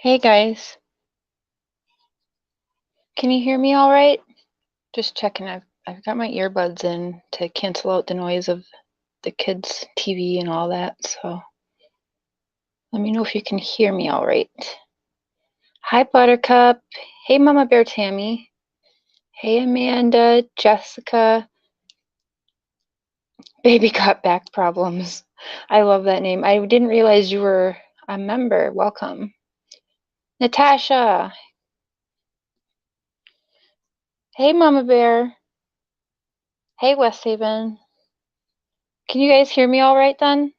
Hey guys, can you hear me all right? Just checking. I've got my earbuds in to cancel out the noise of the kids' TV and all that. So let me know if you can hear me all right. Hi Buttercup. Hey Mama Bear Tammy. Hey Amanda, Jessica. Baby got back problems. I love that name. I didn't realize you were a member. Welcome. Natasha. Hey Mama Bear. Hey West Haven. Can you guys hear me all right then?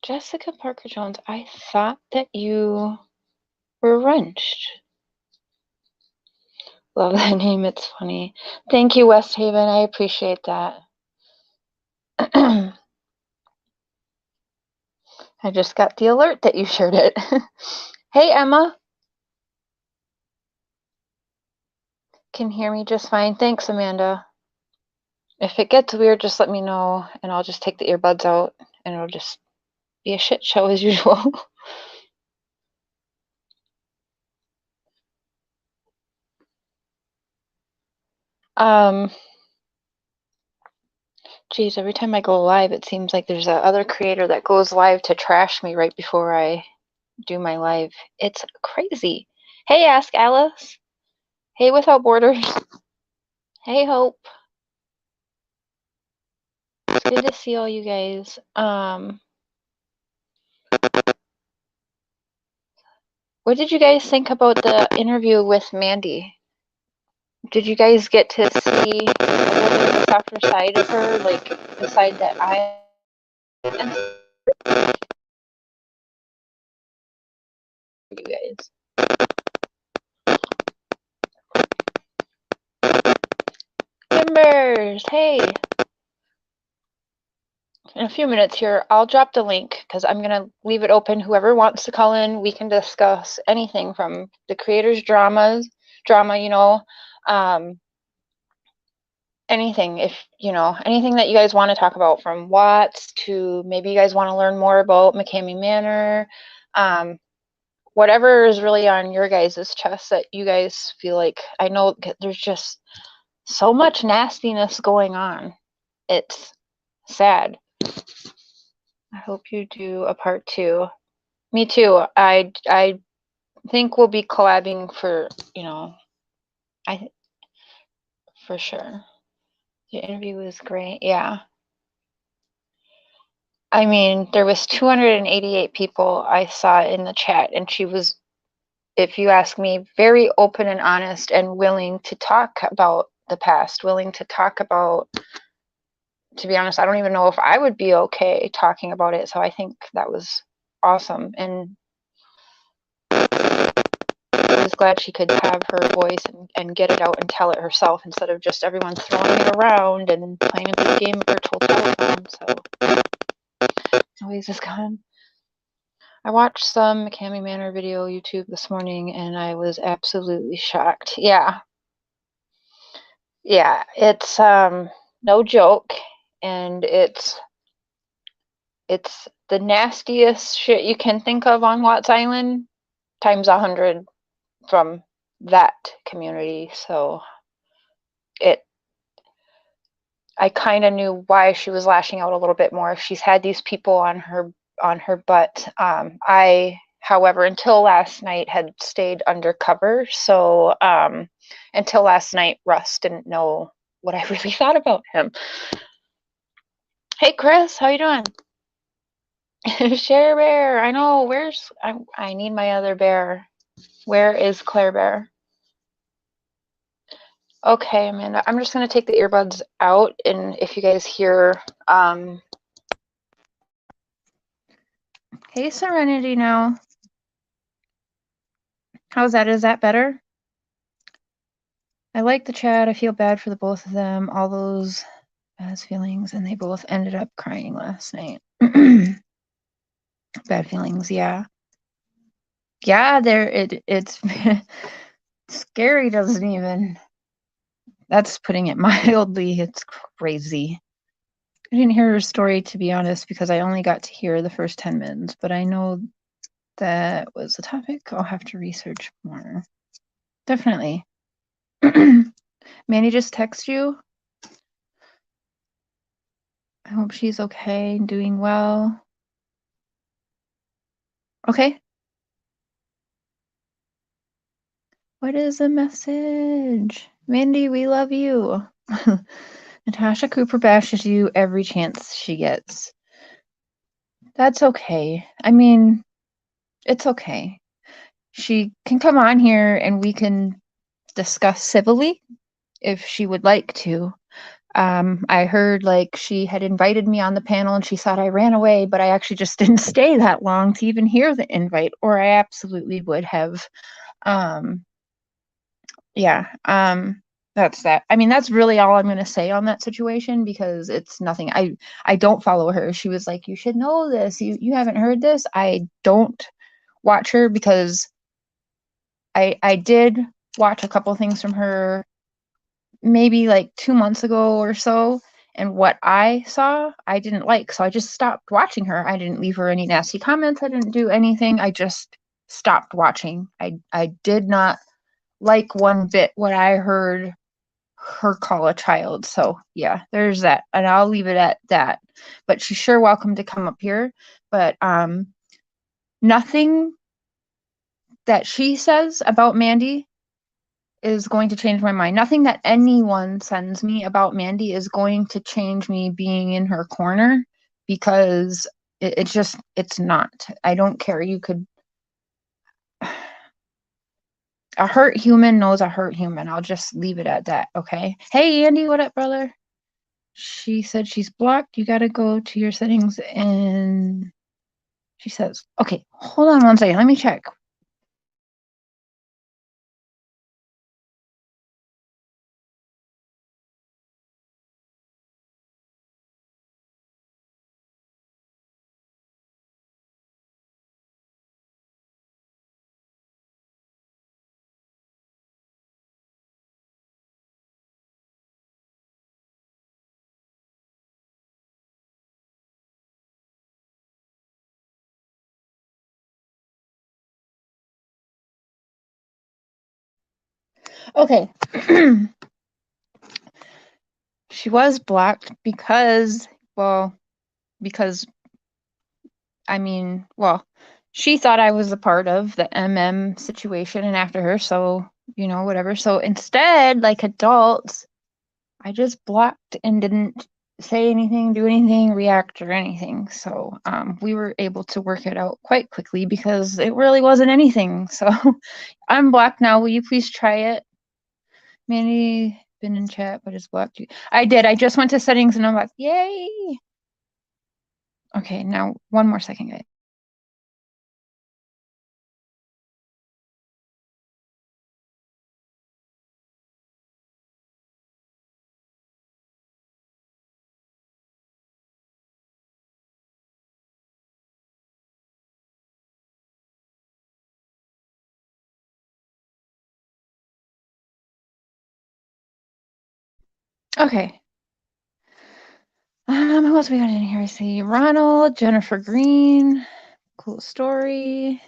Jessica Parker Jones, I thought that you were wrenched. Love that name, it's funny. Thank you, West Haven, I appreciate that. I just got the alert that you shared it. Hey, Emma. Can hear me just fine. Thanks, Amanda. If it gets weird, just let me know, and I'll just take the earbuds out, and it'll just be a shit show as usual. Geez, every time I go live, it seems like there's a other creator that goes live to trash me right before I do my live. It's crazy. Hey, Ask Alice. Hey, Without Borders. Hey, Hope. It's good to see all you guys. What did you guys think about the interview with Mandy? Did you guys get to see a little bit of the softer side of her, like the side that I and you guys? Members, hey. In a few minutes here, I'll drop the link because I'm going to leave it open. Whoever wants to call in, we can discuss anything from the creators' drama, anything. If, anything that you guys want to talk about, from Watts to maybe you guys want to learn more about McCamey Manor, whatever is really on your guys' chest that you guys feel like. I know there's just so much nastiness going on. It's sad. I hope you do a part 2. Me too. I think we'll be collabing for, for sure. The interview was great. Yeah. I mean, there was 288 people I saw in the chat, and she was, if you ask me, very open and honest and willing to talk about the past, willing to talk about, to be honest, I don't even know if I would be okay talking about it. So I think that was awesome. And I was glad she could have her voice and get it out and tell it herself instead of just everyone throwing it around and playing a big game of virtual telephone. So always is gone. I watched some McCamey Manor video YouTube this morning and I was absolutely shocked. Yeah. Yeah, it's no joke, and it's the nastiest shit you can think of on Watts Island times 100 from that community. So I kind of knew why she was lashing out a little bit more. She's had these people on her butt. I, however, until last night had stayed undercover. So until last night, Russ didn't know what I really thought about him. Hey Chris, how you doing? Share Bear, I know. I need my other bear. Where is Claire Bear? Okay, Amanda, I'm just gonna take the earbuds out, and if you guys hear, hey Serenity now. How's that? Is that better? I like the chat. I feel bad for the both of them. All those bad feelings, and they both ended up crying last night. Bad feelings, yeah. Yeah, it's scary doesn't even, that's putting it mildly. It's crazy. I didn't hear her story, to be honest, because I only got to hear the first 10 minutes, but I know that was the topic. I'll have to research more. Definitely. Manny just texted you. I hope she's okay and doing well. Okay. What is the message? Mandy, we love you. Natasha Cooper bashes you every chance she gets. That's okay. I mean, it's okay. She can come on here and we can discuss civilly if she would like to. I heard like she had invited me on the panel and she thought I ran away, but I actually just didn't stay that long to even hear the invite, or I absolutely would have. Yeah, that's that. I mean, that's really all I'm going to say on that situation because it's nothing. I don't follow her. She was like, you should know this. You haven't heard this. I don't watch her because I did watch a couple things from her maybe like 2 months ago or so, and what I saw I didn't like, so I just stopped watching her. I didn't leave her any nasty comments. I didn't do anything. I just stopped watching. I did not like one bit what I heard her call a child. So yeah, there's that, and I'll leave it at that. But she's sure welcome to come up here. But nothing that she says about Mandy is going to change my mind. Nothing that anyone sends me about Mandy is going to change me being in her corner, because it's not. I don't care. You could, a hurt human knows a hurt human. I'll just leave it at that. Okay. Hey Andy, what up, brother? She said she's blocked. You got to go to your settings, and she says, okay, hold on one second. Let me check. Okay. She was blocked because, well, because I mean, well, she thought I was a part of the situation and after her, so, whatever. So instead, like adults, I just blocked and didn't say anything, do anything, react or anything. So we were able to work it out quite quickly because it really wasn't anything. So I'm blocked now. Will you please try it? Manny been in chat, but it's blocked you. I did. I just went to settings and I'm like, yay. Okay, now one more second, guys. Okay. Who else we got in here? I see Ronald, Jennifer Green. Cool story.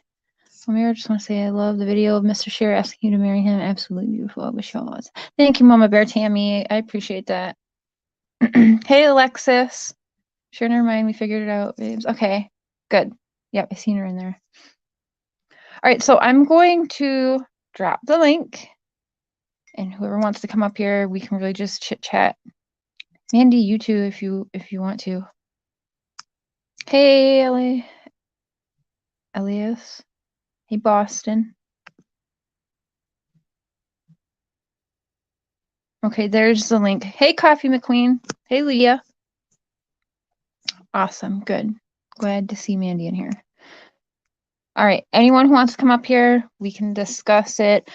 Amir, I just want to say I love the video of Mr. Scheer asking you to marry him. Absolutely beautiful. I wish you all was. Thank you, Mama Bear Tammy. I appreciate that. Hey, Alexis. Sure, never mind. We figured it out, babes. Okay, good. Yep, I seen her in there. All right, so I'm going to drop the link, and whoever wants to come up here, we can really just chit chat. Mandy, you too, if you want to. Hey, Elias. Hey, Boston. Okay, there's the link. Hey, Coffee McQueen. Hey, Leah. Awesome, good. Glad to see Mandy in here. All right, anyone who wants to come up here, we can discuss it.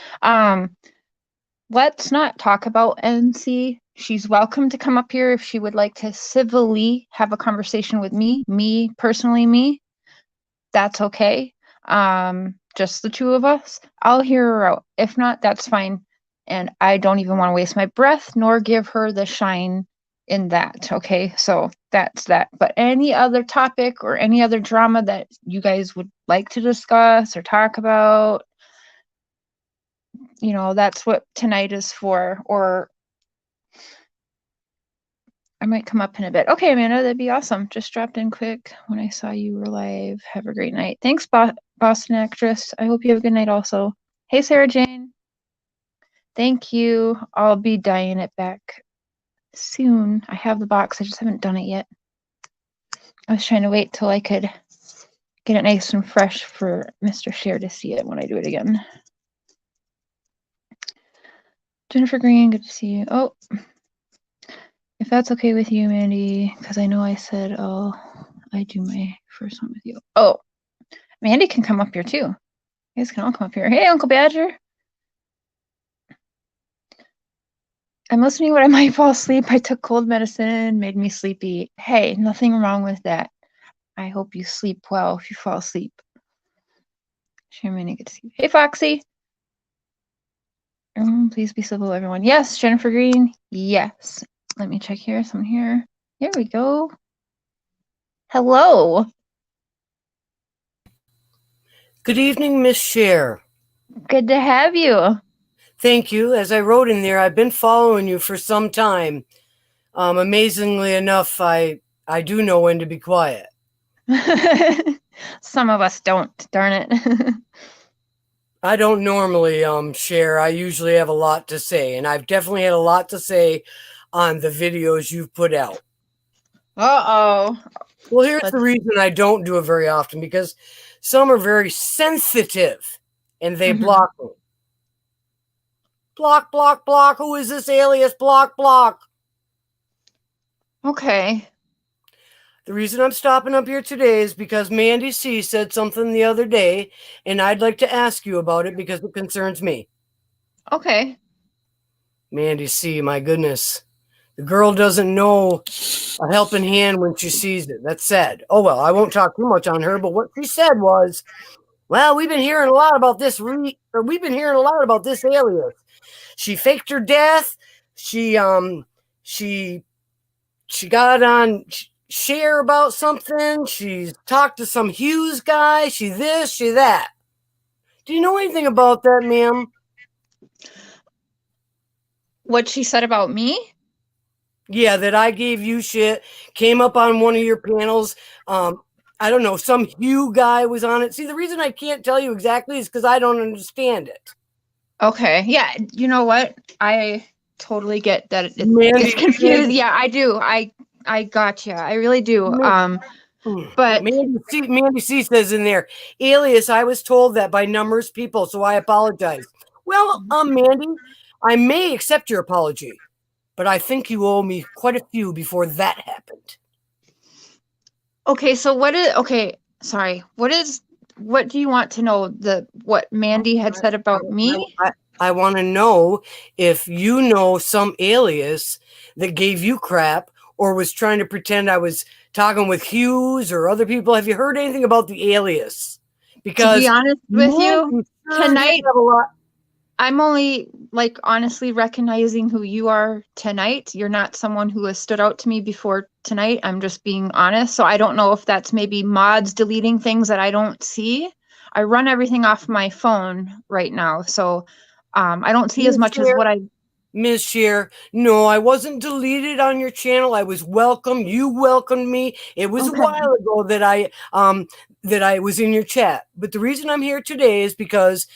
Let's not talk about NC. She's welcome to come up here if she would like to civilly have a conversation with me personally, that's okay. Just the two of us. I'll hear her out. If not, that's fine. And I don't even want to waste my breath nor give her the shine in that. Okay, so that's that. But any other topic or any other drama that you guys would like to discuss or talk about, that's what tonight is for. Or I might come up in a bit. Okay, Amanda, that'd be awesome. Just dropped in quick when I saw you were live. Have a great night. Thanks, Boston actress. I hope you have a good night also. Hey, Sarah Jane. Thank you. I'll be dyeing it back soon. I have the box. I just haven't done it yet. I was trying to wait till I could get it nice and fresh for Mr. Share to see it when I do it again. Jennifer Green, good to see you. Oh, if that's okay with you, Mandy, because I know I said, I do my first one with you. Oh, Mandy can come up here too. You guys can all come up here. Hey, Uncle Badger. I'm listening, but I might fall asleep. I took cold medicine, made me sleepy. Hey, nothing wrong with that. I hope you sleep well if you fall asleep. Sherman, good to see you. Hey, Foxy. Please be civil, everyone. Yes, Jennifer Green. Yes. Let me check here. Someone here. Here we go. Hello. Good evening, Miss Cher. Good to have you. Thank you. As I wrote in there, I've been following you for some time. Amazingly enough, I do know when to be quiet. Some of us don't, darn it. I don't normally share. I usually have a lot to say, and I've definitely had a lot to say on the videos you've put out. Uh-oh. Well, here's the reason I don't do it very often, because some are very sensitive, and they block me. Block, block, block. Who is this alias? Block, block. Okay. The reason I'm stopping up here today is because Mandy C said something the other day, and I'd like to ask you about it because it concerns me. Okay. Mandy C, my goodness. The girl doesn't know a helping hand when she sees it. That's sad. Oh, well, I won't talk too much on her, but what she said was, well, we've been hearing a lot about this, we've been hearing a lot about this alias. She faked her death. She got on Share about something. She's talked to some Hughes guy. She this, she that. Do you know anything about that, ma'am? What she said about me? Yeah, that I gave you shit. Came up on one of your panels. I don't know. Some Hugh guy was on it. See, the reason I can't tell you exactly is because I don't understand it. Okay. Yeah. You know what? I totally get that Mandy, it's confused. Yeah, I do. I gotcha. I really do. But Mandy C says in there, alias, I was told that by numerous people, so I apologize. Well, Mandy, I may accept your apology, but I think you owe me quite a few before that happened. Okay, so what do you want to know? What Mandy had said about me? I want to know if you know some alias that gave you crap or was trying to pretend I was talking with Hughes or other people. Have you heard anything about the alias? Because to be honest with you, tonight I'm only honestly recognizing who you are tonight. You're not someone who has stood out to me before tonight. I'm just being honest. So I don't know if that's maybe mods deleting things that I don't see. I run everything off my phone right now. So I don't see as much as what I... Ms. Shear, no, I wasn't deleted on your channel. I was welcome. You welcomed me. It was a while ago that I was in your chat. But the reason I'm here today is because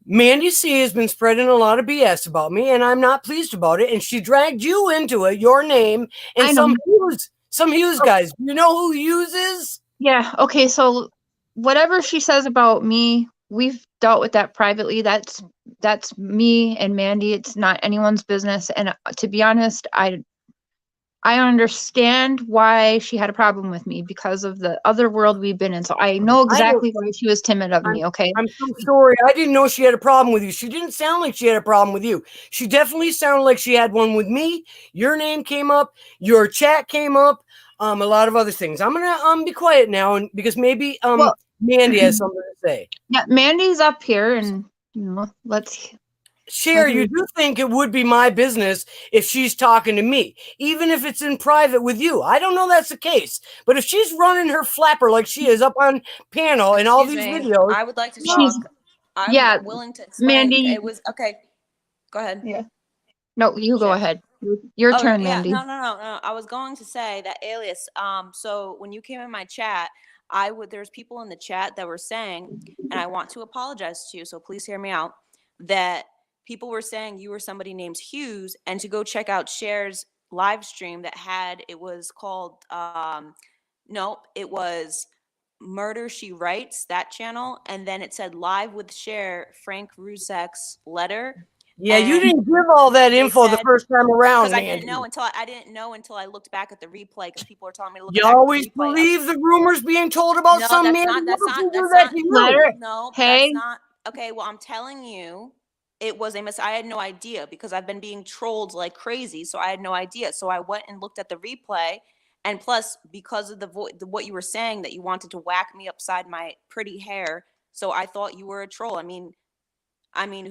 Mandy C has been spreading a lot of BS about me, and I'm not pleased about it. And she dragged you into it, your name, and some Hughes guys. You know who Hughes is? Yeah. Okay. So whatever she says about me, we've dealt with that privately. That's me and Mandy. It's not anyone's business. And to be honest, I understand why she had a problem with me because of the other world we've been in. So I know exactly why she was timid of me. Okay. I'm so sorry. I didn't know she had a problem with you. She didn't sound like she had a problem with you. She definitely sounded like she had one with me. Your name came up. Your chat came up. A lot of other things. I'm gonna be quiet now, and because maybe Mandy has something to say. Yeah, Mandy's up here, and let's. Cher, you do think it would be my business if she's talking to me, even if it's in private with you. I don't know that's the case, but if she's running her flapper like she is up on panel in all these videos, I would like to talk. I'm willing to explain. Mandy. It was okay. Go ahead. Yeah. No, you go ahead. Your turn, yeah, Mandy. no. I was going to say that Alias. So when you came in my chat, there's people in the chat that were saying, and I want to apologize to you, so please hear me out, that people were saying you were somebody named Hughes, and to go check out Cher's live stream it was called, nope, it was Murder She Writes, that channel, and then it said Live with Cher, Frank Rusak's letter. Yeah, you didn't give all that info the first time around, because I didn't know until I looked back at the replay, because people were telling me to look you back always at the replay. believe the rumors being told about No, some man. that's not no, hey, that's not okay. Well, I'm telling you, it was a I had no idea, because I've been being trolled like crazy, so I had no idea. So I went and looked at the replay, and plus, because of what you were saying, that you wanted to whack me upside my pretty hair, so I thought you were a troll. I mean,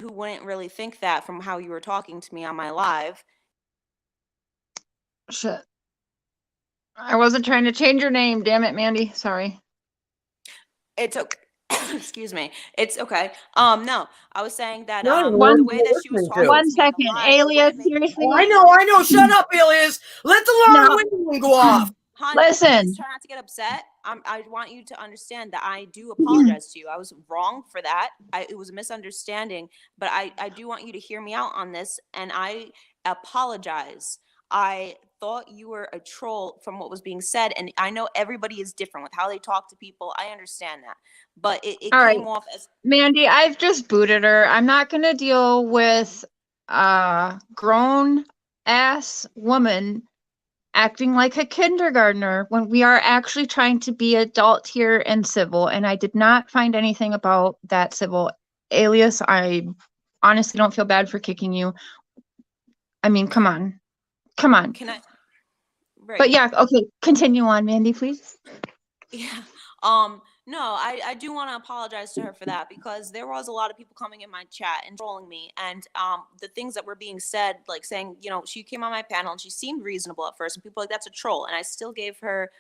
who wouldn't really think that from how you were talking to me on my live? shit. I wasn't trying to change your name. Damn it, Mandy. Sorry. It's okay. Excuse me. It's okay. No, I was saying that No, the way that she was talking to me on the 1 second, live, Alias. Seriously. I know. Shut up, Alias. Let the long winding go off. Hon, Listen. please try not to get upset. I want you to understand that I do apologize to you. I was wrong for that. It was a misunderstanding, but I do want you to hear me out on this, and I apologize. I thought you were a troll from what was being said, and I know everybody is different with how they talk to people. I understand that, but it came off as Mandy. I've just booted her. I'm not gonna deal with a grown ass woman acting like a kindergartner when we are actually trying to be adult here and civil. And I did not find anything about that civil. Alias, I honestly don't feel bad for kicking you. I mean, come on. Can I? Right. But yeah, okay, continue on, Mandy, please. Yeah. No, I do want to apologize to her for that, because there was a lot of people coming in my chat and trolling me, and the things that were being said, like saying, she came on my panel and she seemed reasonable at first, and people were like, that's a troll, and I still gave her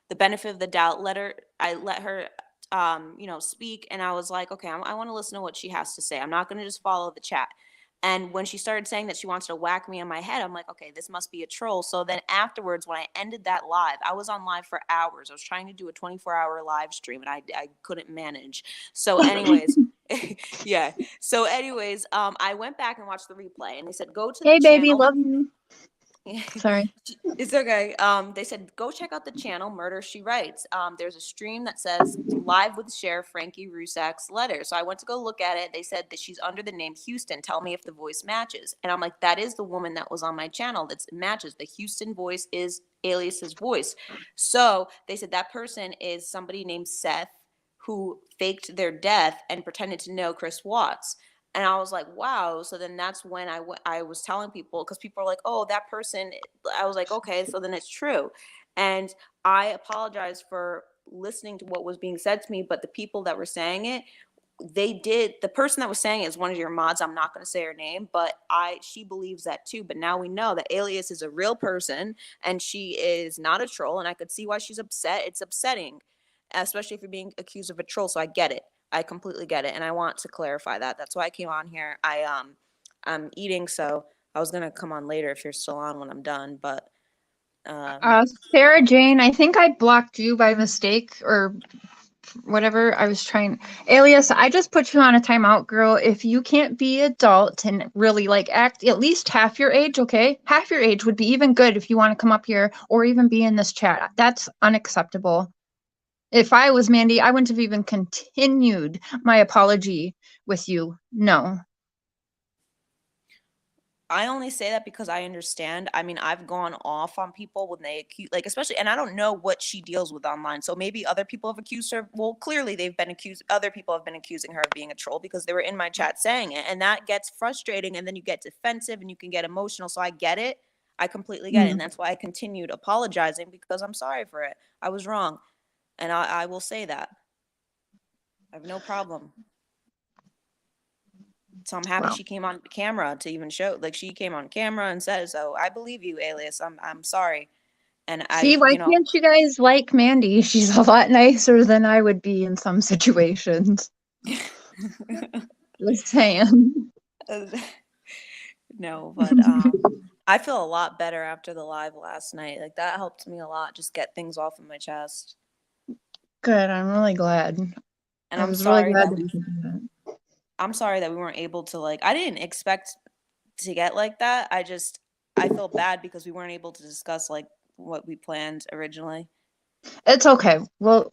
the benefit of the doubt. I let her speak, and I was like, okay, I want to listen to what she has to say. I'm not going to just follow the chat. And when she started saying that she wants to whack me on my head, I'm like, okay, this must be a troll. So then afterwards, when I ended that live, I was on live for hours. I was trying to do a 24-hour live stream, and I couldn't manage. So anyways, yeah. So anyways, I went back and watched the replay, and they said, go to the channel. Hey, baby, love you. Sorry. It's okay. They said, go check out the channel Murder She Writes. There's a stream that says Live with Cher, Frankie Rusak's letter. So I went to go look at it. They said that she's under the name Houston. Tell me if the voice matches. And I'm like, that is the woman that was on my channel that matches. The Houston voice is Alias's voice. So they said that person is somebody named Seth, who faked their death and pretended to know Chris Watts. And I was like, wow. So then that's when I was telling people, because people are like, oh, that person. I was like, okay, so then it's true. And I apologize for listening to what was being said to me, but the people that were saying it, the person that was saying it is one of your mods. I'm not going to say her name, but she believes that too. But now we know that Alias is a real person, and she is not a troll. And I could see why she's upset. It's upsetting, especially if you're being accused of a troll. So I get it. I completely get it, and I want to clarify that. That's why I came on here. I'm eating, so I was gonna come on later if you're still on when I'm done. But Sarah Jane, I think I blocked you by mistake or whatever. I was trying. Alias, I just put you on a timeout, girl. If you can't be adult and really act at least half your age, okay? Half your age would be even good if you want to come up here or even be in this chat. That's unacceptable. If I was Mandy, I wouldn't have even continued my apology with you. No. I only say that because I understand. I mean, I've gone off on people when they accuse, especially, and I don't know what she deals with online. So maybe other people have accused her. Well, clearly they've been accused. Other people have been accusing her of being a troll because they were in my chat saying it, and that gets frustrating. And then you get defensive and you can get emotional. So I get it. I completely get it, and that's why I continued apologizing, because I'm sorry for it. I was wrong. And I will say that. I have no problem. So I'm happy Wow. she came on camera to even show, like she came on camera and said, so I believe you, Alias. I'm sorry. And See, I, why you know, can't you guys like Mandy? She's a lot nicer than I would be in some situations. Just saying. no, but I feel a lot better after the live last night. Like that helped me a lot, just get things off of my chest. Good. I'm really glad. And I I'm was really sorry glad that that you could do that. I'm sorry that we weren't able to, like, I didn't expect to get like that. I feel bad because we weren't able to discuss like what we planned originally. It's okay. Well,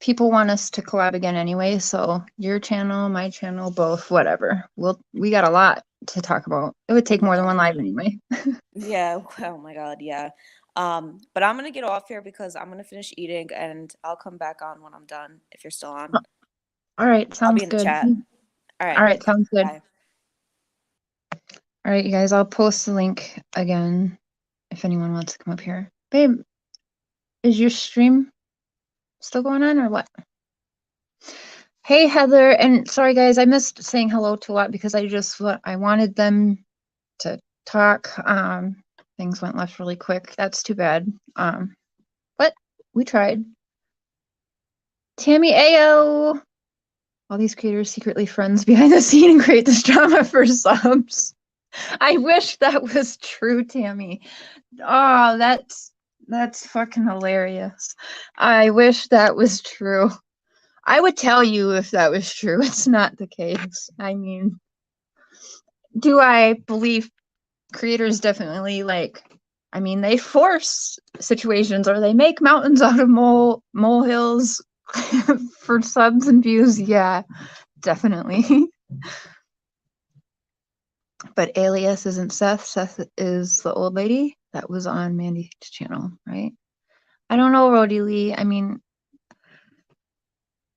people want us to collab again anyway, so your channel, my channel, both, whatever. We got a lot to talk about. It would take more than one live anyway. Yeah. Oh my God. Yeah. But I'm gonna get off here because I'm gonna finish eating and I'll come back on when I'm done. If you're still on, All right, I'll be sounds in the good. chat. All All right. right, sounds good. Bye. All right, you guys, I'll post the link again if anyone wants to come up here. Babe, is your stream still going on or what? Hey, Heather, and sorry guys, I missed saying hello to a lot because I wanted them to talk. Things went left really quick. That's too bad. But we tried. Tammy Ayo. All these creators secretly friends behind the scene and create this drama for subs. I wish that was true, Tammy. Oh, that's fucking hilarious. I wish that was true. I would tell you if that was true. It's not the case. I mean, do I believe creators definitely they force situations or they make mountains out of molehills for subs and views? Yeah, definitely. But Alias isn't Seth. Seth is the old lady that was on Mandy's channel, right? I don't know, Rhodey Lee. I mean,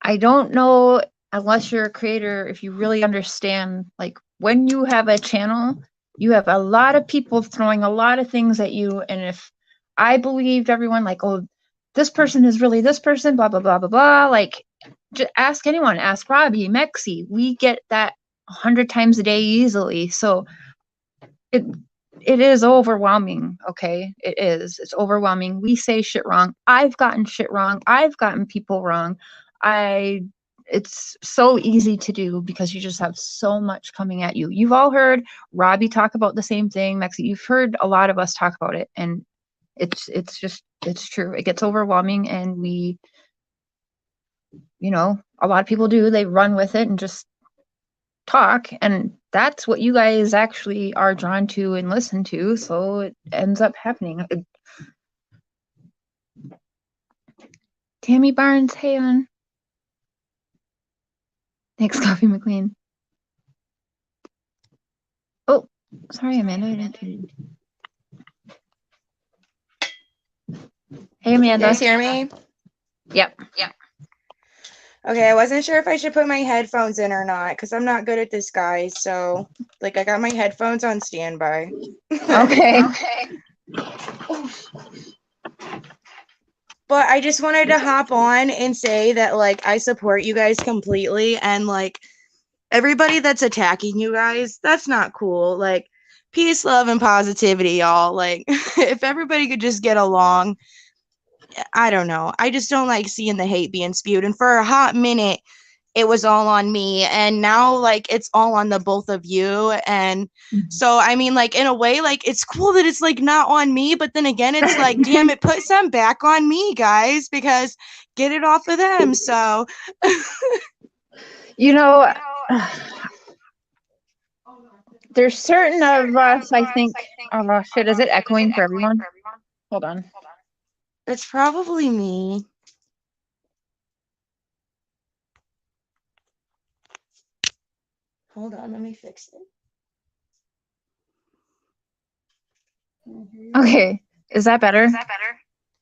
I don't know unless you're a creator, if you really understand, like when you have a channel, you have a lot of people throwing a lot of things at you. And if I believed everyone, like, oh, this person is really this person, blah, blah, blah, blah, blah, like, just ask anyone, ask Robbie, Mexi. We get that 100 times a day easily. So it is overwhelming. Okay, it's overwhelming. We say shit wrong. I've gotten shit wrong. I've gotten people wrong. It's so easy to do because you just have so much coming at you. You've all heard Robbie talk about the same thing, Mexi. You've heard a lot of us talk about it, and it's true. It gets overwhelming, and a lot of people do. They run with it and just talk, and that's what you guys actually are drawn to and listen to, so it ends up happening. Tammy Barnes, hey on. Thanks, Coffee McLean. Oh, sorry, Amanda, I didn't hear you. Hey, Amanda. You guys hear me? Yep. Okay, I wasn't sure if I should put my headphones in or not because I'm not good at this, guys. So, like, I got my headphones on standby. Okay. But I just wanted to hop on and say that, like, I support you guys completely. And, like, everybody that's attacking you guys, that's not cool. Like, peace, love, and positivity, y'all. Like, if everybody could just get along, I don't know. I just don't like seeing the hate being spewed. And for a hot minute, it was all on me. And now, like, it's all on the both of you. And so, I mean, like, in a way, like, it's cool that it's, like, not on me. But then again, it's like, damn it, put some back on me, guys, because get it off of them. So, There's certain of us, I think. Oh, shit, is it echoing for everyone? Hold on. it's probably me. Hold on, let me fix it. Okay, is that better?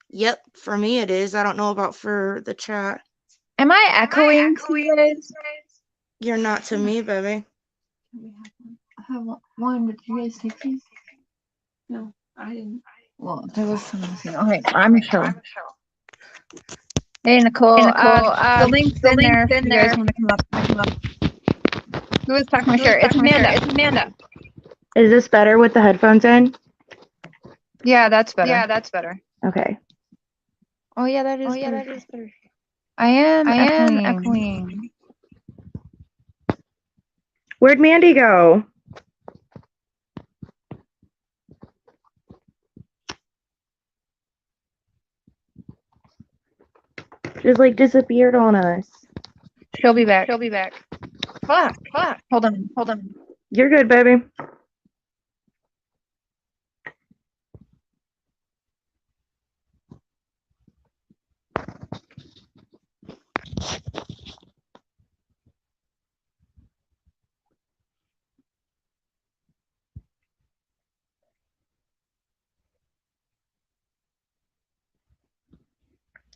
Yep, for me it is. I don't know about for the chat. Am I echoing to you guys? You're not to me, baby. I have one. Did you guys take these? No, I didn't. Well, there was some missing. Okay, I'm sure. Hey, Nicole. The link's in there if you guys want to come up. Who is talking my share? It's Amanda. It's Amanda. Is this better with the headphones in? Yeah, that's better. Yeah, that's better. Okay. Oh yeah, that is. Oh yeah, better. that is better. I am am echoing. echoing. Where'd Mandy go? Just like disappeared on us. She'll be back. She'll be back. Fuck. Fuck. Hold on. Hold on. You're good, baby.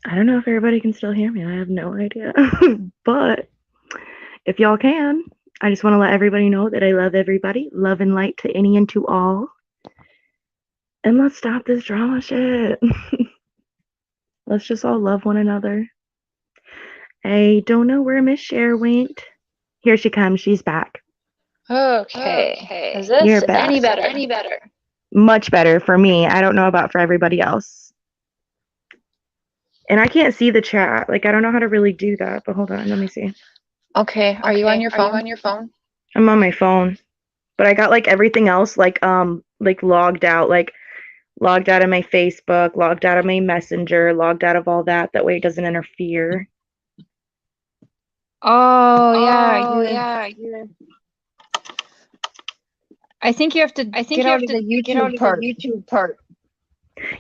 I don't know if everybody can still hear me. I have no idea. But if y'all can, I just want to let everybody know that I love everybody. Love and light to any and to all. And let's stop this drama shit. Let's just all love one another. I don't know where Miss Cher went. Here she comes. She's back. Okay. Is this You're back. any better? Any better? Much better for me. I don't know about for everybody else. And I can't see the chat. Like, I don't know how to really do that. But hold on. Let me see. Okay. Are you on your phone? I'm on my phone. But I got like everything else like logged out. Like logged out of my Facebook, logged out of my Messenger, logged out of all that. That way it doesn't interfere. Oh yeah. You're I think you have to get out of the YouTube part. YouTube part.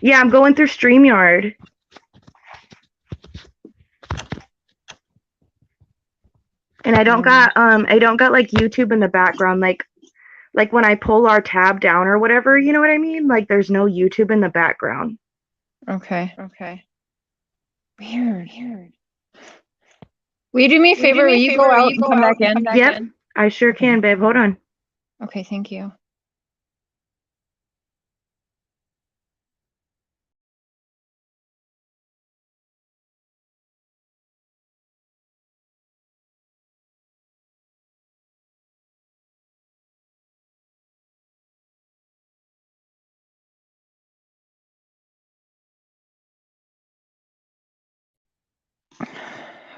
Yeah, I'm going through StreamYard. And I don't got like YouTube in the background, like when I pull our tab down or whatever, you know what I mean? Like there's no YouTube in the background. Okay. Weird. Will you do me a favor? Will you go out and come back in? Yep, I sure can, babe. Hold on. Okay, thank you.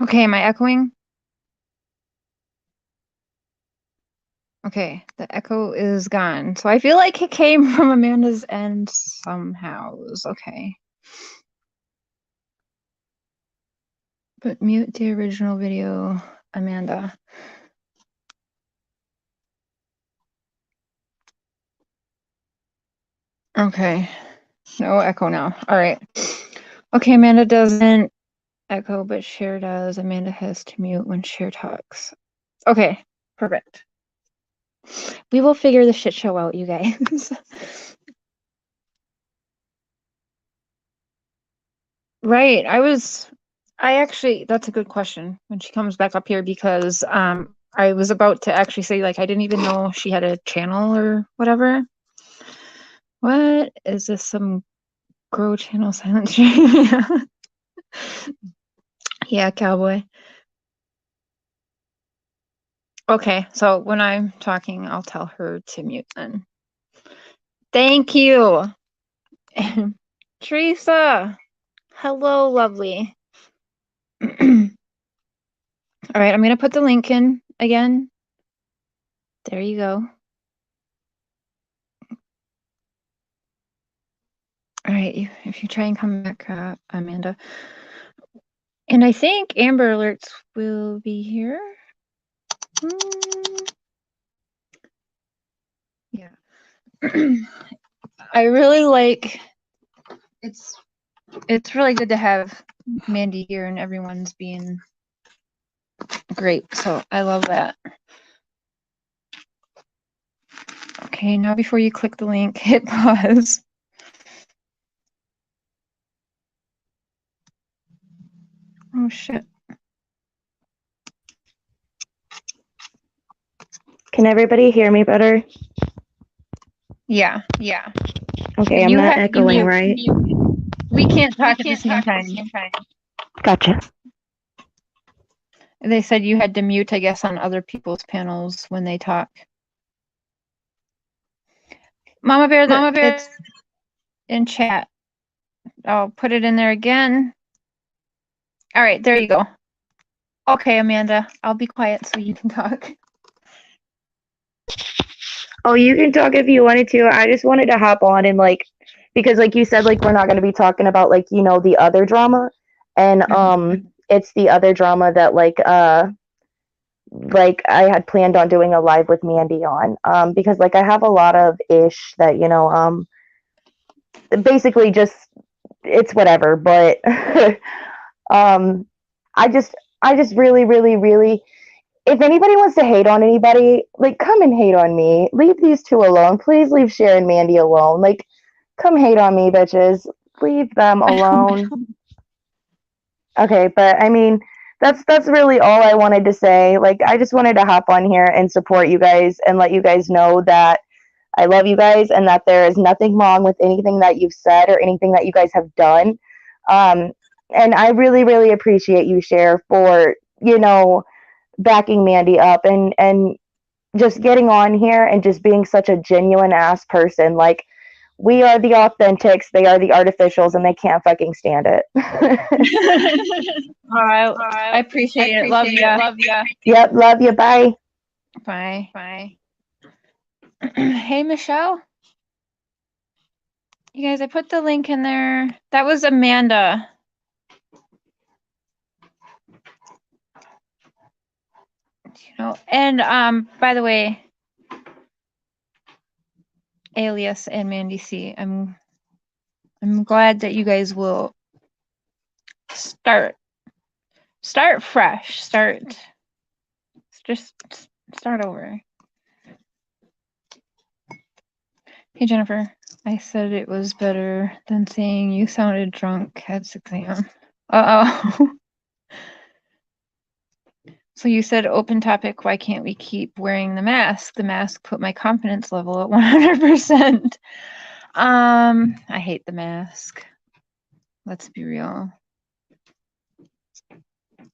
Okay, am I echoing? Okay, the echo is gone. So I feel like it came from Amanda's end somehow. Okay. But mute the original video, Amanda. Okay. No echo now. All right. Okay, Amanda doesn't echo, but Cher does. Amanda has to mute when Cher talks. Okay, perfect. We will figure the shit show out, you guys. Right. I actually, that's a good question when she comes back up here because I was about to actually say, like, I didn't even know she had a channel or whatever. What is this? Some grow channel silent stream? Yeah, cowboy. Okay, so when I'm talking, I'll tell her to mute then. Thank you. Teresa. Hello, lovely. All right, I'm going to put the link in again. There you go. All right, if you try and come back, Amanda. And I think Amber Alerts will be here. Yeah. I really like, it's really good to have Mandy here and everyone's being great. So I love that. Okay, now before you click the link, hit pause. Oh shit. Can everybody hear me better? Yeah. Okay, I'm not echoing, right? We can't talk at the same time. Gotcha. They said you had to mute, I guess, on other people's panels when they talk. Mama Bear, it's in chat. I'll put it in there again. All right, there you go. Okay, Amanda, I'll be quiet so you can talk. Oh, you can talk if you wanted to. I just wanted to hop on and like, because like you said, like we're not going to be talking about like, you know, the other drama, and it's the other drama that like I had planned on doing a live with Mandy on, because like I have a lot of ish that, you know, basically just it's whatever, but I just really, really, really, if anybody wants to hate on anybody, like come and hate on me. Leave these two alone. Please leave Cher and Mandy alone. Like, come hate on me, bitches. Leave them alone. Okay, but I mean, that's really all I wanted to say. Like, I just wanted to hop on here and support you guys and let you guys know that I love you guys and that there is nothing wrong with anything that you've said or anything that you guys have done. And I really, really appreciate you, Cher, for, you know, backing Mandy up and just getting on here and just being such a genuine ass person. Like, we are the authentics, they are the artificials, and they can't fucking stand it. All right, I appreciate it. Love ya. Yep, love you. Bye. Bye. Hey, Michelle. You guys, I put the link in there. That was Amanda. You know, and by the way, Alias and Mandy C, I'm glad that you guys will start fresh. Just start over. Hey, Jennifer. I said it was better than saying you sounded drunk at 6 a.m. Uh-oh. So you said open topic, why can't we keep wearing the mask? The mask put my confidence level at 100%. I hate the mask. Let's be real.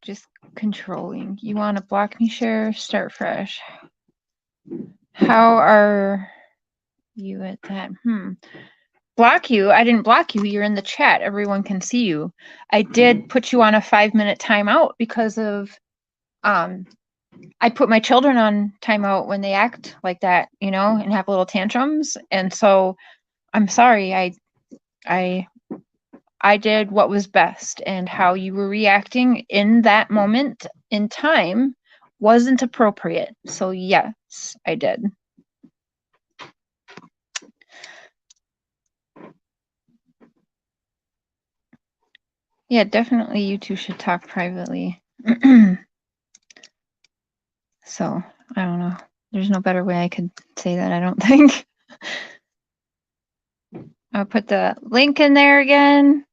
Just controlling. You want to block me, Cher? Start fresh. How are you at that? Block you? I didn't block you. You're in the chat. Everyone can see you. I did put you on a 5-minute timeout because of I put my children on timeout when they act like that, you know, and have little tantrums. And so I'm sorry. I did what was best, and how you were reacting in that moment in time wasn't appropriate. So yes, I did. Yeah, definitely you two should talk privately. So, I don't know. There's no better way I could say that, I don't think. I'll put the link in there again.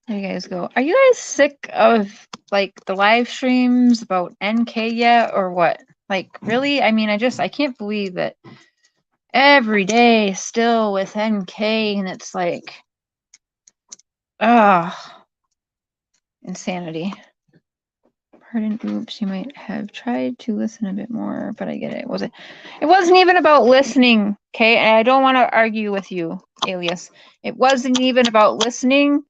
There you guys go. Are you guys sick of like the live streams about NK yet, or what? Like, really? I mean, I can't believe that every day still with NK, and it's like, insanity. Pardon, oops, you might have tried to listen a bit more, but I get it. It wasn't even about listening, okay? And I don't want to argue with you, Alias. It wasn't even about listening.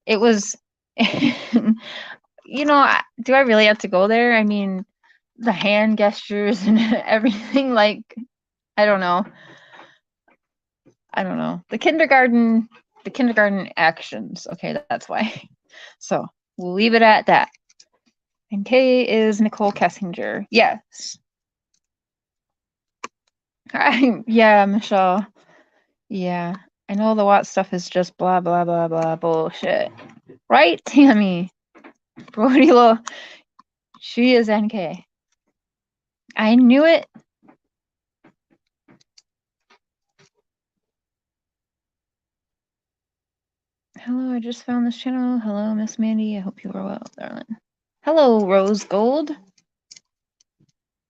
It was, you know, do I really have to go there? I mean, the hand gestures and everything, like, I don't know. The kindergarten actions. Okay, that's why. So we'll leave it at that. And K is Nicole Kessinger. Yes. Yeah, Michelle. Yeah. I know the Watt stuff is just blah, blah, blah, blah bullshit. Right, Tammy? Brody, she is NK. I knew it. Hello, I just found this channel. Hello, Miss Mandy. I hope you are well, darling. Hello, Rose Gold.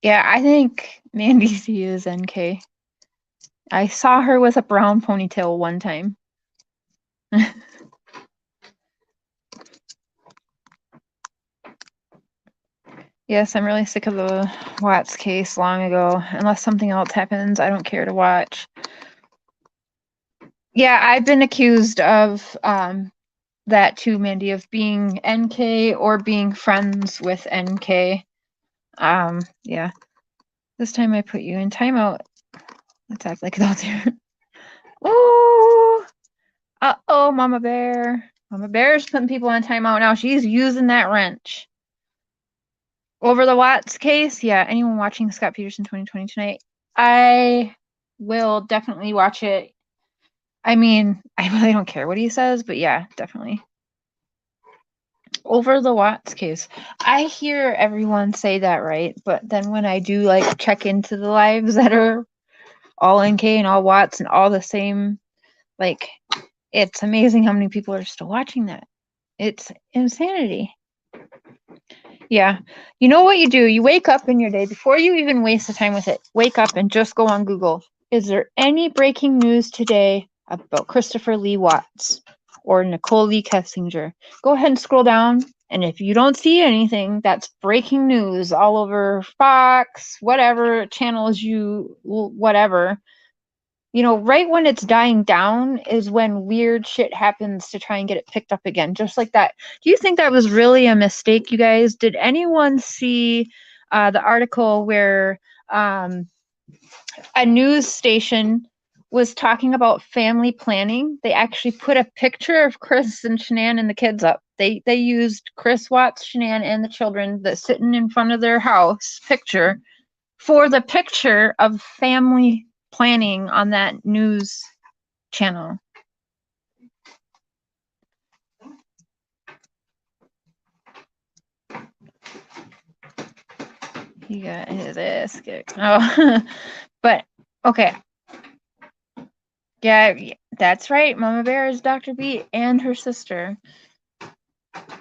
Yeah, I think Mandy C is NK. I saw her with a brown ponytail one time. Yes, I'm really sick of the Watts case long ago. Unless something else happens, I don't care to watch. Yeah, I've been accused of that too, Mandy, of being NK or being friends with NK. Yeah. This time I put you in timeout. Let's act like adults here. Oh, uh-oh, Mama Bear. Mama Bear's putting people on timeout now. She's using that wrench. Over the Watts case, yeah, anyone watching Scott Peterson 2020 tonight, I will definitely watch it. I mean, I really don't care what he says, but yeah, definitely. Over the Watts case. I hear everyone say that, right? But then when I do like check into the lives that are all NK and all Watts and all the same, like, it's amazing how many people are still watching that. It's insanity. Yeah. You know what you do? You wake up in your day before you even waste the time with it. Wake up and just go on Google. Is there any breaking news today about Christopher Lee Watts or Nicole Lee Kessinger? Go ahead and scroll down. And if you don't see anything that's breaking news all over Fox, whatever channels you, whatever, you know, right when it's dying down is when weird shit happens to try and get it picked up again, just like that. Do you think that was really a mistake, you guys? Did anyone see the article where a news station was talking about family planning? They actually put a picture of Chris and Shanann and the kids up. They used Chris Watts, Shanann, and the children that's sitting in front of their house picture for the picture of family planning on that news channel. He got his ass kicked. Oh, but okay. Yeah, that's right. Mama Bear is Dr. B and her sister.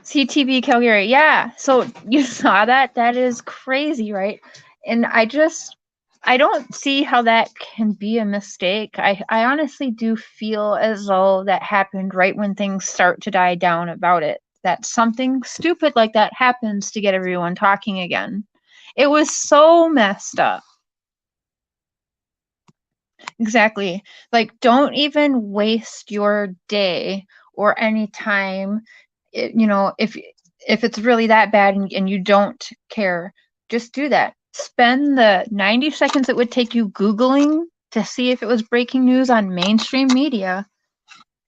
CTV Calgary. Yeah. So you saw that? That is crazy, right? And I don't see how that can be a mistake. I honestly do feel as though that happened right when things start to die down about it. That something stupid like that happens to get everyone talking again. It was so messed up. Exactly. Like, don't even waste your day or any time. You know, if it's really that bad and you don't care, just do that. Spend the 90 seconds it would take you Googling to see if it was breaking news on mainstream media.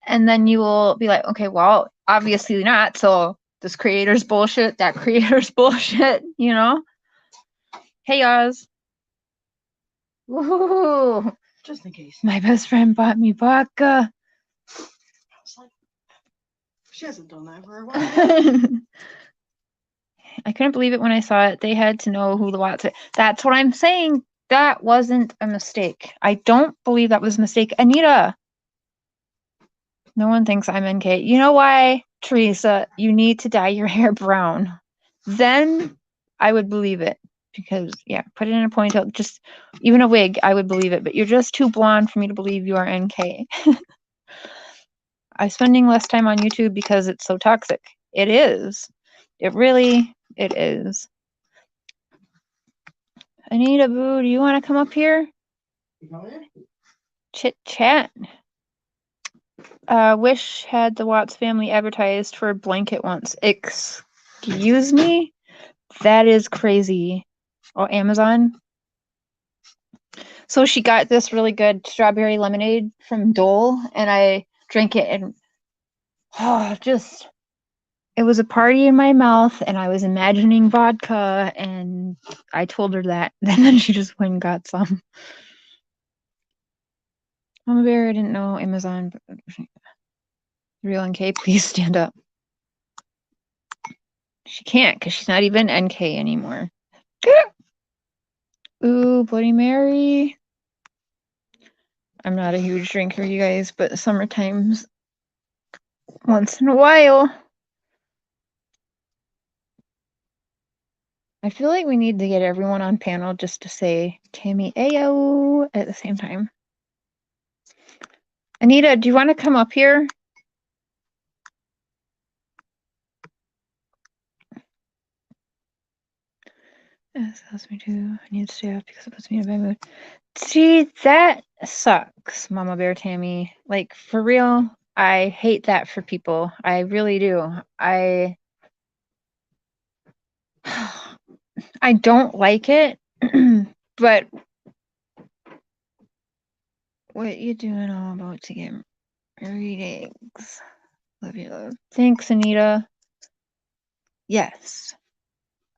And then you will be like, okay, well, obviously not. So this creator's bullshit, that creator's bullshit, you know? Hey, Oz. Woohoo! Just in case. My best friend bought me vodka. She hasn't done that for a while. I couldn't believe it when I saw it. They had to know who the Watts. That's what I'm saying. That wasn't a mistake. I don't believe that was a mistake. Anita. No one thinks I'm NK. You know why, Teresa? You need to dye your hair brown. Then I would believe it. Because, yeah, put it in a ponytail. Just even a wig, I would believe it. But you're just too blonde for me to believe you are NK. I'm spending less time on YouTube because it's so toxic. It is. It is. Anita Boo, do you want to come up here? Chit chat. Wish had the Watts family advertised for a blanket once. Excuse me? That is crazy. Oh, Amazon. So she got this really good strawberry lemonade from Dole, and I drank it, and it was a party in my mouth, and I was imagining vodka, and I told her that. And then she just went and got some. Mama Bear, I didn't know Amazon. Real NK, please stand up. She can't because she's not even NK anymore. Ooh, Bloody Mary. I'm not a huge drinker, you guys, but summertime's once in a while. I feel like we need to get everyone on panel just to say Tammy Ayo at the same time. Anita, do you want to come up here? It tells me to. I need to stay up because it puts me in a bad mood. See, that sucks, Mama Bear Tammy. Like, for real, I hate that for people. I really do. I don't like it, but what you doing all about to get readings? Love you, love. Thanks, Anita. Yes,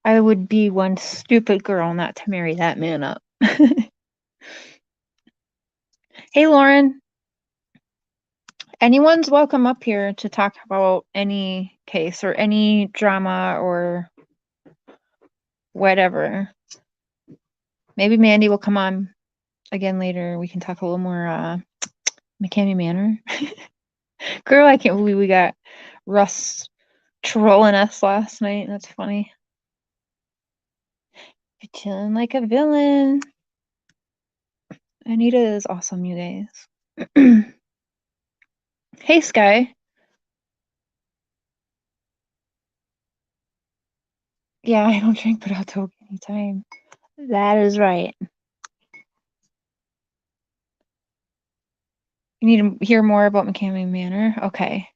I would be one stupid girl not to marry that man up. Hey, Lauren. Anyone's welcome up here to talk about any case or any drama or whatever. Maybe Mandy will come on again later. We can talk a little more McCamey Manor. Girl, I can't believe we got Russ trolling us last night. That's funny. You're chilling like a villain. Anita is awesome, you guys. Hey, Sky. Yeah, I don't drink, but I'll talk anytime. That is right. You need to hear more about McCamey Manor? Okay.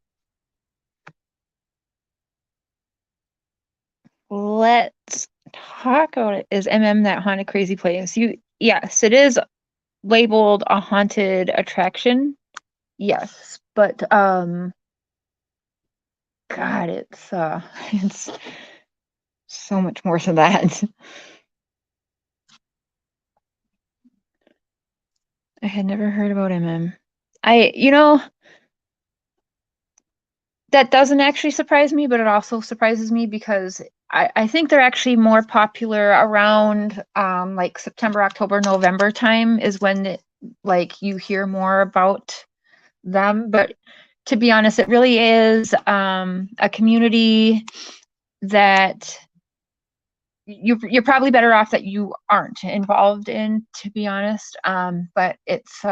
Let's talk about it. Is MM that haunted crazy place? Yes, it is labeled a haunted attraction. Yes, but God, it's so much more than that. I had never heard about MM. That doesn't actually surprise me, but it also surprises me because I think they're actually more popular around like September, October, November time is when like you hear more about them. But to be honest, it really is a community that you're probably better off that you aren't involved in, to be honest. But it's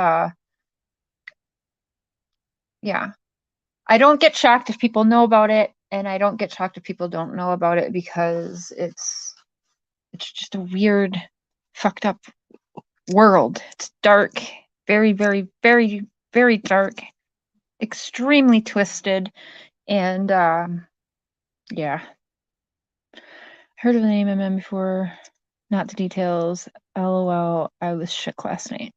yeah. I don't get shocked if people know about it, and I don't get shocked if people don't know about it because it's just a weird, fucked up world. It's dark, very, very, very, very dark, extremely twisted, and yeah. Heard of the name MM before, not the details. LOL, I was shook last night.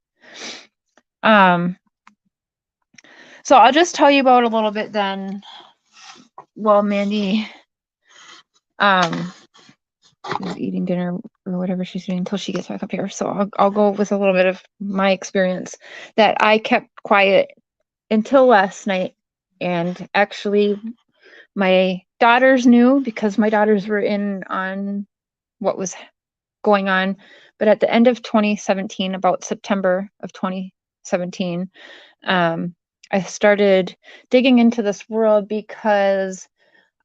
So I'll just tell you about a little bit then. Well, Mandy is eating dinner or whatever she's doing until she gets back up here. So I'll go with a little bit of my experience that I kept quiet until last night. And actually, my daughters knew because my daughters were in on what was going on. But at the end of 2017, about September of 2017, I started digging into this world because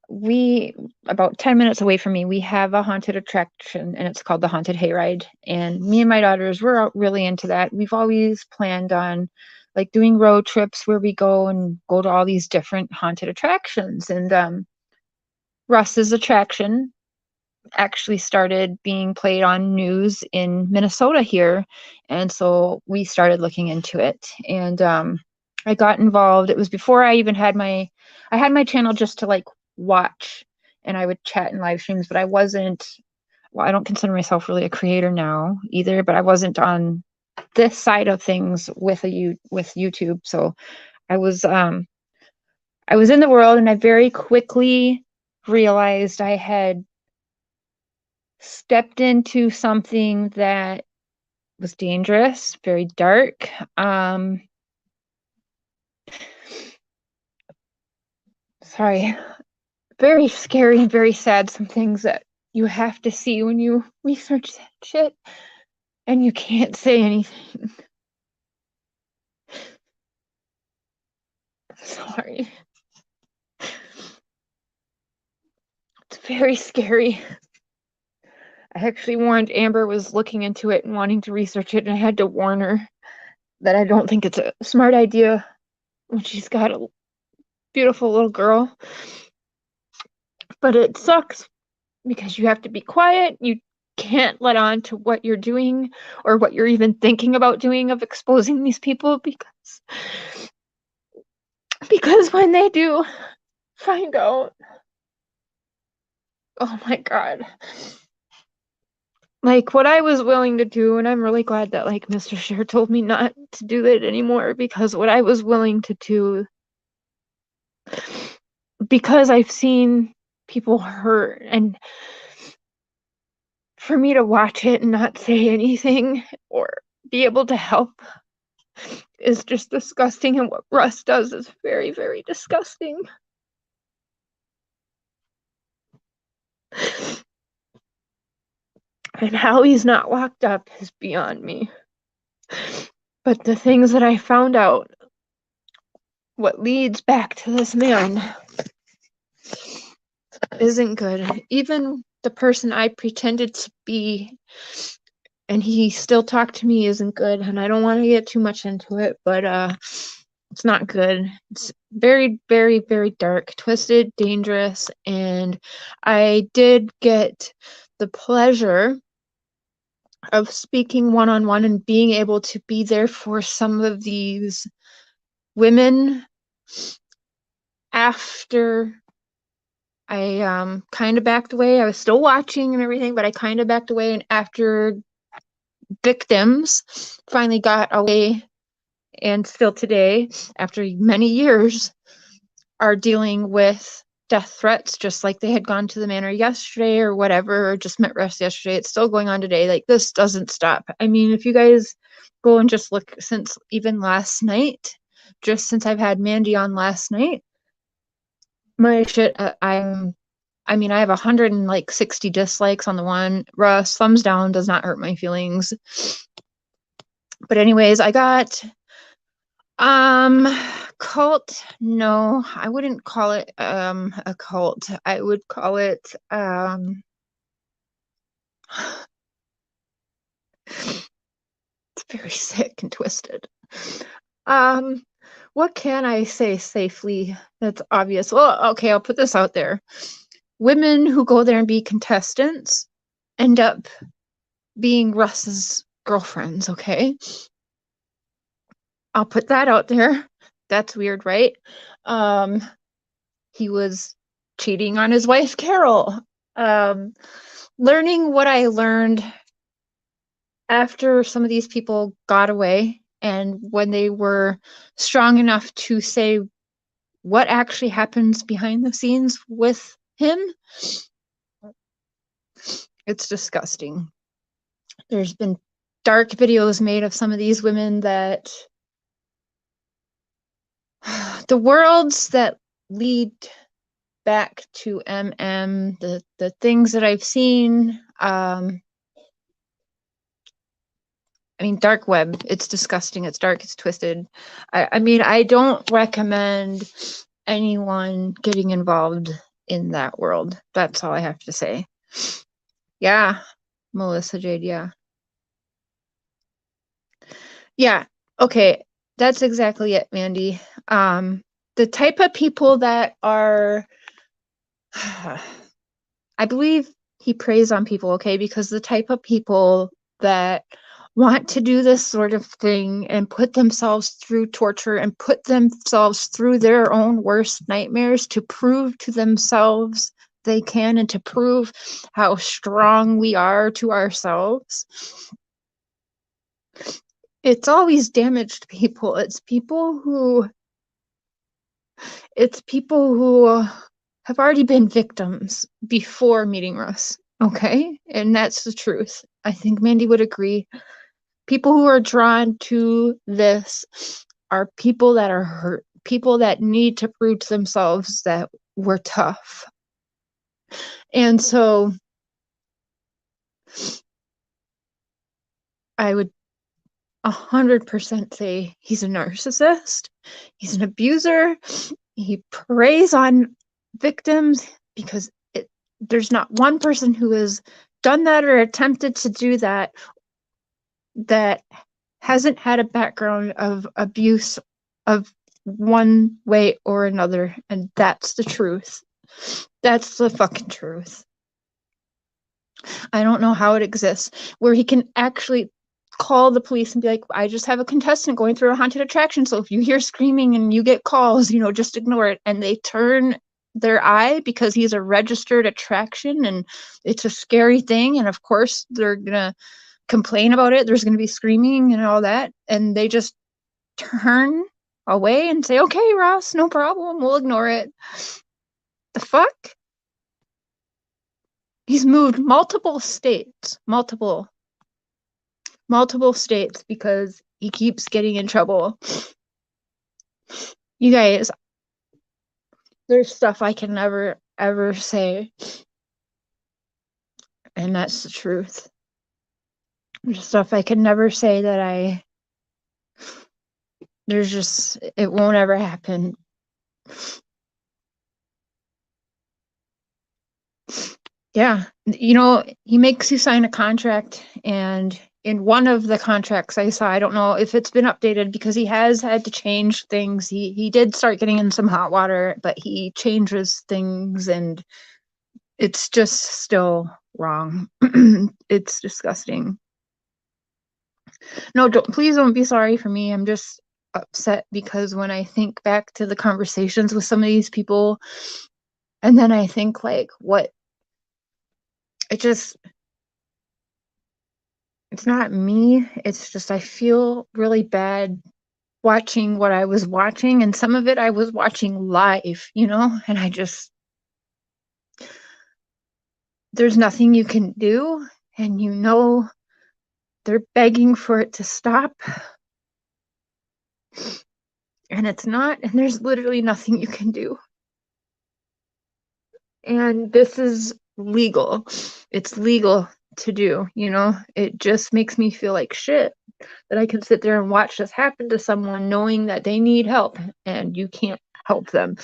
about 10 minutes away from me, we have a haunted attraction and it's called the Haunted Hayride. And me and my daughters, we're really into that. We've always planned on like doing road trips where we go to all these different haunted attractions. And Russ's attraction actually started being played on news in Minnesota here. And so we started looking into it. And I got involved. It was before I even had I had my channel just to like watch, and I would chat in live streams, but I don't consider myself really a creator now either, but I wasn't on this side of things with YouTube. So I was in the world, and I very quickly realized I had stepped into something that was dangerous, very dark. Sorry, very scary and very sad. Some things that you have to see when you research that shit, and you can't say anything. Sorry. It's very scary. I actually warned Amber was looking into it and wanting to research it, and I had to warn her that I don't think it's a smart idea when she's got a beautiful little girl. But it sucks because you have to be quiet. can't let on to what you're doing or what you're even thinking about doing of exposing these people, because when they do find out, oh my God. Like what I was willing to do, and I'm really glad that like Mr. Scheer told me not to do it anymore, because what I was willing to do, because I've seen people hurt, and for me to watch it and not say anything or be able to help is just disgusting, and what Russ does is very, very disgusting. And how he's not locked up is beyond me. But the things that I found out, what leads back to this man, isn't good. Even the person I pretended to be, and he still talked to me, isn't good. And I don't want to get too much into it, but it's not good. It's very, very, very dark, twisted, dangerous. And I did get the pleasure of speaking one-on-one and being able to be there for some of these women after I kind of backed away. I was still watching and everything, but I kind of backed away, and after victims finally got away, and still today, after many years, are dealing with death threats, just like they had gone to the manor yesterday or whatever, or just met Russ yesterday. It's still going on today. Like, this doesn't stop. I mean, if you guys go and just look since even last night, just since I've had Mandy on last night, my shit, I mean, I have 160 dislikes on the one. Russ, thumbs down, does not hurt my feelings. But anyways, I got cult. No, I wouldn't call it a cult. I would call it it's very sick and twisted. What can I say safely that's obvious? Well, okay, I'll put this out there. Women who go there and be contestants end up being Russ's girlfriends, okay? I'll put that out there. That's weird, right? He was cheating on his wife, Carol. Learning what I learned after some of these people got away, and when they were strong enough to say what actually happens behind the scenes with him, it's disgusting. There's been dark videos made of some of these women that the worlds that lead back to the things that I've seen, I mean, dark web, it's disgusting, it's dark, it's twisted. I mean, I don't recommend anyone getting involved in that world. That's all I have to say. Yeah, Melissa Jade, yeah. Yeah, okay, that's exactly it, Mandy. The type of people that are, I believe he preys on people, okay, because the type of people that want to do this sort of thing and put themselves through torture and put themselves through their own worst nightmares to prove to themselves they can, and to prove how strong we are to ourselves. It's always damaged people. It's people who have already been victims before meeting Russ, okay? And that's the truth. I think Mandy would agree. People who are drawn to this are people that are hurt, people that need to prove to themselves that we're tough. And so I would 100% say he's a narcissist, he's an abuser, he preys on victims, because there's not one person who has done that or attempted to do that that hasn't had a background of abuse of one way or another. And that's the truth. That's the fucking truth. I don't know how it exists, where he can actually call the police and be like, I just have a contestant going through a haunted attraction. So if you hear screaming and you get calls, just ignore it. And they turn their eye because he's a registered attraction and it's a scary thing. And of course, they're going to complain about it. There's going to be screaming and all that. And they just turn away and say, okay, Ross, no problem. We'll ignore it. The fuck? He's moved multiple states, multiple states because he keeps getting in trouble. You guys, there's stuff I can never ever say, and that's the truth. There's stuff I can never say that it won't ever happen. Yeah, he makes you sign a contract, and in one of the contracts I saw, I don't know if it's been updated because he has had to change things. He did start getting in some hot water, but he changes things and it's just still wrong. It's disgusting. No, please don't be sorry for me. I'm just upset because when I think back to the conversations with some of these people, and then I think like it's not me. It's just I feel really bad watching what I was watching, and some of it I was watching live, and there's nothing you can do, and they're begging for it to stop, and it's not, and there's literally nothing you can do. And this is legal. It's legal to do, it just makes me feel like shit that I can sit there and watch this happen to someone knowing that they need help and you can't help them.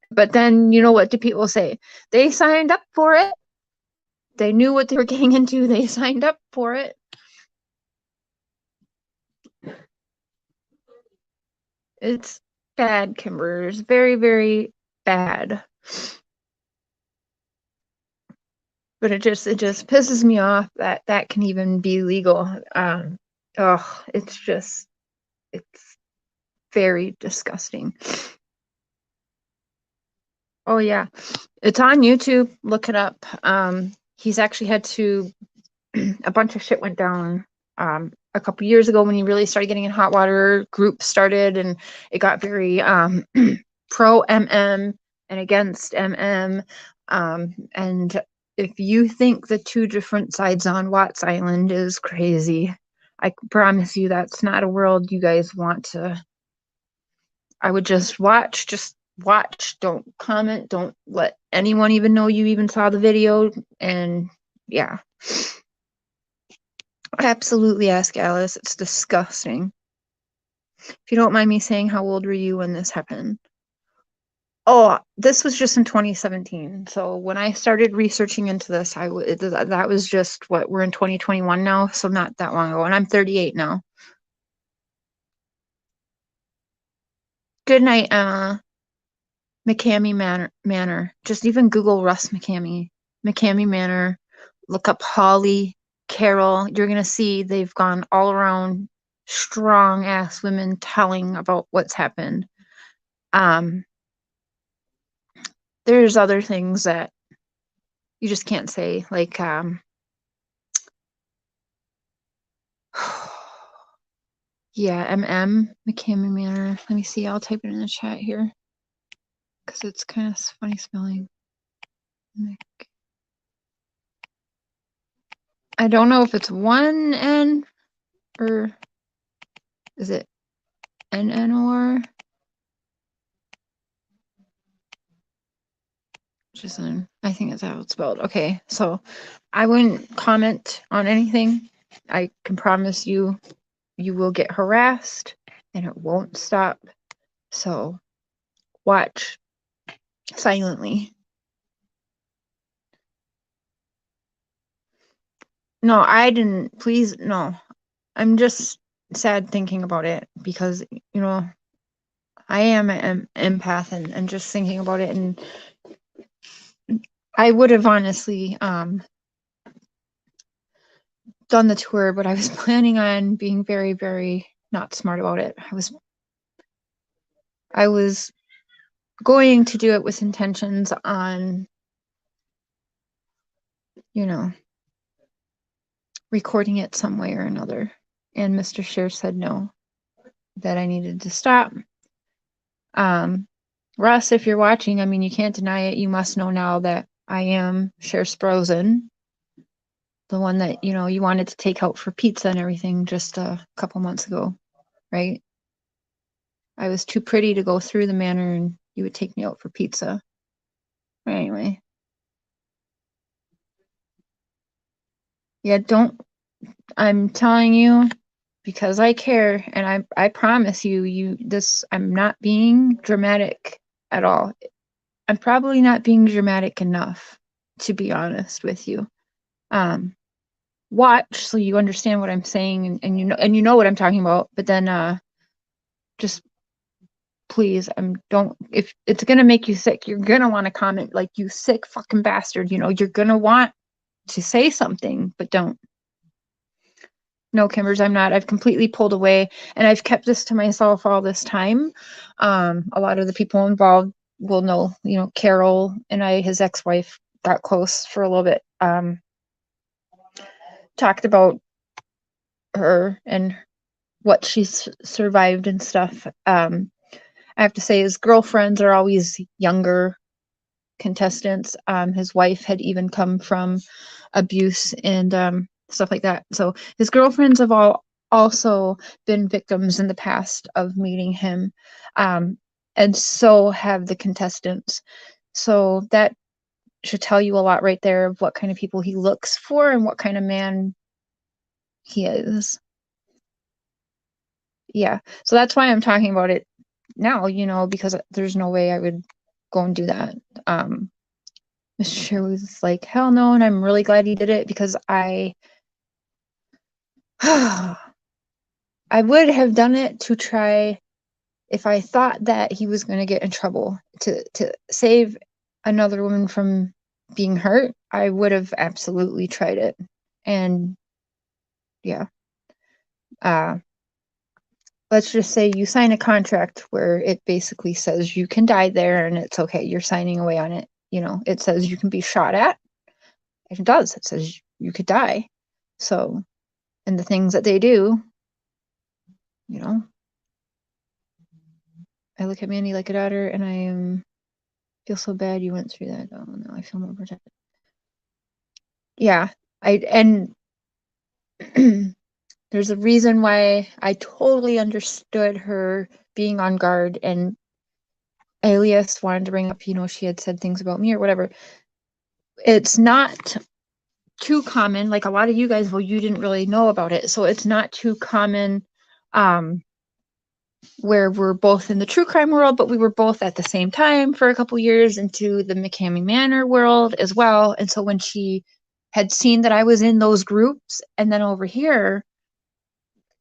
But then, what do people say? They signed up for it. They knew what they were getting into. They signed up for it. It's bad, Kimber. It's very, very bad. But it just pisses me off that can even be legal. It's very disgusting. Oh yeah, it's on YouTube. Look it up. He's actually had to. A bunch of shit went down a couple years ago when he really started getting in hot water. Groups started, and it got very pro MM and against MM. And if you think the two different sides on Watts Island is crazy, I promise you that's not a world you guys want to. I would just watch. Don't comment, don't let anyone even know you even saw the video, and yeah. Absolutely ask Alice, it's disgusting. If you don't mind me saying, how old were you when this happened? Oh, this was just in 2017. So when I started researching into this, that was just we're in 2021 now, so not that long ago, and I'm 38 now. Good night, Emma. McCamey Manor. Just even Google Russ McCamey Manor. Look up Holly, Carol. You're gonna see they've gone all around, strong ass women telling about what's happened. There's other things that you just can't say, like yeah, McCamey Manor. Let me see. I'll type it in the chat here because it's kind of funny spelling. I don't know if it's one N or is it NNOR? I think that's how it's spelled. Okay, so I wouldn't comment on anything. I can promise you, you will get harassed and it won't stop. So watch silently. No, I didn't. Please, no. I'm just sad thinking about it because, I am an empath and just thinking about it, and I would have honestly done the tour, but I was planning on being very, very not smart about it. I was going to do it with intentions on, you know, recording it some way or another. And Mr. Scheer said no, that I needed to stop. Russ, if you're watching, I mean, you can't deny it. You must know now that I am Cher Sprosen, the one that, you know, you wanted to take out for pizza and everything just a couple months ago, right? I was too pretty to go through the manor and you would take me out for pizza. Anyway. Yeah, I'm telling you, because I care, and I promise you, I'm not being dramatic at all. I'm probably not being dramatic enough, to be honest with you. Watch so you understand what I'm saying, and you know what I'm talking about. But then, just please, don't. If it's gonna make you sick, you're gonna want to comment like, "You sick fucking bastard." You know, you're gonna want to say something, but don't. No, Kimbers, I'm not. I've completely pulled away, and I've kept this to myself all this time. A lot of the people involved will know, you know, Carol and his ex-wife, got close for a little bit. Talked about her and what she's survived and stuff. I have to say his girlfriends are always younger contestants. His wife had even come from abuse and stuff like that. So his girlfriends have all also been victims in the past of meeting him. And so have the contestants. So that should tell you a lot right there of what kind of people he looks for and what kind of man he is. Yeah. So that's why I'm talking about it now, you know, because there's no way I would go and do that. Mr. Scheer was like, hell no, and I'm really glad he did it because I would have done it to try, if I thought that he was going to get in trouble, to save another woman from being hurt. I would have absolutely tried it. And yeah, let's just say you sign a contract where it basically says you can die there and it's okay. You're signing away on it. You know, it says you can be shot at. It does. It says you could die. So, and the things that they do, you know, I look at Mandy like a daughter and I feel so bad you went through that. Oh no, I feel more protected. Yeah, and there's a reason why I totally understood her being on guard, and Alias wanted to bring up, you know, she had said things about me or whatever. It's not too common, like a lot of you guys, well, you didn't really know about it, so it's not too common where we're both in the true crime world, but we were both at the same time for a couple years into the McCamey Manor world as well. And so when she had seen that I was in those groups and then over here,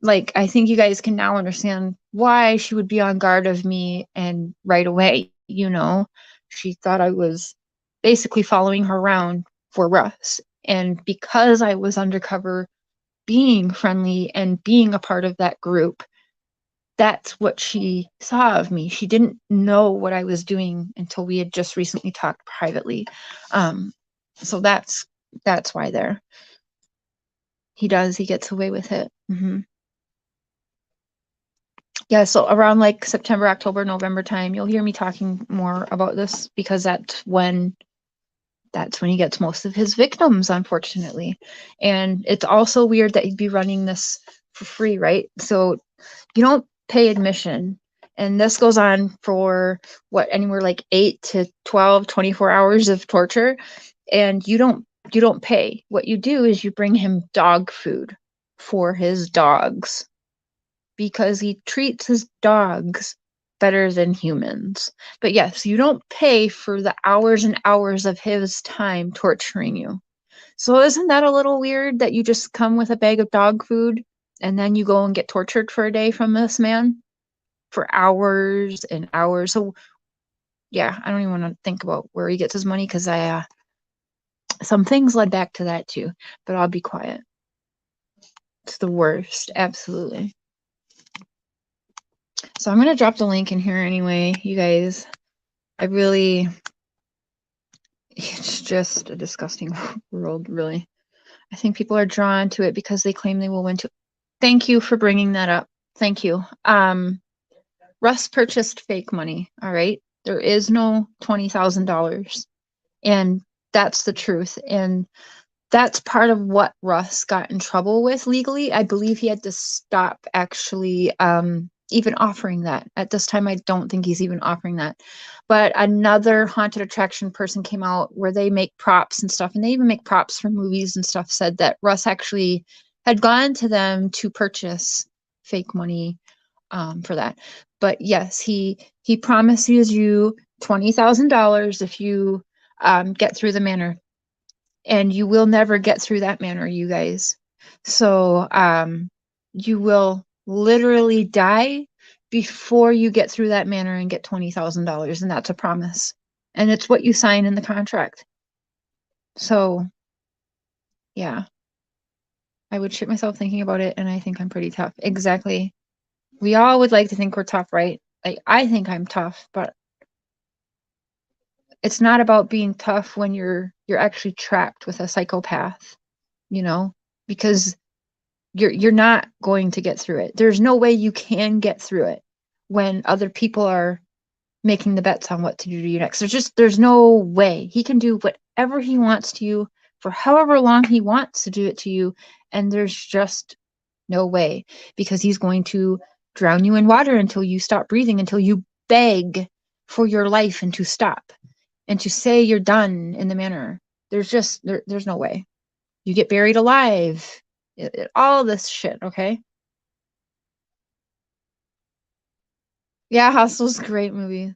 like, I think you guys can now understand why she would be on guard of me. And right away, you know, she thought I was basically following her around for Russ. And because I was undercover being friendly and being a part of that group, that's what she saw of me. She didn't know what I was doing until we had just recently talked privately. So that's why there. He gets away with it. Yeah, so around like September, October, November time, you'll hear me talking more about this because that's when he gets most of his victims, unfortunately. And it's also weird that he'd be running this for free, right? So you don't pay admission, and this goes on for anywhere like 8 to 12, 24 hours of torture, and you don't pay. What you do is you bring him dog food for his dogs because he treats his dogs better than humans. But yes, you don't pay for the hours and hours of his time torturing you. So isn't that a little weird that you just come with a bag of dog food and then you go and get tortured for a day from this man for hours and hours? So yeah, I don't even want to think about where he gets his money because some things led back to that too, but I'll be quiet. It's the worst. Absolutely. So I'm going to drop the link in here anyway, you guys. It's just a disgusting world, really. I think people are drawn to it because they claim they will win too. Thank you for bringing that up. Thank you. Russ purchased fake money, all right? There is no $20,000. And that's the truth. And that's part of what Russ got in trouble with legally. I believe he had to stop actually even offering that. At this time, I don't think he's even offering that. But another haunted attraction person came out where they make props and stuff, and they even make props for movies and stuff, said that Russ actually had gone to them to purchase fake money for that. But yes, he promises you $20,000 if you get through the manor, and you will never get through that manor, you guys. So you will literally die before you get through that manor and get $20,000, and that's a promise, and it's what you sign in the contract. So yeah, I would shit myself thinking about it, and I think I'm pretty tough. Exactly. We all would like to think we're tough, right? Like, I think I'm tough, but it's not about being tough when you're actually trapped with a psychopath, you know, because you're not going to get through it. There's no way you can get through it when other people are making the bets on what to do to you next. There's no way. He can do whatever he wants to you for however long he wants to do it to you, and there's just no way, because he's going to drown you in water until you stop breathing, until you beg for your life and to stop and to say you're done in the manor. There's no way. You get buried alive. All this shit, okay? Yeah, Hostel's a great movie.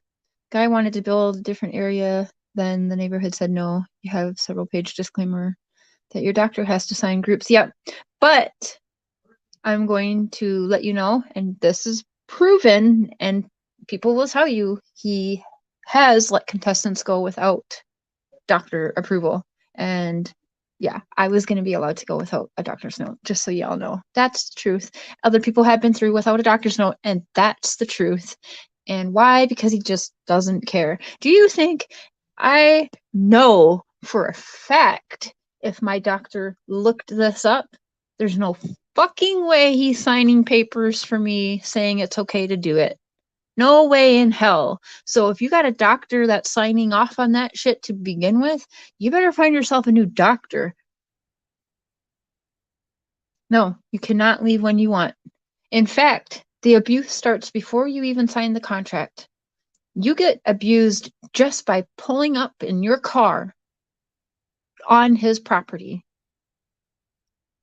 Guy wanted to build a different area, then the neighborhood said no. You have several page disclaimer that your doctor has to sign groups. Yep. But I'm going to let you know, and this is proven, and people will tell you, he has let contestants go without doctor approval. And yeah, I was going to be allowed to go without a doctor's note, just so y'all know. That's the truth. Other people have been through without a doctor's note, and that's the truth. And why? Because he just doesn't care. Do you think I know for a fact if my doctor looked this up? There's no fucking way he's signing papers for me saying it's okay to do it. No way in hell. So if you got a doctor that's signing off on that shit to begin with, you better find yourself a new doctor. No, you cannot leave when you want. In fact, the abuse starts before you even sign the contract. You get abused just by pulling up in your car on his property.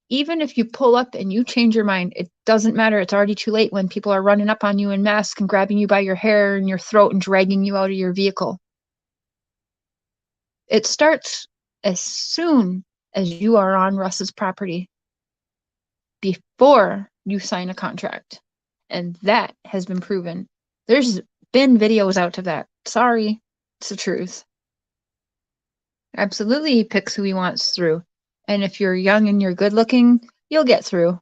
Even if you pull up and you change your mind, it doesn't matter. It's already too late when people are running up on you in masks and grabbing you by your hair and your throat and dragging you out of your vehicle. It starts as soon as you are on Russ's property, before you sign a contract. And that has been proven. There's been videos out of that. Sorry, it's the truth. Absolutely, he picks who he wants through. And if you're young and you're good looking, you'll get through.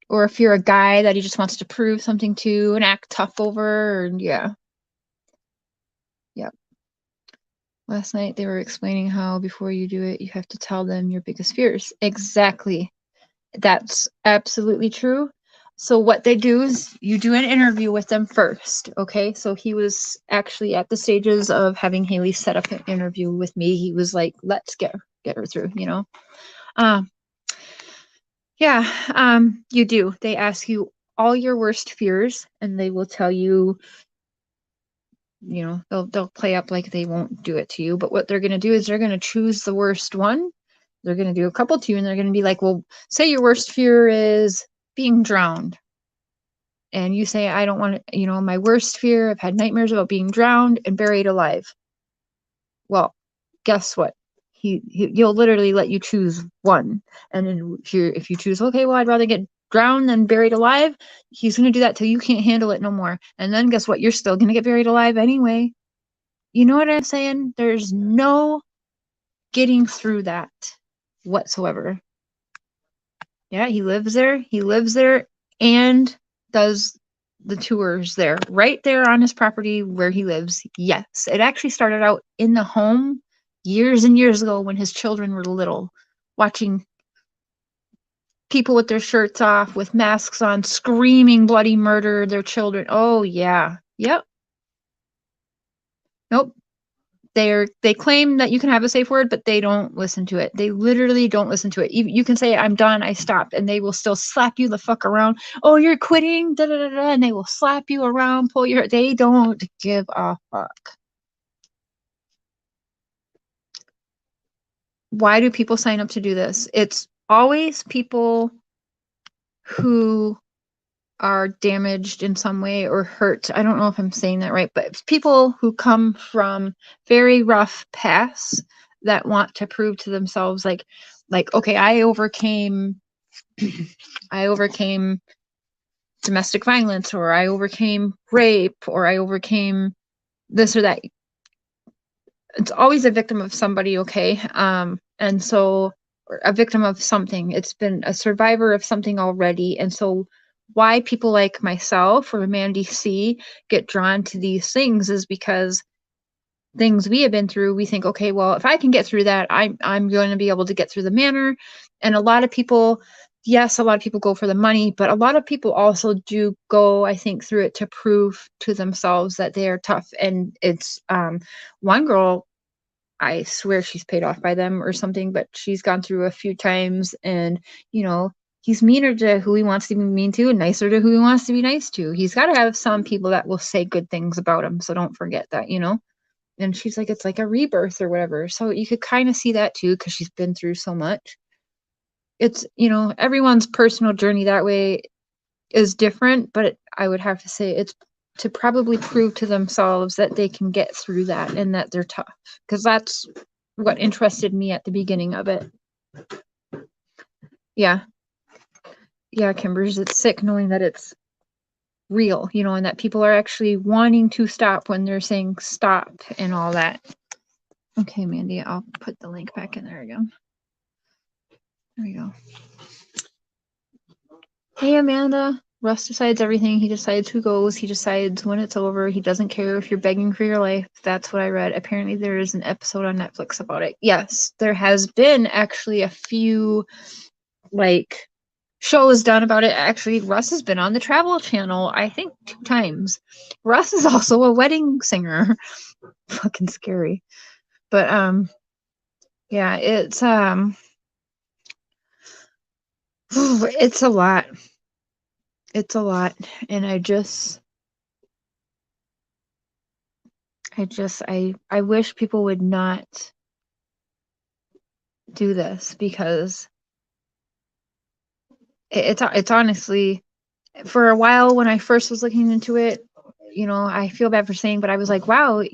Or if you're a guy that he just wants to prove something to and act tough over, and yeah. Yep. Last night they were explaining how before you do it, you have to tell them your biggest fears. Exactly. That's absolutely true. So what they do is you do an interview with them first, okay? So he was actually at the stages of having Haley set up an interview with me. He was like, let's get her through, you know? You do. They ask you all your worst fears, and they will tell you, you know, they'll play up like they won't do it to you, but what they're going to do is they're going to choose the worst one. They're going to do a couple to you, and they're going to be like, well, say your worst fear is being drowned. And you say, I don't want to, you know, my worst fear, I've had nightmares about being drowned and buried alive. Well, guess what? He'll literally let you choose one. And then if you choose, okay, well, I'd rather get drowned than buried alive, he's going to do that till you can't handle it no more. And then guess what? You're still going to get buried alive anyway. You know what I'm saying? There's no getting through that. whatsoever. Yeah, he lives there. He lives there and does the tours there, right there on his property where he lives. Yes, it actually started out in the home years and years ago when his children were little, watching people with their shirts off, with masks on, screaming bloody murder, their children. Oh, yeah. Yep. Nope. They claim that you can have a safe word, but they don't listen to it. They literally don't listen to it. You can say, I'm done, I stopped, and they will still slap you the fuck around. Oh, you're quitting, da da da da, and they will slap you around, pull your. They don't give a fuck. Why do people sign up to do this? It's always people who are damaged in some way or hurt. I don't know if I'm saying that right, but it's people who come from very rough pasts that want to prove to themselves like okay, I overcame domestic violence, or I overcame rape, or I overcame this or that. It's always a victim of somebody, okay? And so, or a victim of something. It's been a survivor of something already. And so why people like myself or Mandy C get drawn to these things is because things we have been through, we think, okay, well, if I can get through that, I'm going to be able to get through the manor. And a lot of people, yes, a lot of people go for the money, but a lot of people also do go, I think, through it to prove to themselves that they are tough. And it's one girl, I swear she's paid off by them or something, but she's gone through a few times, and he's meaner to who he wants to be mean to and nicer to who he wants to be nice to. He's got to have some people that will say good things about him, so don't forget that. And she's like, it's like a rebirth or whatever. So you could kind of see that too, because she's been through so much. It's, everyone's personal journey that way is different, but I would have to say it's to probably prove to themselves that they can get through that and that they're tough. Because that's what interested me at the beginning of it. Yeah. Yeah, Kimbers, it's sick knowing that it's real, and that people are actually wanting to stop when they're saying stop and all that. Okay, Mandy, I'll put the link back in there again. There we go. Hey, Amanda. Russ decides everything. He decides who goes. He decides when it's over. He doesn't care if you're begging for your life. That's what I read. Apparently, there is an episode on Netflix about it. Yes, there has been actually a few, shows done about it. Actually, Russ has been on the Travel Channel, I think 2 times. Russ is also a wedding singer. Fucking scary. But, yeah, it's a lot. It's a lot. And I wish people would not do this, because it's honestly, for a while when I first was looking into it, I feel bad for saying, but I was like, wow,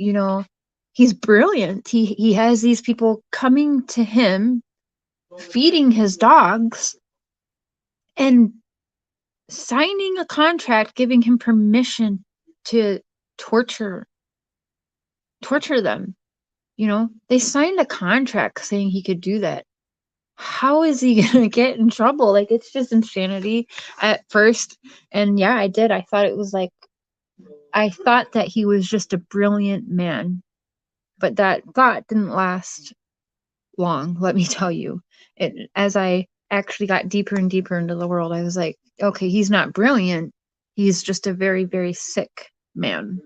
he's brilliant. He has these people coming to him, feeding his dogs, and signing a contract giving him permission to torture them. They signed a contract saying he could do that. How is he gonna get in trouble? It's just insanity at first. And yeah, I did. I thought that he was just a brilliant man, but that thought didn't last long, let me tell you. As I actually got deeper and deeper into the world, I was like, okay, he's not brilliant. He's just a very, very sick man.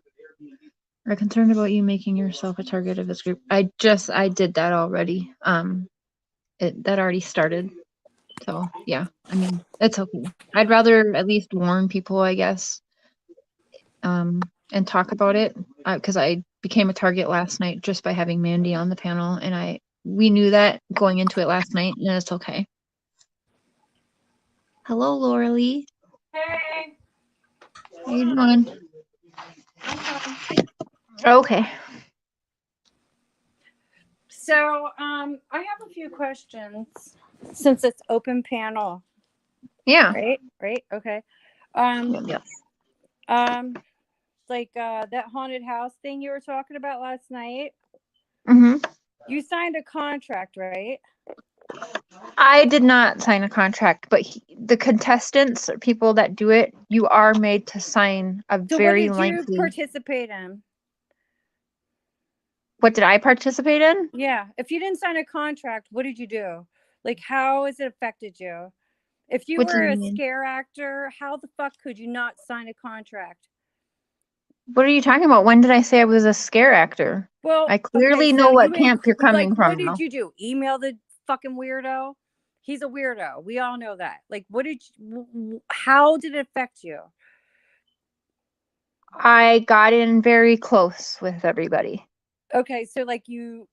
Are concerned about you making yourself a target of this group. I did that already. That already started. So yeah, I mean, it's okay. I'd rather at least warn people, I guess, and talk about it, because I became a target last night just by having Mandy on the panel, and we knew that going into it last night, and it's okay. Hello, Laura Lee. Hey. How you doing? Okay. So, I have a few questions since it's open panel. Yeah. Right. Okay. Yes. That haunted house thing you were talking about last night. Mm-hmm. You signed a contract, right? I did not sign a contract, but the contestants, or people that do it, you are made to sign a So what very did you lengthy. participate in? What did I participate in? Yeah. If you didn't sign a contract, what did you do? Like, how has it affected you? If you What do were you a mean? scare actor, how the fuck could you not sign a contract? What are you talking about? When did I say I was a scare actor? Well, I okay, clearly so know what you camp you're like, coming what from did now. you do? Email the fucking weirdo? He's a weirdo. We all know that. Like, what did how did it affect you? I got in very close with everybody. Okay, so like you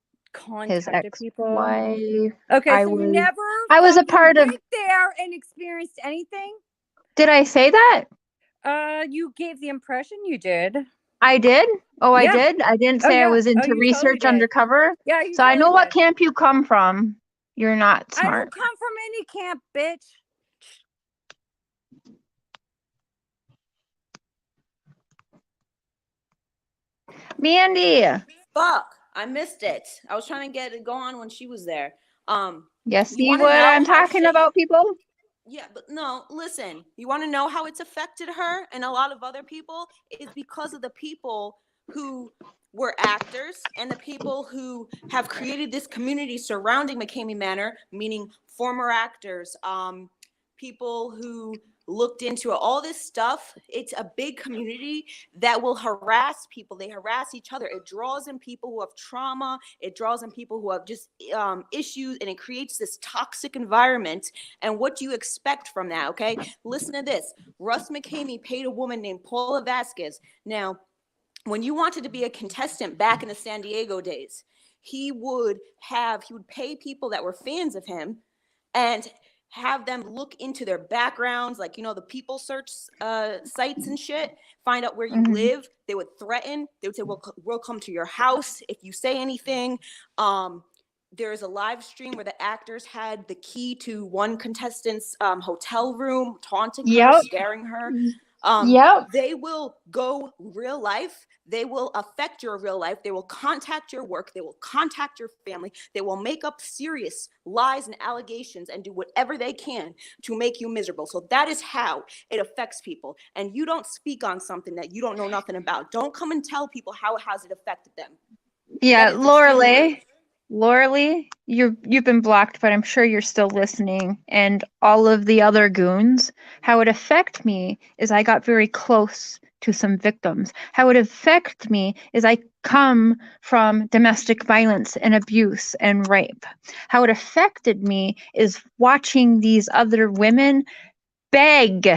His contacted people. ex-wife. Okay, so you never I was a fucking part of. went there and experienced anything? Did I say that? You gave the impression you did. I did. Oh, I Yeah. did. I didn't Oh say I yeah. was Oh, into you totally research did. undercover. Yeah, you So I know totally what did. camp you come from. You're not I smart. don't come from any camp, bitch. Mandy. Fuck, I missed it. I was trying to get it go on when she was there. You You see want to what know I'm how talking shit? about, people? Yeah, but no, listen. You want to know how it's affected her and a lot of other people? Is because of the people who were actors and the people who have created this community surrounding McCamey Manor, meaning former actors, people who looked into all this stuff. It's a big community that will harass people. They harass each other. It draws in people who have trauma. It draws in people who have just issues, and it creates this toxic environment. And what do you expect from that? Okay, listen to this. Russ McCamey paid a woman named Paula Vasquez. Now, when you wanted to be a contestant back in the San Diego days, he would pay people that were fans of him and have them look into their backgrounds, like, you know, the people search sites and shit, find out where you live. They would threaten. They would say, we'll come to your house if you say anything. There's a live stream where the actors had the key to one contestant's hotel room, taunting her, Yep. scaring her. Yep. They will go real life. They will affect your real life. They will contact your work. They will contact your family. They will make up serious lies and allegations and do whatever they can to make you miserable. So that is how it affects people. And you don't speak on something that you don't know nothing about. Don't come and tell people how it has affected them. Yeah, That is extremely rude. Laura Lee, you've been blocked, but I'm sure you're still listening. And all of the other goons, how it affect me is I got very close to some victims. How it affect me is I come from domestic violence and abuse and rape. How it affected me is watching these other women beg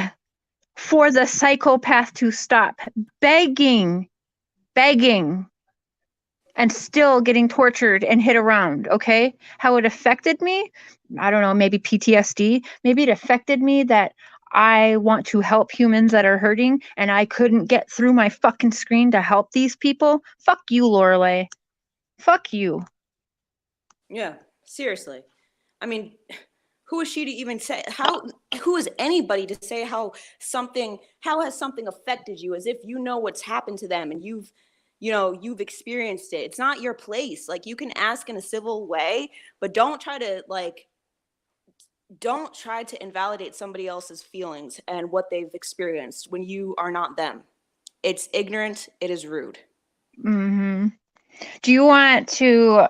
for the psychopath to stop, begging, and still getting tortured and hit around. Okay, how it affected me, I don't know, maybe PTSD. Maybe it affected me that I want to help humans that are hurting and I couldn't get through my fucking screen to help these people. Fuck you, Lorelei. Fuck you. Yeah, seriously. I mean, who is she to even say who is anybody to say how has something affected you, as if you know what's happened to them and you've experienced it. It's not your place. Like, you can ask in a civil way, but don't try to invalidate somebody else's feelings and what they've experienced when you are not them. It's ignorant. It is rude. Do you want to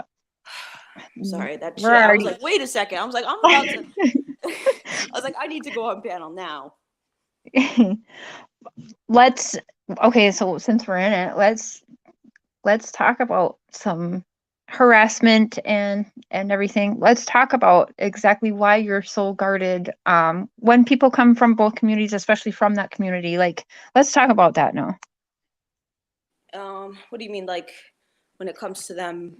Sorry, that we're shit. I was already like, wait a second. I was like, I'm about to I was like, I need to go on panel now. let's okay, so since we're in it, let's talk about some harassment and everything. Let's talk about exactly why you're so guarded when people come from both communities, especially from that community. Like, let's talk about that now. What do you mean, like, when it comes to them?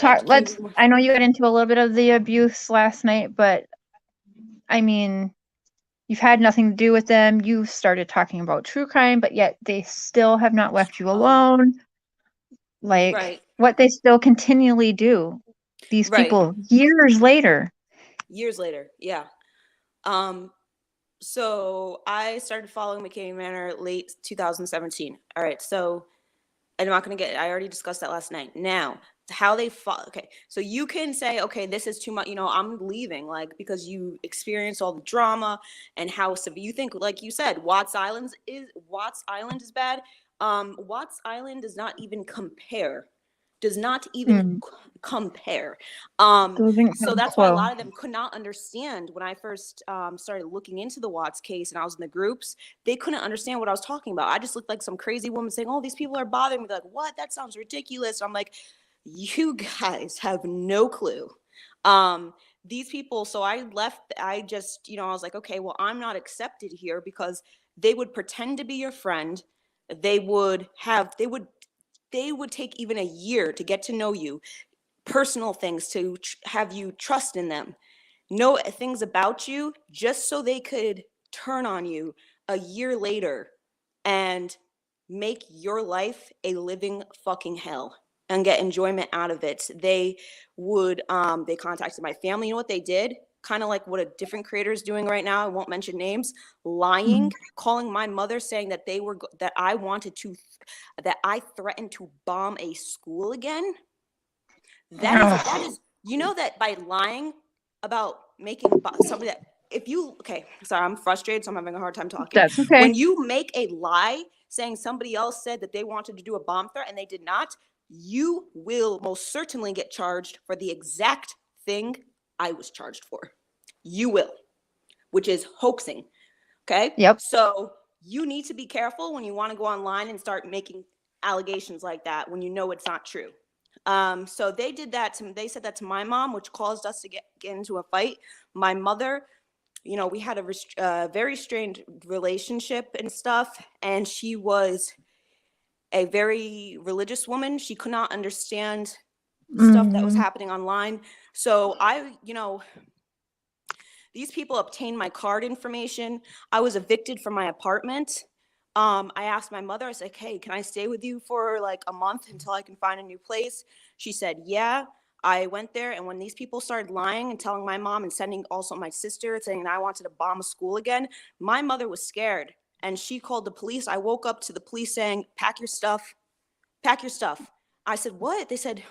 I know you got into a little bit of the abuse last night, but I mean, you've had nothing to do with them. You've started talking about true crime, but yet they still have not left you alone. Like, right. what they still continually do, these Right. people, years later. Yeah. So I started following McCamey Manor late 2017. All right, so I'm not going to I already discussed that last night. Now, how they fought. Okay, so you can say, okay, this is too much, I'm leaving, like, because you experience all the drama and how severe you think, like you said, Watts Island is bad. Watts Island does not even compare. Compare. So that's why a lot of them could not understand when I first started looking into the Watts case and I was in the groups. They couldn't understand what I was talking about. I just looked like some crazy woman saying, oh, these people are bothering me. They're like, what? That sounds ridiculous. I'm like, you guys have no clue. These people, so I left, I just, I was like, okay, well, I'm not accepted here, because they would pretend to be your friend. They would take even a year to get to know you, personal things to have you trust in them, know things about you, just so they could turn on you a year later and make your life a living fucking hell and get enjoyment out of it. They would, they contacted my family. You know what they did? Kind of like what a different creator is doing right now. I won't mention names. Lying, calling my mother, saying that that I threatened to bomb a school again. That is, that by lying about making somebody that, sorry, I'm frustrated, so I'm having a hard time talking. That's okay. When you make a lie saying somebody else said that they wanted to do a bomb threat and they did not, you will most certainly get charged for the exact thing I was charged for. You will, which is hoaxing. Okay? Yep. So you need to be careful when you want to go online and start making allegations like that when you know it's not true. So they did that they said that to my mom, which caused us to get into a fight. My mother, we had a very strained relationship and stuff, and she was a very religious woman. She could not understand stuff that was happening online. So these people obtained my card information. I was evicted from my apartment. I asked my mother, I said, hey, can I stay with you for like a month until I can find a new place? She said, yeah. I went there, and when these people started lying and telling my mom and sending also my sister saying I wanted to bomb a school again, my mother was scared, and she called the police. I woke up to the police saying, pack your stuff. Pack your stuff. I said, what? They said,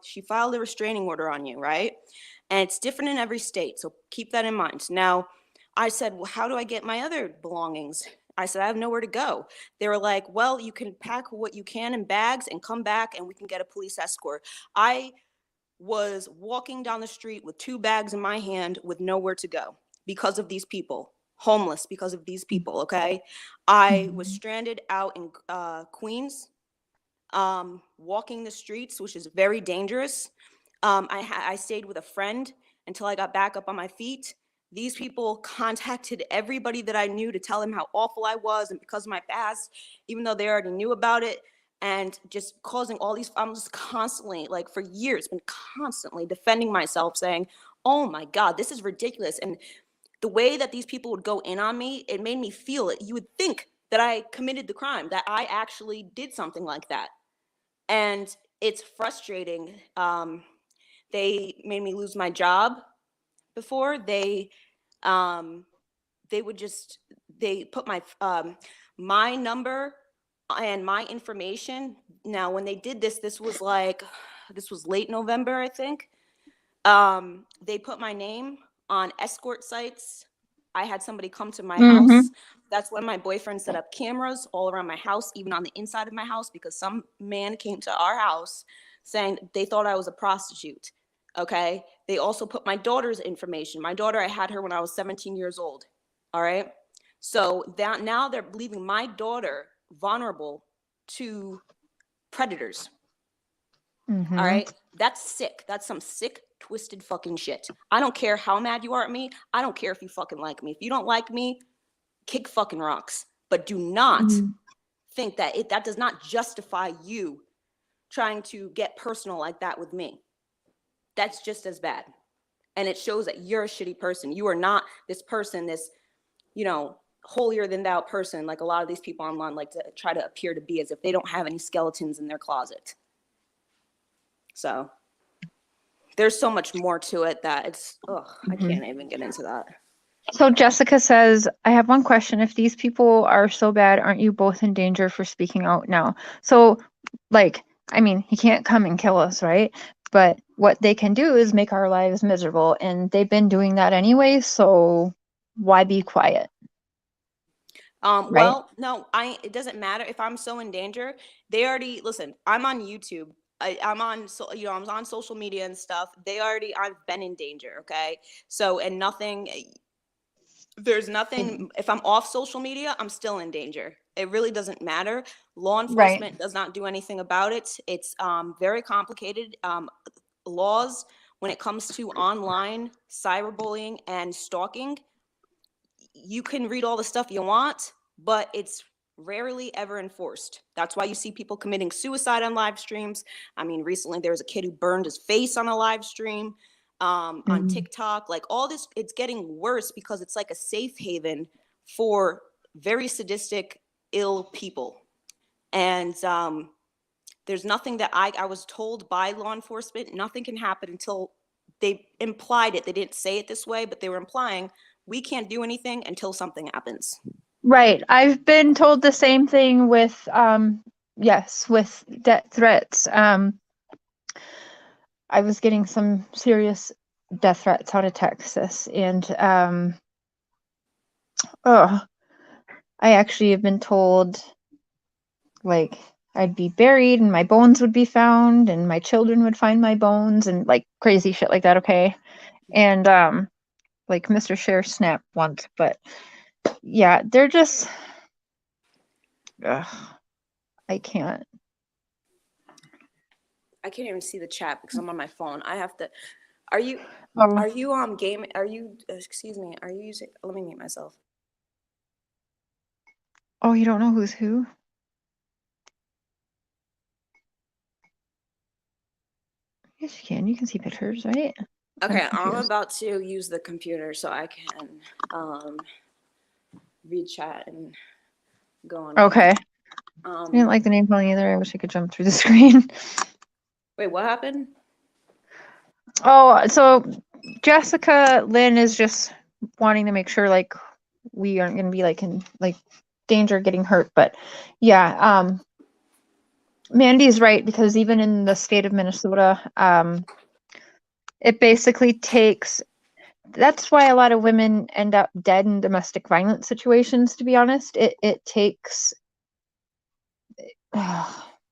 she filed a restraining order on you, right? And it's different in every state, so keep that in mind. Now, I said, well, how do I get my other belongings? I said, I have nowhere to go. They were like, well, you can pack what you can in bags and come back and we can get a police escort. I was walking down the street with 2 bags in my hand with nowhere to go because of these people, homeless because of these people, okay? I was stranded out in Queens, walking the streets, which is very dangerous. I stayed with a friend until I got back up on my feet. These people contacted everybody that I knew to tell them how awful I was, and because of my past, even though they already knew about it, and just causing all these, I'm just constantly, like for years, been constantly defending myself, saying, oh my God, this is ridiculous. And the way that these people would go in on me, it made me feel it. You would think that I committed the crime, that I actually did something like that. And it's frustrating. They made me lose my job before. They put my number and my information. Now, when they did this was late November, I think. They put my name on escort sites. I had somebody come to my house. That's when my boyfriend set up cameras all around my house, even on the inside of my house, because some man came to our house saying they thought I was a prostitute. Okay. They also put my daughter's information. My daughter, I had her when I was 17 years old. All right. So that now they're leaving my daughter vulnerable to predators. All right. That's sick. That's some sick, twisted fucking shit. I don't care how mad you are at me. I don't care if you fucking like me. If you don't like me, kick fucking rocks. But do not think that that does not justify you trying to get personal like that with me. That's just as bad. And it shows that you're a shitty person. You are not this person, this, holier than thou person, like a lot of these people online like to try to appear to be, as if they don't have any skeletons in their closet. So there's so much more to it that it's, I can't even get into that. So Jessica says, I have one question. If these people are so bad, aren't you both in danger for speaking out now? So, like, I mean, he can't come and kill us, right? But what they can do is make our lives miserable, and they've been doing that anyway, so why be quiet, right? Well, no, it doesn't matter if I'm so in danger. They already listen. I'm on YouTube. I'm on, so I'm on social media and stuff. I've been in danger. Okay, so and nothing. There's nothing. If I'm off social media, I'm still in danger. It really doesn't matter. Law Right. enforcement does not do anything about it. It's very complicated. Laws when it comes to online cyberbullying and stalking, you can read all the stuff you want, but it's rarely ever enforced. That's why you see people committing suicide on live streams. I mean, recently there was a kid who burned his face on a live stream on Mhm. TikTok. Like all this, it's getting worse because it's like a safe haven for very sadistic, ill people. And there's nothing that I was told by law enforcement, nothing can happen until they implied it. They didn't say it this way, but they were implying we can't do anything until something happens. Right. I've been told the same thing with yes, with death threats. I was getting some serious death threats out of Texas, and oh, I actually have been told like I'd be buried and my bones would be found and my children would find my bones and like crazy shit like that, okay? And like Mr. Sheriff snapped once, but yeah, they're just ugh, I can't. I can't even see the chat because I'm on my phone. I have to. Oh, Are you game? Are you? Excuse me. Are you using? Let me mute myself. oh, you don't know who's who? Yes, you can. You can see pictures, right? Okay, I'm confused. about to use the computer so I can read chat and go on. Okay. I didn't like the name calling either. I wish I could jump through the screen. Wait, what happened? Oh, so Jessica Lynn is just wanting to make sure like we aren't going to be like in like danger of getting hurt, but yeah, Mandy's right, because even in the state of Minnesota, it basically takes, that's why a lot of women end up dead in domestic violence situations, to be honest. It takes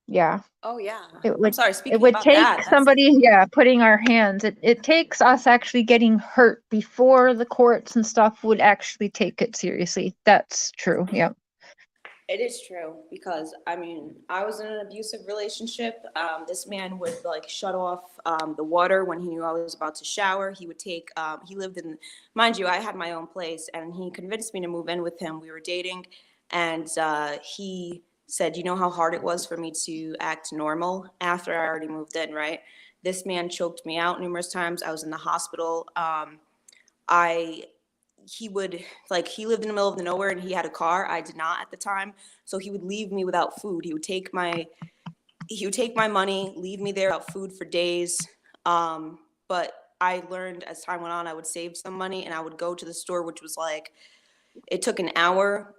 yeah. Oh yeah. It I'm would sorry. it Speaking would about take that, that's somebody, yeah, putting our hands. It takes us actually getting hurt before the courts and stuff would actually take it seriously. That's true. Yeah. it is true because I mean I was in an abusive relationship. This man would like shut off the water when he knew I was about to shower. He would take. He lived in, mind you, I had my own place, and he convinced me to move in with him. We were dating, and he said, "You know how hard it was for me to act normal after I already moved in, right?" This man choked me out numerous times. I was in the hospital. I he would like he lived in the middle of the nowhere and he had a car. I did not at the time, so he would leave me without food. He would take my money, leave me there without food for days. But I learned as time went on, I would save some money and I would go to the store, which was like it took an hour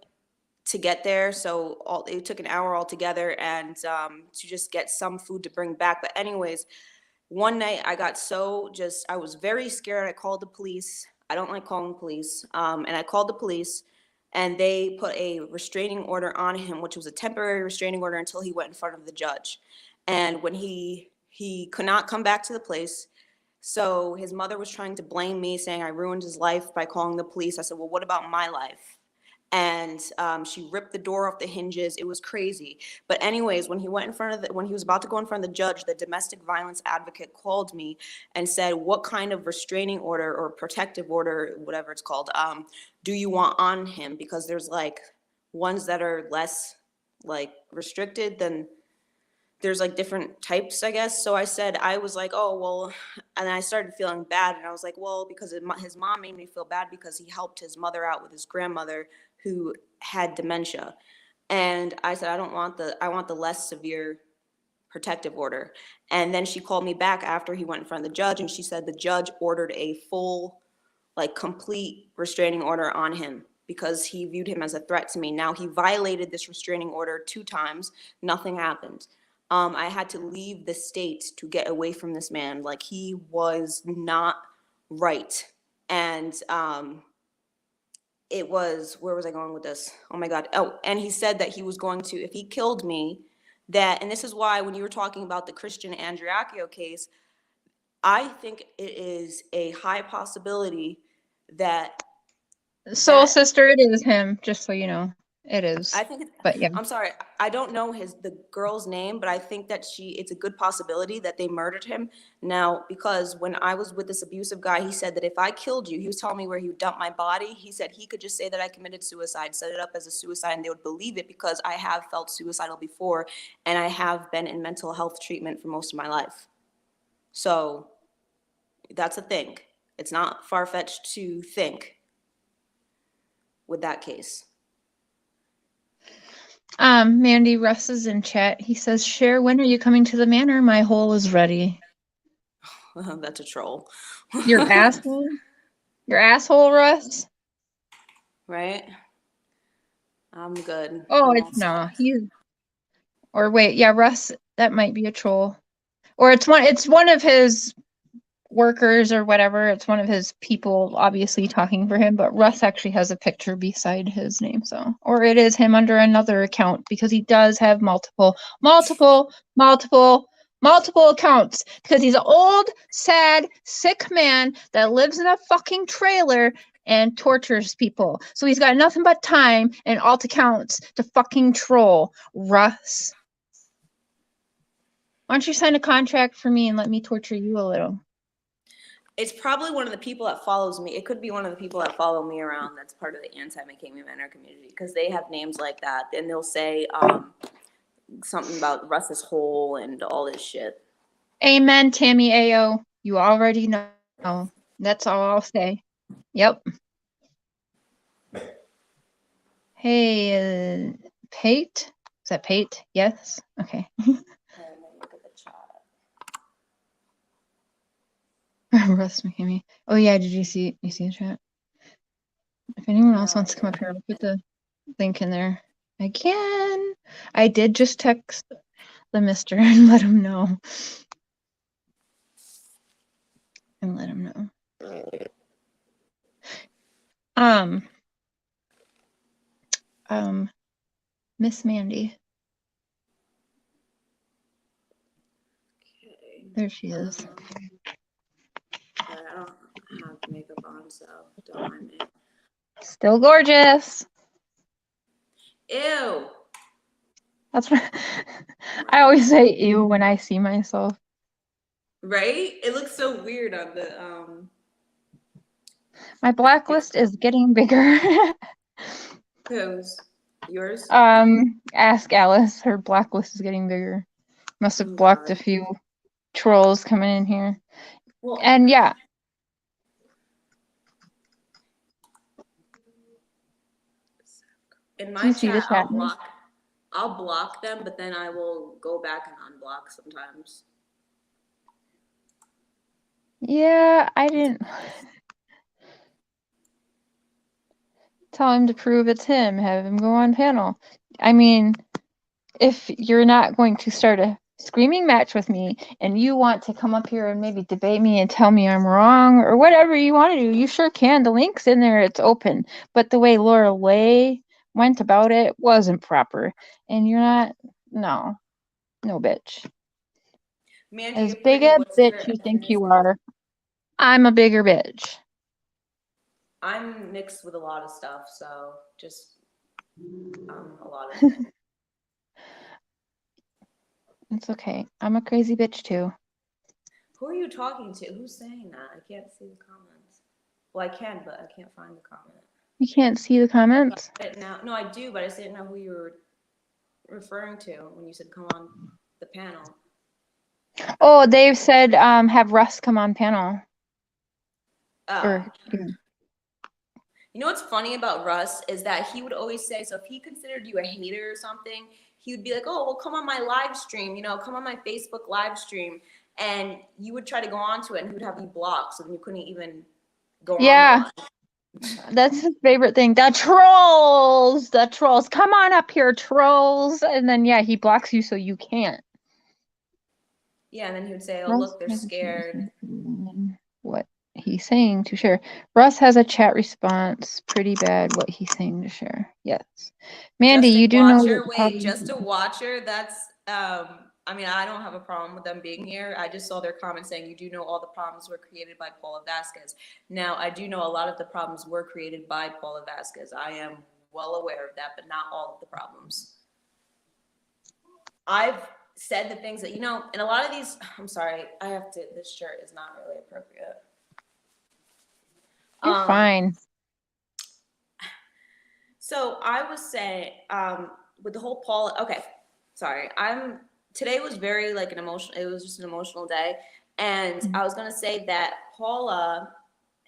to get there, so it took an hour altogether, and to just get some food to bring back. But anyways, one night I was very scared. I called the police. I don't like calling police. And I called the police and they put a restraining order on him, which was a temporary restraining order until he went in front of the judge. And when he could not come back to the place, so his mother was trying to blame me, saying I ruined his life by calling the police. I said, well, what about my life? And she ripped the door off the hinges. It was crazy. But anyways, when he was about to go in front of the judge, the domestic violence advocate called me and said, what kind of restraining order or protective order, whatever it's called, do you want on him? Because there's like ones that are less like restricted than there's like different types, I guess. So I was like, oh, well, and I started feeling bad. And I was like, well, because his mom made me feel bad because he helped his mother out with his grandmother who had dementia. And I said, I want the less severe protective order. And then she called me back after he went in front of the judge and she said the judge ordered a full, like complete restraining order on him because he viewed him as a threat to me. Now he violated this restraining order 2 times. Nothing happened. I had to leave the state to get away from this man. Like, he was not right. And it was, where was I going with this? Oh my God. Oh, and he said that he was going to, if he killed me, that, and this is why when you were talking about the Christian Andreacchio case, I think it is a high possibility that Soul that Sister, it is him, just so you know. It is. I think, But yeah. I'm sorry, I don't know the girl's name, but I think that it's a good possibility that they murdered him. Now, because when I was with this abusive guy, he said that if I killed you, he was telling me where he would dump my body. He said he could just say that I committed suicide, set it up as a suicide, and they would believe it because I have felt suicidal before, and I have been in mental health treatment for most of my life. So that's a thing. It's not far-fetched to think with that case. Mandy Russ is in chat. He says, Cher, when are you coming to the manor? My hole is ready. That's a troll. Your asshole? Your asshole, Russ? Right? I'm good. Oh, I'm it's all no. set. Or wait, yeah, Russ, that might be a troll. Or it's one of his workers or whatever. It's one of his people obviously talking for him, but Russ actually has a picture beside his name, so. Or it is him under another account because he does have multiple accounts because he's an old, sad, sick man that lives in a fucking trailer and tortures people. So he's got nothing but time and alt accounts to fucking troll. Russ. Why don't you sign a contract for me and let me torture you a little? It's probably one of the people that follows me. It could be one of the people that follow me around that's part of the anti-McCamey Manor community because they have names like that. And they'll say something about Russ's hole and all this shit. Amen, Tammy Ayo. You already know. That's all I'll say. Yep. Hey, Pate? Is that Pate? Yes? Okay. Russ McKinney. Oh yeah, did you see the chat? If anyone else wants to come up here, I'll put the link in there. Again. I did just text the mister and let him know. Miss Mandy. Okay. There she is. I don't have makeup on, so don't mind me. Still gorgeous. Ew. That's what I always say ew when I see myself. Right? It looks so weird on the My blacklist is getting bigger. Who's yours? Ask Alice. Her blacklist is getting bigger. Must have Oh, blocked God. a few trolls coming in here. Well, And yeah. in Do my you see the chat, chat? I'll block them, but then I will go back and unblock sometimes. Yeah, I didn't tell him to prove it's him. Have him go on panel. I mean, if you're not going to start a screaming match with me and you want to come up here and maybe debate me and tell me I'm wrong or whatever you want to do, you sure can. The link's in there. It's open. But the way Laura Lay went about it wasn't proper. And you're not, no, bitch. Mandy, As you're big pretty. a What's your bitch you think you ethnicity? are, I'm a bigger bitch. I'm mixed with a lot of stuff, so just a lot of things. It's okay. I'm a crazy bitch too. Who are you talking to? Who's saying that? I can't see the comments. Well, I can, but I can't find the comment. You can't see the comments? No, I do, but I just didn't know who you were referring to when you said come on the panel. Oh, they've said have Russ come on panel. Oh. Or, You know what's funny about Russ is that he would always say, so if he considered you a hater or something, he would be like, oh, well, come on my live stream, come on my Facebook live stream. And you would try to go onto it and he would have you blocked, so then you couldn't even go on the live. That's his favorite thing. The trolls. Come on up here, trolls. And then, yeah, he blocks you so you can't. Yeah, and then he would say, "Oh, Russ look, they're has a chat scared." response. What he's saying to share. Russ has a chat response. Pretty bad. What he's saying to share. Yes. Mandy, Just a you do know watcher. that Wait, just a watcher. That's I mean, I don't have a problem with them being here. I just saw their comment saying you do know all the problems were created by Paula Vasquez. Now, I do know a lot of the problems were created by Paula Vasquez. I am well aware of that, but not all of the problems. I've said the things that, and a lot of these, I'm sorry, this shirt is not really appropriate. You're fine. So I was saying, with the whole Paula, okay, sorry. Today was very like it was just an emotional day. And I was gonna say that Paula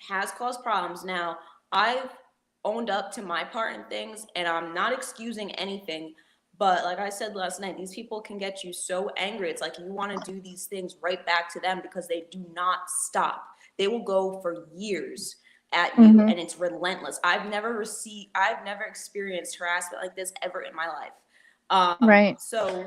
has caused problems. Now, I've owned up to my part in things, and I'm not excusing anything. But like I said last night, these people can get you so angry. It's like you want to do these things right back to them because they do not stop. They will go for years at you, and it's relentless. I've never experienced harassment like this ever in my life. Right. So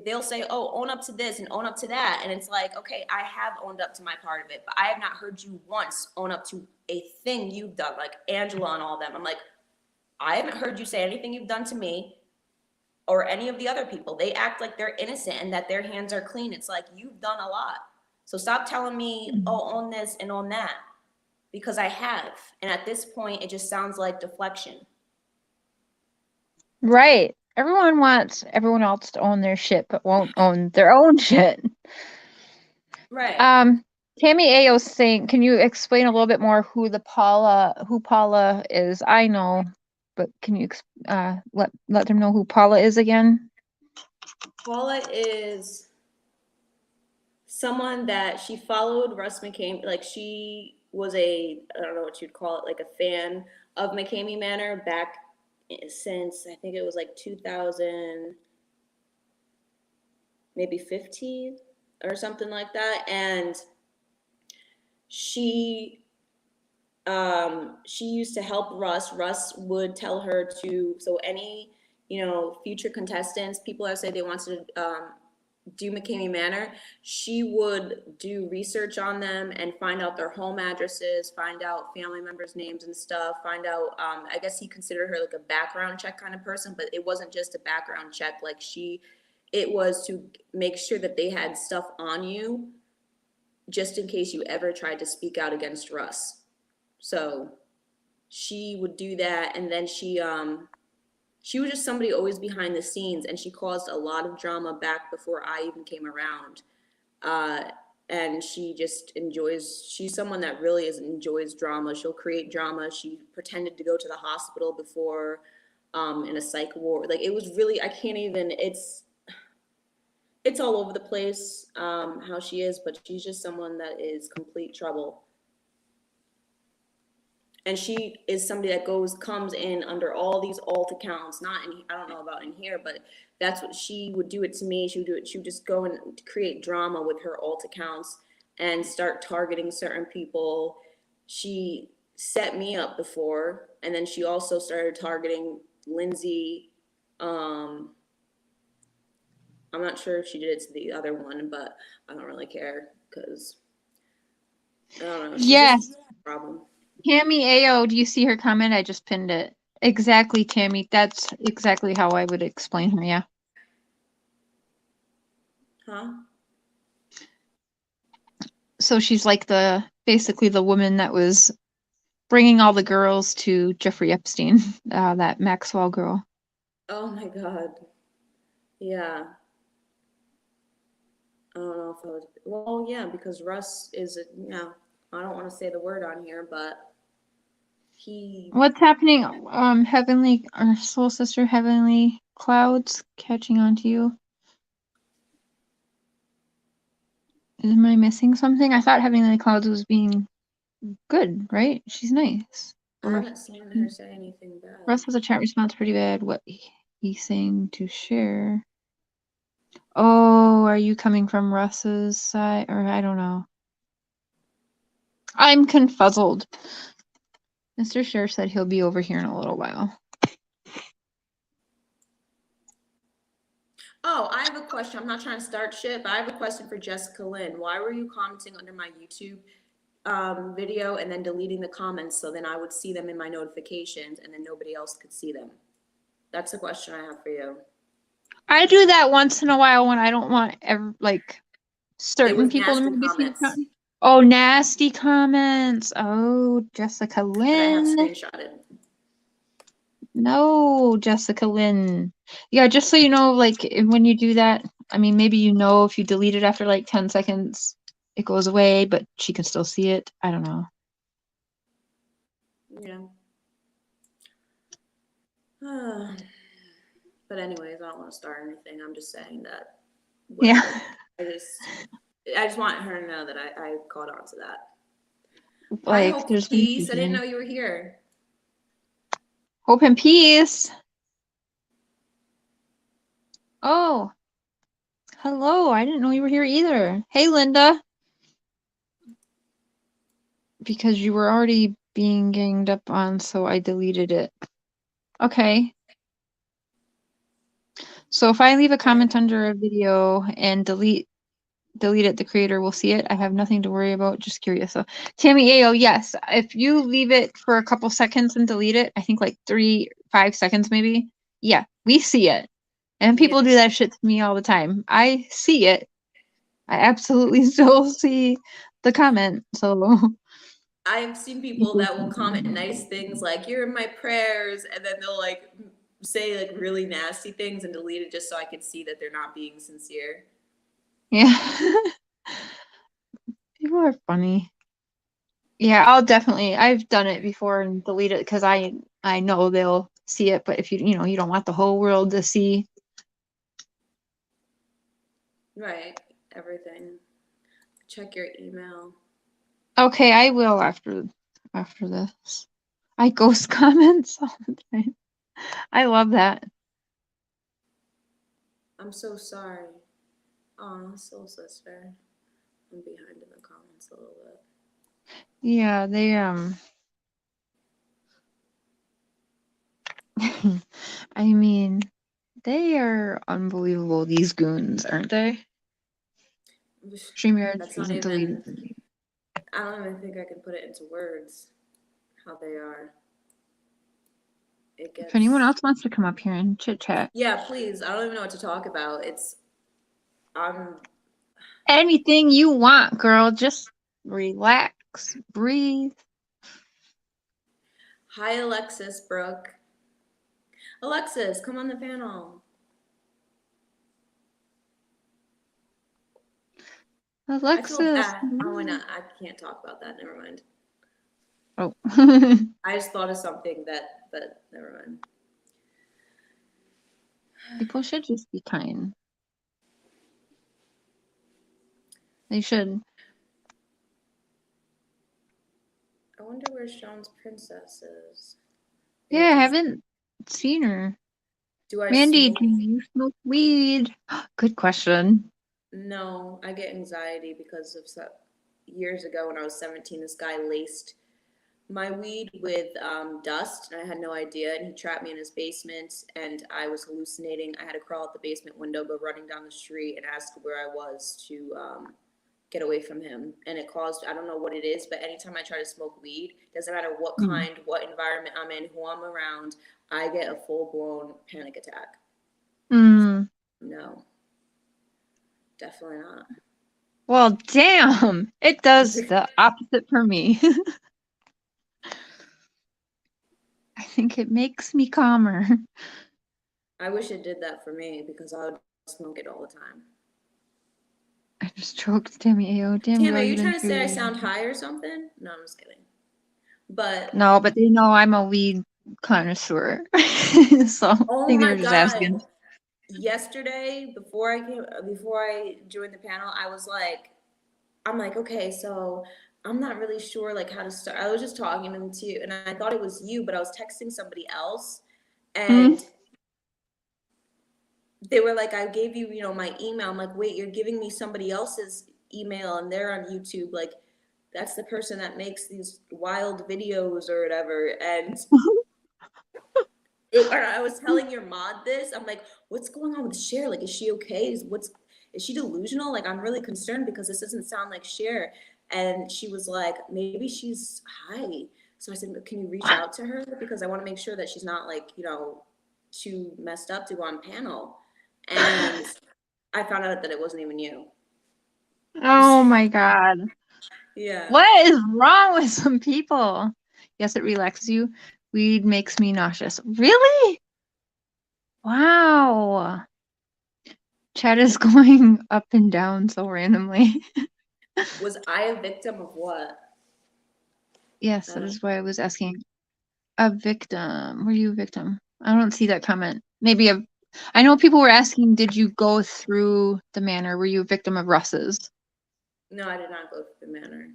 they'll say, "Oh, own up to this and own up to that," and it's like, okay, I have owned up to my part of it, but I have not heard you once own up to a thing you've done, like Angela and all them. I'm like, I haven't heard you say anything you've done to me or any of the other people. They act like they're innocent and that their hands are clean. It's like, you've done a lot. So stop telling me, oh, own this and own that, because I have. And at this point, it just sounds like deflection. Right. Everyone wants everyone else to own their shit, but won't own their own shit. Right. Tammy Ayo's saying, can you explain a little bit more who Paula is? I know, but can you let them know who Paula is again? Paula is someone that she followed Russ McCamey. Like, she was I don't know what you'd call it, like a fan of McCamey Manor back since I think it was like 2000, maybe 15 or something like that. And she used to help Russ. Russ would tell her so any, future contestants, people that say they want to do McCamey Manor, she would do research on them and find out their home addresses, find out family members' names and stuff, find out, I guess he considered her like a background check kind of person, but it wasn't just a background check. Like, it was to make sure that they had stuff on you just in case you ever tried to speak out against Russ. So she would do that, and then she was just somebody always behind the scenes, and she caused a lot of drama back before I even came around. And she just she's someone that really enjoys drama. She'll create drama. She pretended to go to the hospital before in a psych ward. Like, it was really, I can't even, it's all over the place how she is, but she's just someone that is complete trouble. And she is somebody that comes in under all these alt accounts, I don't know about in here, but that's what she would do it to me. She would just go and create drama with her alt accounts and start targeting certain people. She set me up before, and then she also started targeting Lindsay. I'm not sure if she did it to the other one, but I don't really care because I don't know. Yes. Problem. Tammy Ayo, do you see her comment? I just pinned it. Exactly, Tammy. That's exactly how I would explain her, yeah. Huh? So she's like basically the woman that was bringing all the girls to Jeffrey Epstein, that Maxwell girl. Oh my God. Yeah. I don't know if I was, well, yeah, because Russ is, I don't want to say the word on here, but what's happening? Heavenly, our soul sister, Heavenly Clouds, catching on to you. Am I missing something? I thought Heavenly Clouds was being good, right? She's nice. I haven't seen her say anything bad. Russ has a chat response pretty bad. What he's saying to share. Oh, are you coming from Russ's side? Or I don't know. I'm confuzzled. Mr. Sheriff said he'll be over here in a little while. Oh, Oh, I have a question. I'm not trying to start shit, but I have a question for Jessica Lynn. Why were you commenting under my YouTube video and then deleting the comments so then I would see them in my notifications and then nobody else could see them? That's the question I have for you. I do that once in a while when I don't want It certain was people to nasty maybe see the comments comment. Oh, nasty comments. Oh, Jessica that I have Lynn. screenshotted. No, Jessica Lynn. Yeah, just so you know, like when you do that, I mean, maybe you know if you delete it after like 10 seconds, it goes away, but she can still see it. I don't know. Yeah. But anyways, I don't want to start anything. I'm just saying that whatever. Yeah. I just want her to know that I caught on to that. Hi, Like, Hope there's been Peace. I didn't know you were here. hope and peace. Oh, hello. I didn't know you were here either. Hey, Linda. Because you were already being ganged up on, so I deleted it. Okay. So if I leave a comment under a video and delete it, the creator will see it. I have nothing to worry about. Just curious. So Tammy Ayo, yes. If you leave it for a couple seconds and delete it, I think like 5 seconds maybe. Yeah, we see it. And people do that shit to me all the time. I see it. I absolutely still see the comment. So I've seen people that will comment nice things like "you're in my prayers," and then they'll like say like really nasty things and delete it just so I could see that they're not being sincere. yeah. People are funny. Yeah, I've done it before and delete it because I know they'll see it, but if you don't want the whole world to see. Right. Everything. Check your email. Okay, I will after this. I ghost comments all the time. I love that. I'm so sorry. Oh, soul sister. I'm behind in the comments a little bit. Yeah, they I mean, they are unbelievable, these goons, aren't they? StreamYard That's not isn't deleted. even. I don't even think I can put it into words how they are. It gets. If anyone else wants to come up here and chit chat. Yeah, please. I don't even know what to talk about. Anything you want, girl. Just relax, breathe. Hi, Alexis Brooke. Alexis, come on the panel. Alexis. I can't talk about that. Never mind. Oh. I just thought of something but never mind. People should just be kind. They should. I wonder where Sean's princess is. Yeah, I haven't seen her. Do I Mandy, smoke? do you smoke weed? Good question. No, I get anxiety because of years ago when I was 17, this guy laced my weed with dust, and I had no idea, and he trapped me in his basement, and I was hallucinating. I had to crawl out the basement window, go running down the street, and ask where I was to get away from him. And it caused, I don't know what it is, but anytime I try to smoke weed, doesn't matter what kind, what environment I'm in, who I'm around, I get a full-blown panic attack. No, definitely not. Well, damn, it does the opposite for me. I think it makes me calmer. I wish it did that for me because I would smoke it all the time. I just choked Tammy Ayo. Damn, Tammy, girl, are you you've trying been to say I through. sound high or something? No, I'm just kidding. But No, but they know I'm a weed connoisseur. So I think they were just asking. Yesterday, before I joined the panel, I'm like, okay, so I'm not really sure like how to start. I was just talking to you, and I thought it was you, but I was texting somebody else, and they were like, I gave you, my email. I'm like, wait, you're giving me somebody else's email, and they're on YouTube. Like, that's the person that makes these wild videos or whatever. And I was telling your mod this. I'm like, what's going on with Cher? Like, is she okay? Is she delusional? Like, I'm really concerned because this doesn't sound like Cher. And she was like, maybe she's high. So I said, can you reach out to her? Because I want to make sure that she's not like, too messed up to go on panel. And I found out that it wasn't even you. Oh my God. Yeah. What is wrong with some people? Yes, it relaxes you. Weed makes me nauseous. Really? Wow. Chat is going up and down so randomly. Was I a victim of what? Yes, that is why I was asking. A victim. Were you a victim? I don't see that comment. Maybe I know people were asking, did you go through the manor? Were you a victim of Russ's? No, I did not go through the manor.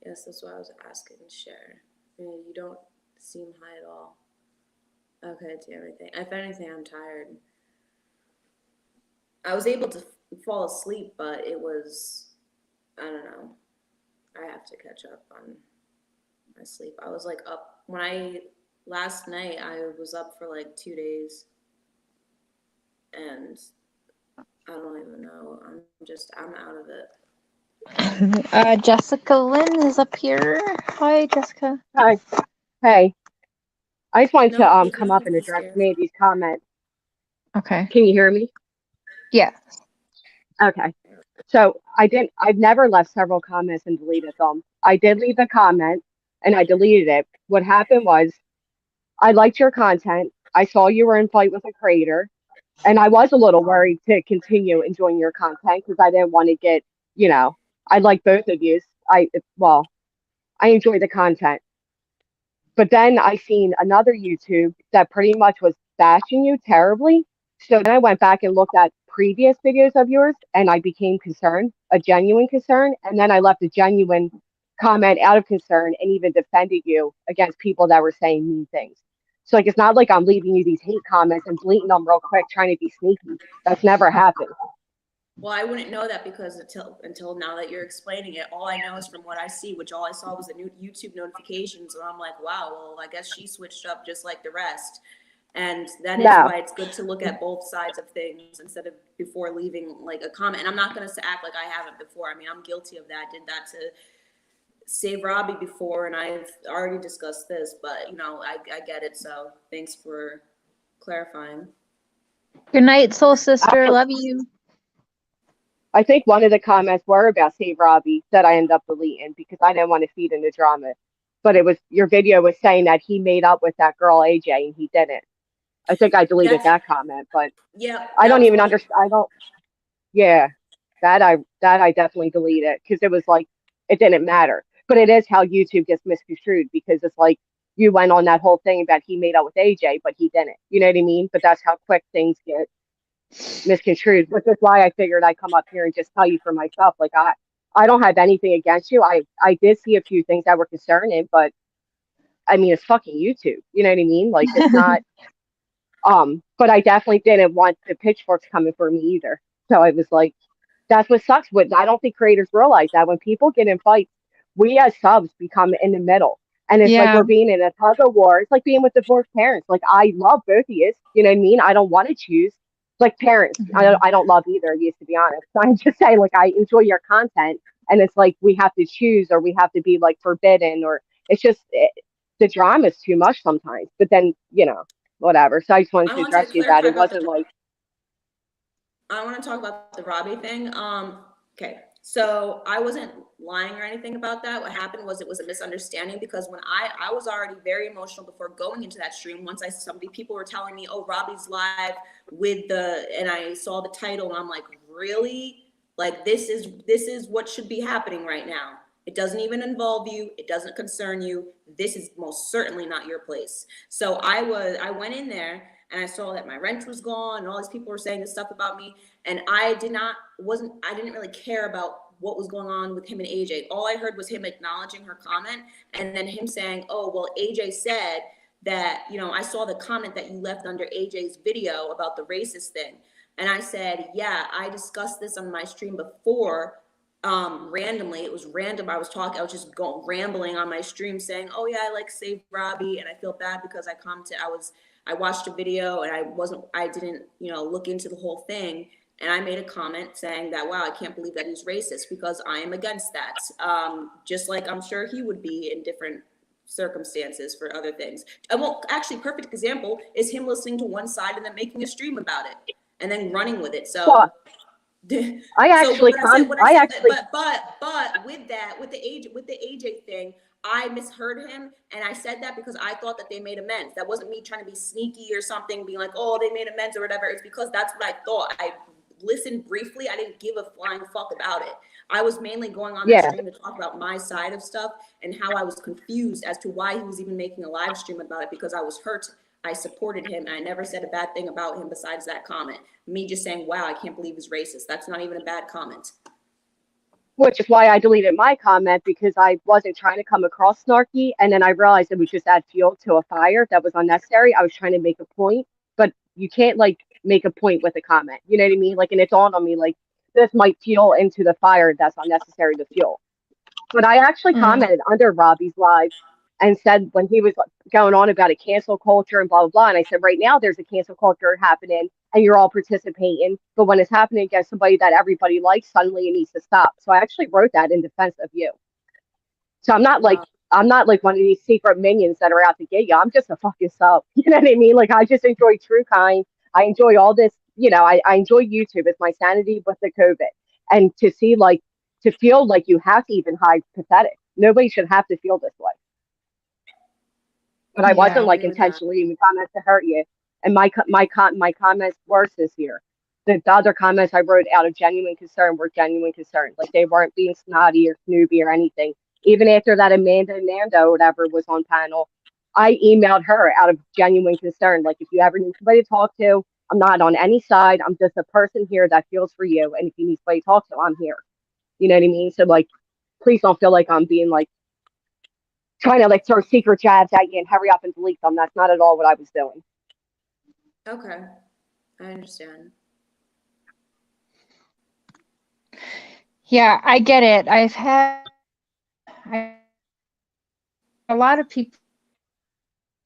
Yes, that's why I was asking Cher. You don't seem high at all. Okay, do anything. If anything, I'm tired. I was able to fall asleep, but it was, I don't know. I have to catch up on my sleep. I was like up last night I was up for like 2 days, and I don't even know. I'm out of it. Jessica Lynn is up here. Hi, Jessica. Hi. Hey. I just wanted No, to there's come up nothing and to be address scared. Mandy's comment. Okay. Can you hear me? Yeah. Okay. So I've never left several comments and deleted them. I did leave a comment and I deleted it. What happened was I liked your content. I saw you were in fight with a creator, and I was a little worried to continue enjoying your content because I didn't want to get, I like both of you. Well, I enjoy the content. But then I seen another YouTube that pretty much was bashing you terribly. So then I went back and looked at previous videos of yours and I became concerned, a genuine concern. And then I left a genuine comment out of concern and even defended you against people that were saying mean things. So like it's not like I'm leaving you these hate comments and deleting them real quick trying to be sneaky. That's never happened. Well, I wouldn't know that because until now that you're explaining it, all I know is from what I see, which all I saw was the new YouTube notifications, and I'm like, wow, well, I guess she switched up just like the rest. And that is No. why it's good to look at both sides of things instead of before leaving like a comment. And I'm not going to act like I haven't before. I mean, I'm guilty of that. Did that to save Robbie before, and I've already discussed this, but I get it. So thanks for clarifying. Good night, soul sister. Love you. I think one of the comments were about Save Robbie that I ended up deleting because I didn't want to feed into drama. But it was your video was saying that he made up with that girl AJ and he didn't. I think I deleted that comment, but yeah, I don't even understand. I don't. Yeah, that I definitely deleted because it was like it didn't matter. But it is how YouTube gets misconstrued because it's like you went on that whole thing about he made up with AJ, but he didn't. You know what I mean? But that's how quick things get misconstrued, which is why I figured I'd come up here and just tell you for myself. Like I don't have anything against you. I did see a few things that were concerning, but I mean it's fucking YouTube. You know what I mean? Like it's not. But I definitely didn't want the pitchforks coming for me either. So I was like, that's what sucks. What I don't think creators realize that when people get in fights, we as subs become in the middle. And it's like we're being in a tug of war. It's like being with divorced parents. Like I love both of you. You know what I mean? I don't want to choose. Like parents, I don't love either of you, to be honest. So I'm just saying, like I enjoy your content, and it's like we have to choose, or we have to be like forbidden, or it's just the drama is too much sometimes. But then whatever. So I just wanted to address you that it wasn't like. I want to talk about the Robbie thing. Okay. So I wasn't lying or anything about that. What happened was it was a misunderstanding because when I was already very emotional before going into that stream. Once people were telling me, oh, Robbie's live and I saw the title and I'm like, really? Like this is what should be happening right now. It doesn't even involve you. It doesn't concern you. This is most certainly not your place. So I went in there and I saw that my rent was gone and all these people were saying this stuff about me. And I didn't really care about what was going on with him and AJ. All I heard was him acknowledging her comment and then him saying, oh, well, AJ said that, I saw the comment that you left under AJ's video about the racist thing. And I said, yeah, I discussed this on my stream before randomly. It was random. I was just rambling on my stream saying, oh yeah, I like Save Robbie, and I feel bad because I watched a video and I didn't, look into the whole thing. And I made a comment saying that, wow, I can't believe that he's racist, because I am against that. Just like I'm sure he would be in different circumstances for other things. Well, actually, perfect example is him listening to one side and then making a stream about it and then running with it. So Well, I actually, but with the AJ thing, I misheard him, and I said that because I thought that they made amends. That wasn't me trying to be sneaky or something, being like, oh, they made amends or whatever. It's because that's what I thought. I listened briefly. I didn't give a flying fuck about it. I was mainly going on the stream to talk about my side of stuff and how I was confused as to why he was even making a live stream about it, because I was hurt. I supported him, and I never said a bad thing about him besides that comment. Me just saying, wow, I can't believe he's racist. That's not even a bad comment. Which is why I deleted my comment, because I wasn't trying to come across snarky, and then I realized it would just add fuel to a fire that was unnecessary. I was trying to make a point, but you can't like make a point with a comment. You know what I mean? Like, and it dawned on me, like, this might fuel into the fire that's unnecessary to fuel. But I actually commented under Robbie's live and said, when he was going on about a cancel culture and blah, blah, blah. And I said, right now there's a cancel culture happening and you're all participating. But when it's happening against somebody that everybody likes, suddenly it needs to stop. So I actually wrote that in defense of you. So I'm not like one of these secret minions that are out to get you. I'm just a fucking sub. You know what I mean? Like, I just enjoy true kind. I enjoy all this, I enjoy YouTube. It's my sanity with the COVID. And to feel like you have to even hide pathetic. Nobody should have to feel this way. But I wasn't like intentionally even comments to hurt you. And my comments worse this year. The other comments I wrote out of genuine concern were genuine concern. Like, they weren't being snotty or snoopy or anything. Even after that Amanda Nando or whatever was on panel, I emailed her out of genuine concern. Like, if you ever need somebody to talk to, I'm not on any side. I'm just a person here that feels for you. And if you need somebody to talk to, I'm here. You know what I mean? So, like, please don't feel like I'm being like trying to like throw secret jabs at you and hurry up and delete them. That's not at all what I was doing. Okay, I understand. Yeah, I get it. A lot of people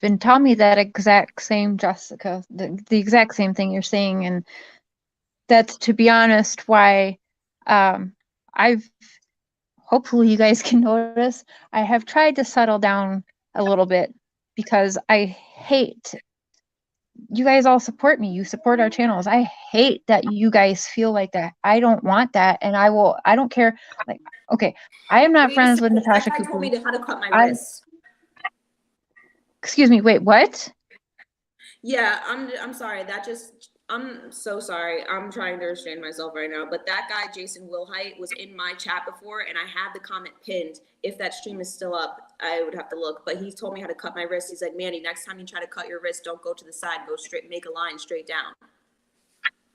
been telling me that exact same, Jessica, the exact same thing you're saying, and that's, to be honest, why I've, hopefully you guys can notice, I have tried to settle down a little bit, because I hate, you guys all support me, you support our channels. I hate that you guys feel like that. I don't want that, and I don't care. Like, okay, I am not friends with Natasha Cooper. Told me how to cut my wrists. Excuse me, wait, what? Yeah, I'm sorry. I'm so sorry. I'm trying to restrain myself right now. But that guy, Jason Wilhite, was in my chat before, and I had the comment pinned. If that stream is still up, I would have to look. But he told me how to cut my wrist. He's like, Mandy, next time you try to cut your wrist, don't go to the side. Go straight, make a line straight down.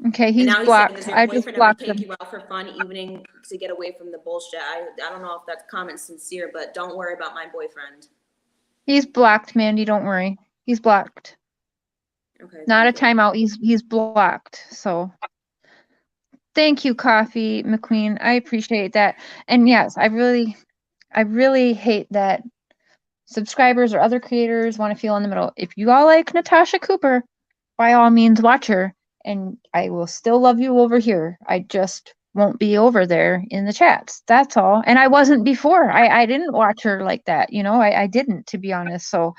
Okay, he's blocked. I just blocked him. Take you out for fun evening to get away from the bullshit. I don't know if that comment's sincere, but don't worry about my boyfriend. He's blocked, Mandy. Don't worry. He's blocked. Okay. Not a timeout. He's blocked. So thank you, Coffee McQueen. I appreciate that. And yes, I really hate that subscribers or other creators want to feel in the middle. If you all like Natasha Cooper, by all means watch her, and I will still love you over here. I just won't be over there in the chats. That's all. And I wasn't before. I didn't watch her like that. I didn't, to be honest. So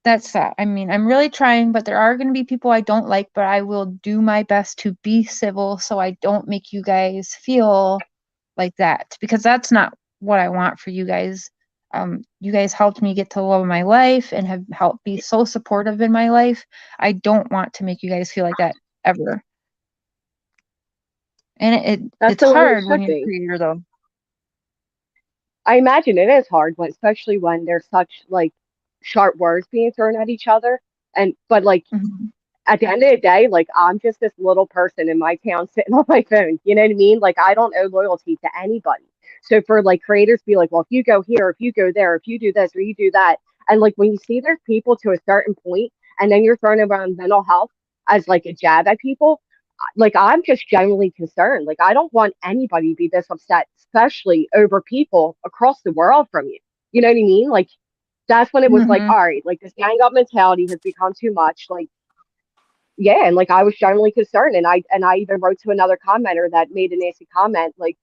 that's that. I mean, I'm really trying, but there are going to be people I don't like, but I will do my best to be civil so I don't make you guys feel like that, because that's not what I want for you guys. You guys helped me get to the love of my life and have helped be so supportive in my life. I don't want to make you guys feel like that ever. And it's hard when you're a creator, though. I imagine it is hard, especially when there's such like sharp words being thrown at each other. But like at the end of the day, like, I'm just this little person in my town sitting on my phone. You know what I mean? Like, I don't owe loyalty to anybody. So for like creators to be like, well, if you go here, if you go there, if you do this or you do that, and like when you see there's people to a certain point, and then you're throwing around mental health as like a jab at people, like I'm just genuinely concerned. Like I don't want anybody to be this upset, especially over people across the world from you. You know what I mean? Like that's when it was like, Mm-hmm. all right, like this gang up mentality has become too much. Like, yeah, and like I was genuinely concerned, and I even wrote to another commenter that made a nasty comment, like,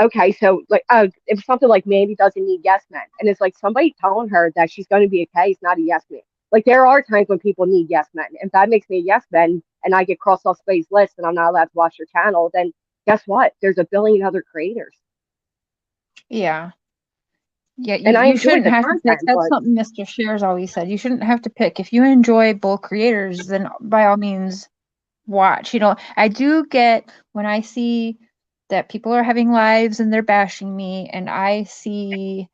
okay, so like, oh, it was something like Mandy doesn't need yes men, and it's like somebody telling her that she's going to be okay is not a yes man. Like there are times when people need yes men. If that makes me a yes man, and I get crossed off somebody's list, and I'm not allowed to watch your channel, then guess what? There's a billion other creators, Yeah. Yeah, and I you enjoy shouldn't the have to pick. content, That's but something Mr. Shares always said. You shouldn't have to pick. If you enjoy both creators, then by all means watch. I do get when I see that people are having lives and they're bashing me, and I see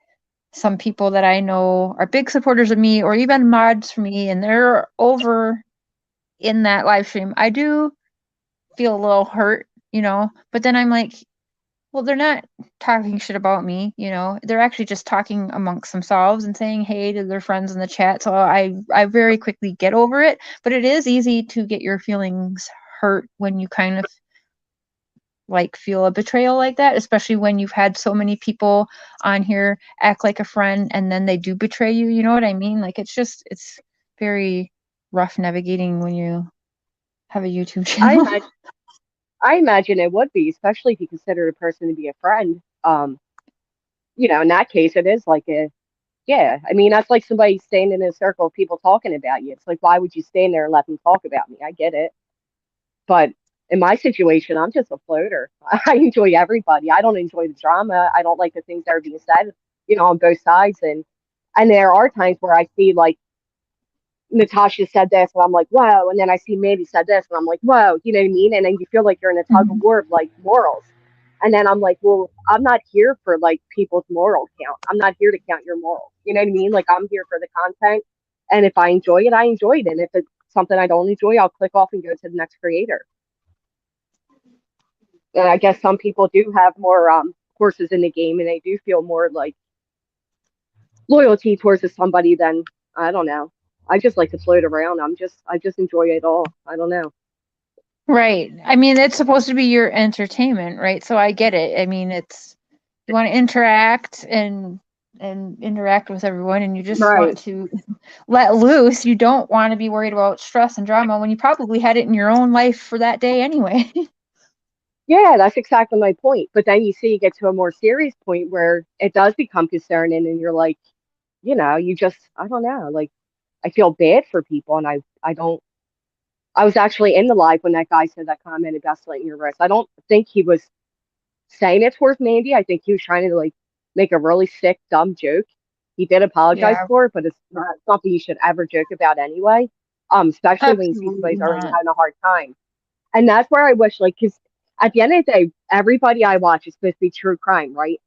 some people that I know are big supporters of me or even mods for me, and they're over in that live stream. I do feel a little hurt, but then I'm like, well, they're not talking shit about me, They're actually just talking amongst themselves and saying hey to their friends in the chat. So I very quickly get over it, but it is easy to get your feelings hurt when you kind of like feel a betrayal like that, especially when you've had so many people on here act like a friend and then they do betray you. You know what I mean? Like it's very rough navigating when you have a YouTube I channel. imagine I imagine it would be, especially if you consider a person to be a friend. In that case, it is like a yeah. I mean, that's like somebody staying in a circle of people talking about you. It's like, why would you stand there and let them talk about me? I get it. But in my situation, I'm just a floater. I enjoy everybody. I don't enjoy the drama. I don't like the things that are being said, on both sides. And there are times where I see like Natasha said this, and I'm like, whoa. And then I see Mandy said this, and I'm like, whoa. You know what I mean? And then you feel like you're in a tug of Mhm. war of like morals. And then I'm like, well, I'm not here for like people's moral count. I'm not here to count your morals. You know what I mean? Like I'm here for the content. And if I enjoy it, I enjoyed it. And if it's something I don't enjoy, I'll click off and go to the next creator. And I guess some people do have more horses in the game, and they do feel more like loyalty towards somebody than I don't know. I just like to float around. I just enjoy it all. I don't know. Right. I mean, it's supposed to be your entertainment, right? So I get it. I mean, you want to interact and interact with everyone, and you just Right. want to let loose. You don't want to be worried about stress and drama when you probably had it in your own life for that day anyway. Yeah, that's exactly my point. But then you see you get to a more serious point where it does become concerning, and you're like, you just I don't know. Like I feel bad for people, and I don't. I was actually in the live when that guy said that comment about slitting your wrist. I don't think he was saying it towards Mandy. I think he was trying to like make a really sick, dumb joke. He did apologize Yeah, for it, but it's not something you should ever joke about anyway. Especially when you see absolutely somebody's already not. having a hard time. And that's where I wish, like, because at the end of the day, everybody I watch is supposed to be true crime, right?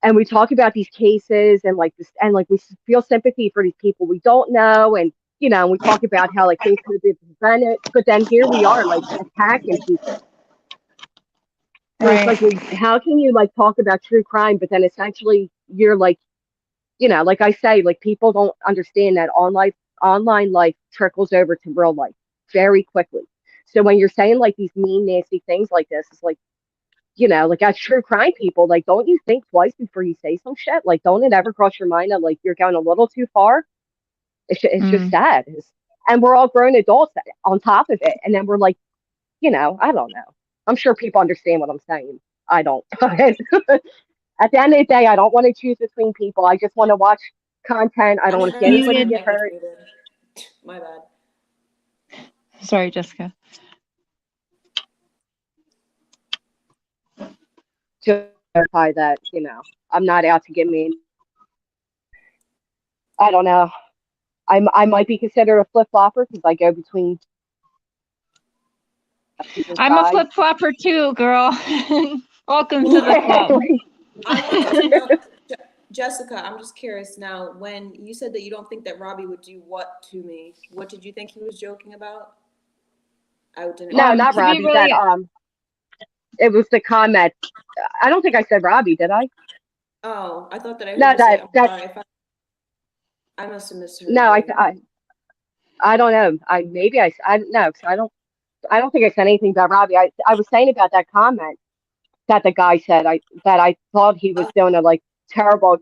And we talk about these cases and like this, and like we feel sympathy for these people we don't know, and and we talk about how like things could have been prevented, but then here we are like attacking people. And it's Right. like, well, how can you like talk about true crime, but then essentially you're like, like I say, like people don't understand that online life trickles over to real life very quickly. So when you're saying like these mean, nasty things like this, it's like, like as true crime people, like don't you think twice before you say some shit? Like, don't it ever cross your mind that like you're going a little too far? It's just Mm. sad. And we're all grown adults on top of it. And then we're like, I don't know. I'm sure people understand what I'm saying. I don't. At the end of the day, I don't want to choose between people. I just want to watch content. I don't I'm want to see sure this anybody mic Muted. get is hurt. muted. My bad. Sorry, Jessica. Just clarify that, I'm not out to get me. I don't know. I might be considered a flip flopper because I go between people's I'm a sides. flip flopper too, girl. Welcome to the Yeah, club. I wanted to know, Jessica, I'm just curious now, when you said that you don't think that Robbie would do what to me, what did you think he was joking about? I didn't no, really not To be Robbie. That really it was the comment. I don't think I said Robbie, did I? Oh, I thought that I heard No, you say, I'm that sorry if I must have misheard no, you. I don't know. I maybe I no, 'cause I don't. I don't think I said anything about Robbie. I was saying about that comment that the guy said. I thought he was doing a like terrible,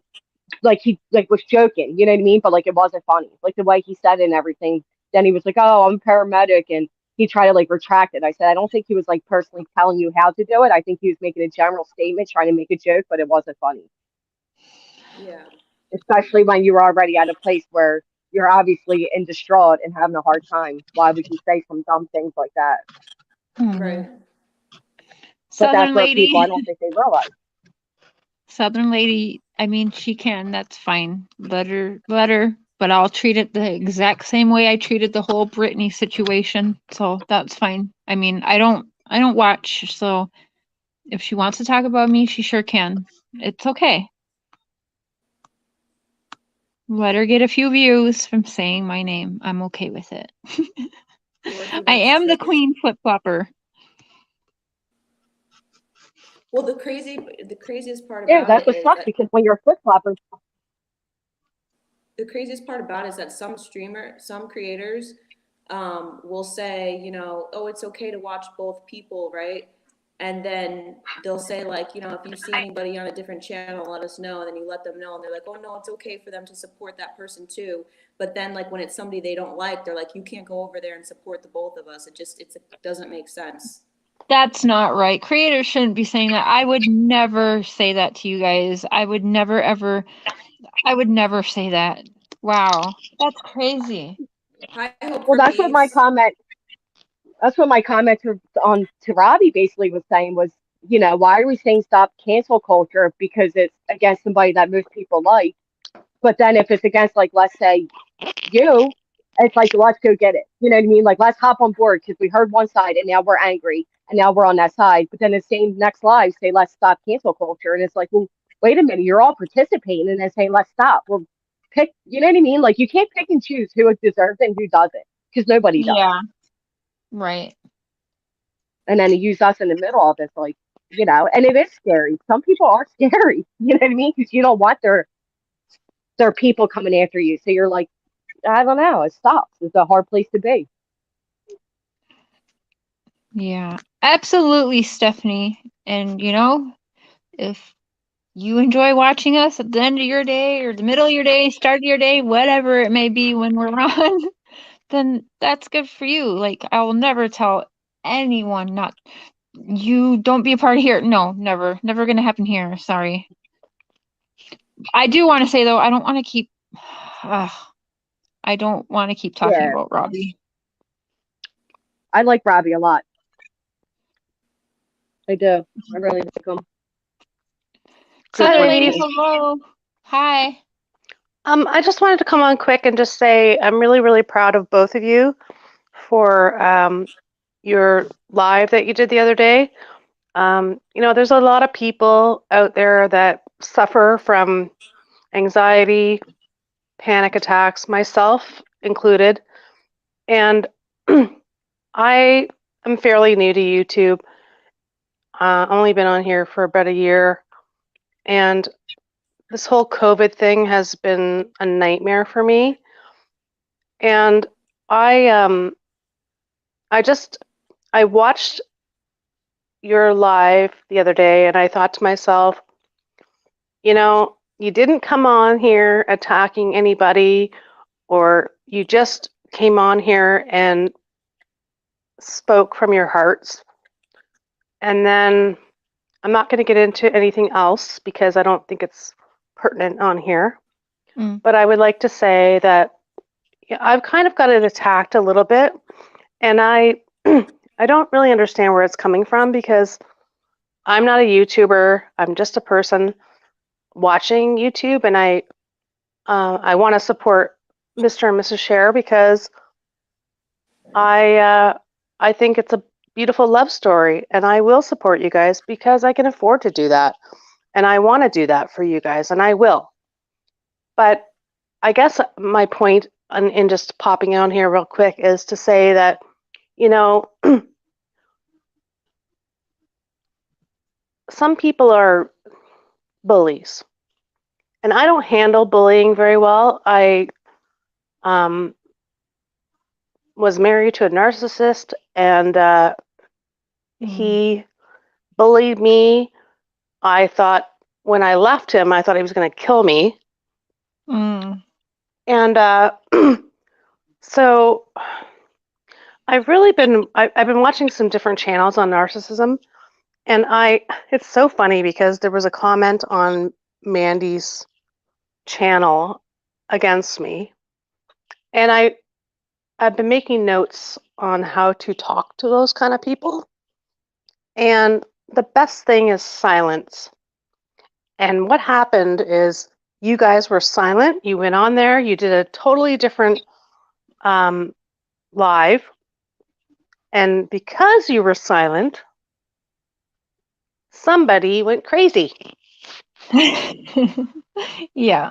like he like was joking. You know what I mean? But like it wasn't funny. Like the way he said it and everything. Then he was like, "Oh, I'm a paramedic," and he tried to like retract it. I said, I don't think he was like personally telling you how to do it. I think he was making a general statement, trying to make a joke, but it wasn't funny. Yeah. Especially when you're already at a place where you're obviously in distraught and having a hard time. Why would you say some dumb things like that? Right. But that's Southern where lady. people, I don't think they realize. Southern lady, I mean, she can, that's fine. Let her, but I'll treat it the exact same way I treated the whole Britney situation. So that's fine. I mean, I don't watch, so if she wants to talk about me, she sure can. It's okay. Let her get a few views from saying my name. I'm okay with it. Dorothy, I that's am the true. queen flip-flopper. Well, the craziest part Yeah, about that's it what is sucks that because when you're a flip flopper, the craziest part about it is that some creators will say, you know, oh, it's okay to watch both people, right? And then they'll say, like, you know, if you see anybody on a different channel, let us know. And then you let them know, and they're like, oh no, it's okay for them to support that person too. But then, like, when it's somebody they don't like, they're like, you can't go over there and support the both of us. It doesn't make sense. That's not right. Creators shouldn't be saying that. I would never say that to you guys. I would never, ever, I would never say that. Wow. That's crazy. I hope well, for peace. that's what my comment to Robbie basically was saying was, why are we saying stop cancel culture because it's against somebody that most people like, but then if it's against like let's say you, it's like let's go get it. You know what I mean? Like let's hop on board because we heard one side and now we're angry and now we're on that side. But then the same next live say let's stop cancel culture and it's like, well, wait a minute, you're all participating and then saying let's stop. Well, pick. You know what I mean? Like you can't pick and choose who deserves it and who doesn't because nobody does. Yeah. Right. And then to use us in the middle of it, like, and it is scary. Some people are scary, you know what I mean? Because you don't want their people coming after you. So you're like, I don't know, it stops. It's a hard place to be. Yeah. Absolutely, Stephanie. And if you enjoy watching us at the end of your day or the middle of your day, start of your day, whatever it may be when we're on, then that's good for you. Like, I will never tell anyone not you don't be a part of here. No, never gonna happen here. Sorry. I do want to say though, I don't want to keep I don't want to keep talking Yeah, about Robbie. I like Robbie a lot. I do. I really like him. Good Southern lady, ladies. person. hello. Hi. I just wanted to come on quick and just say I'm really, really proud of both of you for your live that you did the other day. There's a lot of people out there that suffer from anxiety, panic attacks, myself included. And I am fairly new to YouTube. Only been on here for about a year. And this whole COVID thing has been a nightmare for me. And I I watched your live the other day and I thought to myself, you didn't come on here attacking anybody, or you just came on here and spoke from your hearts. And then I'm not going to get into anything else because I don't think it's pertinent on here. But I would like to say that I've kind of got it attacked a little bit, and I I don't really understand where it's coming from because I'm not a YouTuber. I'm just a person watching YouTube, and I want to support Mr. and Mrs. Share because I think it's a beautiful love story, and I will support you guys because I can afford to do that, and I want to do that for you guys, and I will. But I guess my point in just popping on here real quick is to say that, some people are bullies, and I don't handle bullying very well. was married to a narcissist, and he bullied me. I thought when I left him, I thought he was going to kill me. And so I've been watching some different channels on narcissism, and it's so funny because there was a comment on Mandy's channel against me, and I've been making notes on how to talk to those kind of people, and the best thing is silence. And what happened is you guys were silent. You went on there, you did a totally different live, and because you were silent, somebody went crazy. Yeah.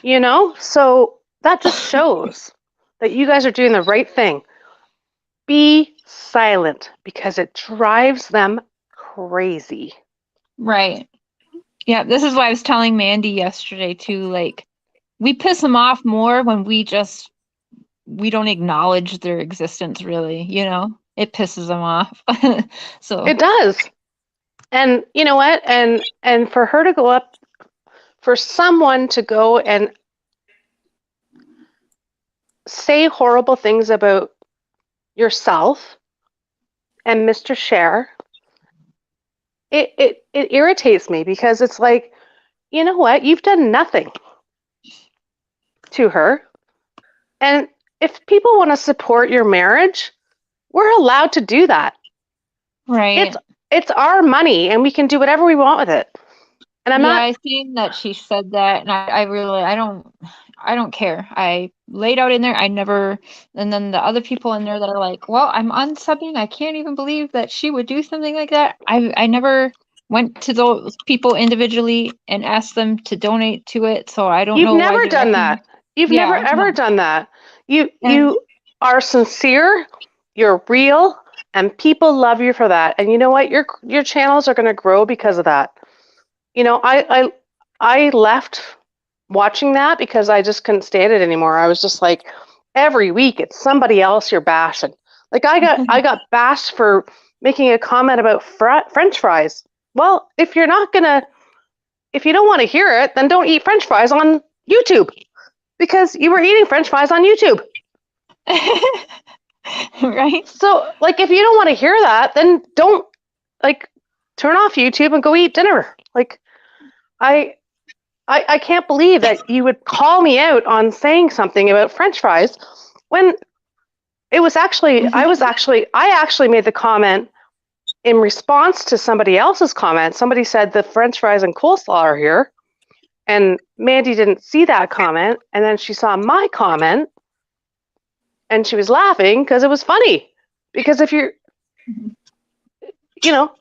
You know, so that just shows that you guys are doing the right thing. Be silent, because it drives them crazy. Right. Yeah, this is why I was telling Mandy yesterday too, like, we piss them off more when we don't acknowledge their existence, really, you know? It pisses them off. So It does. And you know what? And for her to go up, for someone to go and say horrible things about yourself and Mr. Cher, it irritates me, because it's like, you know what? You've done nothing to her. And if people want to support your marriage, we're allowed to do that. right. It's our money, and we can do whatever we want with it. And I seen that she said that, and I really I don't care. I laid out in there. I never, and then the other people in there that are like, well, I'm unsubbing. I can't even believe that she would do something like that. I never went to those people individually and asked them to donate to it. So I don't You've know why never they're done acting- that. You've Yeah, never ever no. done that. You And- are sincere, you're real, and people love you for that. And you know what? Your channels are going to grow because of that. You know, I left watching that because I just couldn't stand it anymore. I was just like, every week it's somebody else you're bashing. Like I got bashed for making a comment about French fries. Well, if you don't want to hear it, then don't eat French fries on YouTube, because you were eating French fries on YouTube. Right? So, like, if you don't want to hear that, then don't, like, turn off YouTube and go eat dinner. Like, I can't believe that you would call me out on saying something about French fries when it was actually, I actually made the comment in response to somebody else's comment. Somebody said the French fries and coleslaw are here, and Mandy didn't see that comment, and then she saw my comment, and she was laughing because it was funny. Because if you're, you know,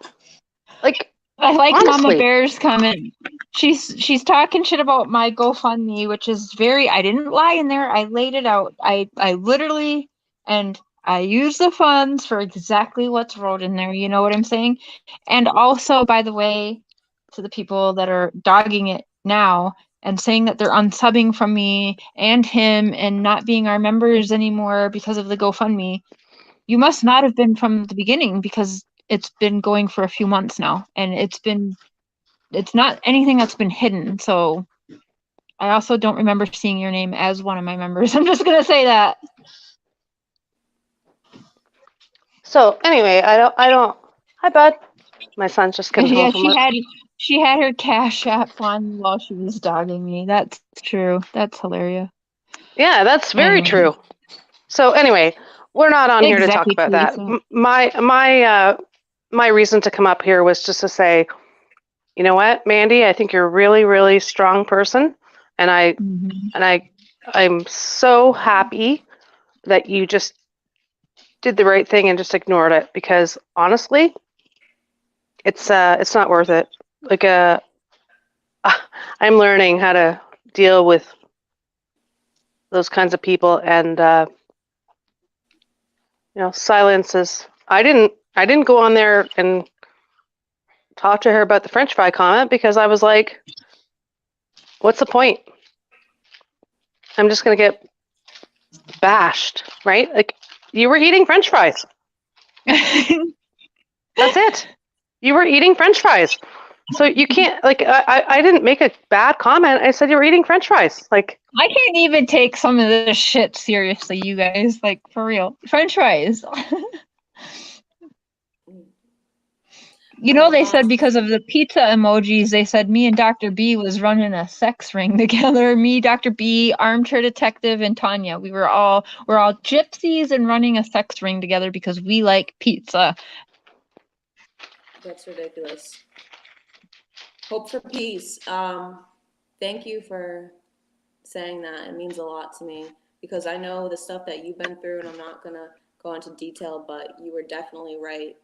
like, I like honestly. Mama Bear's comment. She's talking shit about my GoFundMe, which is I didn't lie in there. I laid it out. I literally, and I use the funds for exactly what's wrote in there. You know what I'm saying? And also, by the way, to the people that are dogging it now and saying that they're unsubbing from me and him and not being our members anymore because of the GoFundMe, you must not have been from the beginning, because it's been going for a few months now, and it's not anything that's been hidden. So I also don't remember seeing your name as one of my members. I'm just gonna say that. So anyway, I don't. Hi, bud. My son's just coming home from work. She had her Cash App on while she was dogging me. That's true. That's hilarious. Yeah, that's very true. So anyway, we're not on here to talk about that. My reason to come up here was just to say, you know what, Mandy, I think you're a really, really strong person, and I'm so happy that you just did the right thing and just ignored it, because honestly, it's not worth it. Like I'm learning how to deal with those kinds of people, and you know, silence is. I didn't go on there and talk to her about the French fry comment, because I was like, what's the point? I'm just gonna get bashed, right? Like, you were eating French fries. That's it. You were eating French fries. So you can't, like, I didn't make a bad comment. I said you were eating French fries. Like, I can't even take some of this shit seriously, you guys. Like, for real. French fries. You know, they said because of the pizza emojis, they said me and Dr. B was running a sex ring together. Me, Dr. B, Armchair Detective, and Tanya. We're all gypsies and running a sex ring together because we like pizza. That's ridiculous. Hope for peace. Thank you for saying that. It means a lot to me because I know the stuff that you've been through, and I'm not gonna go into detail, but you were definitely right.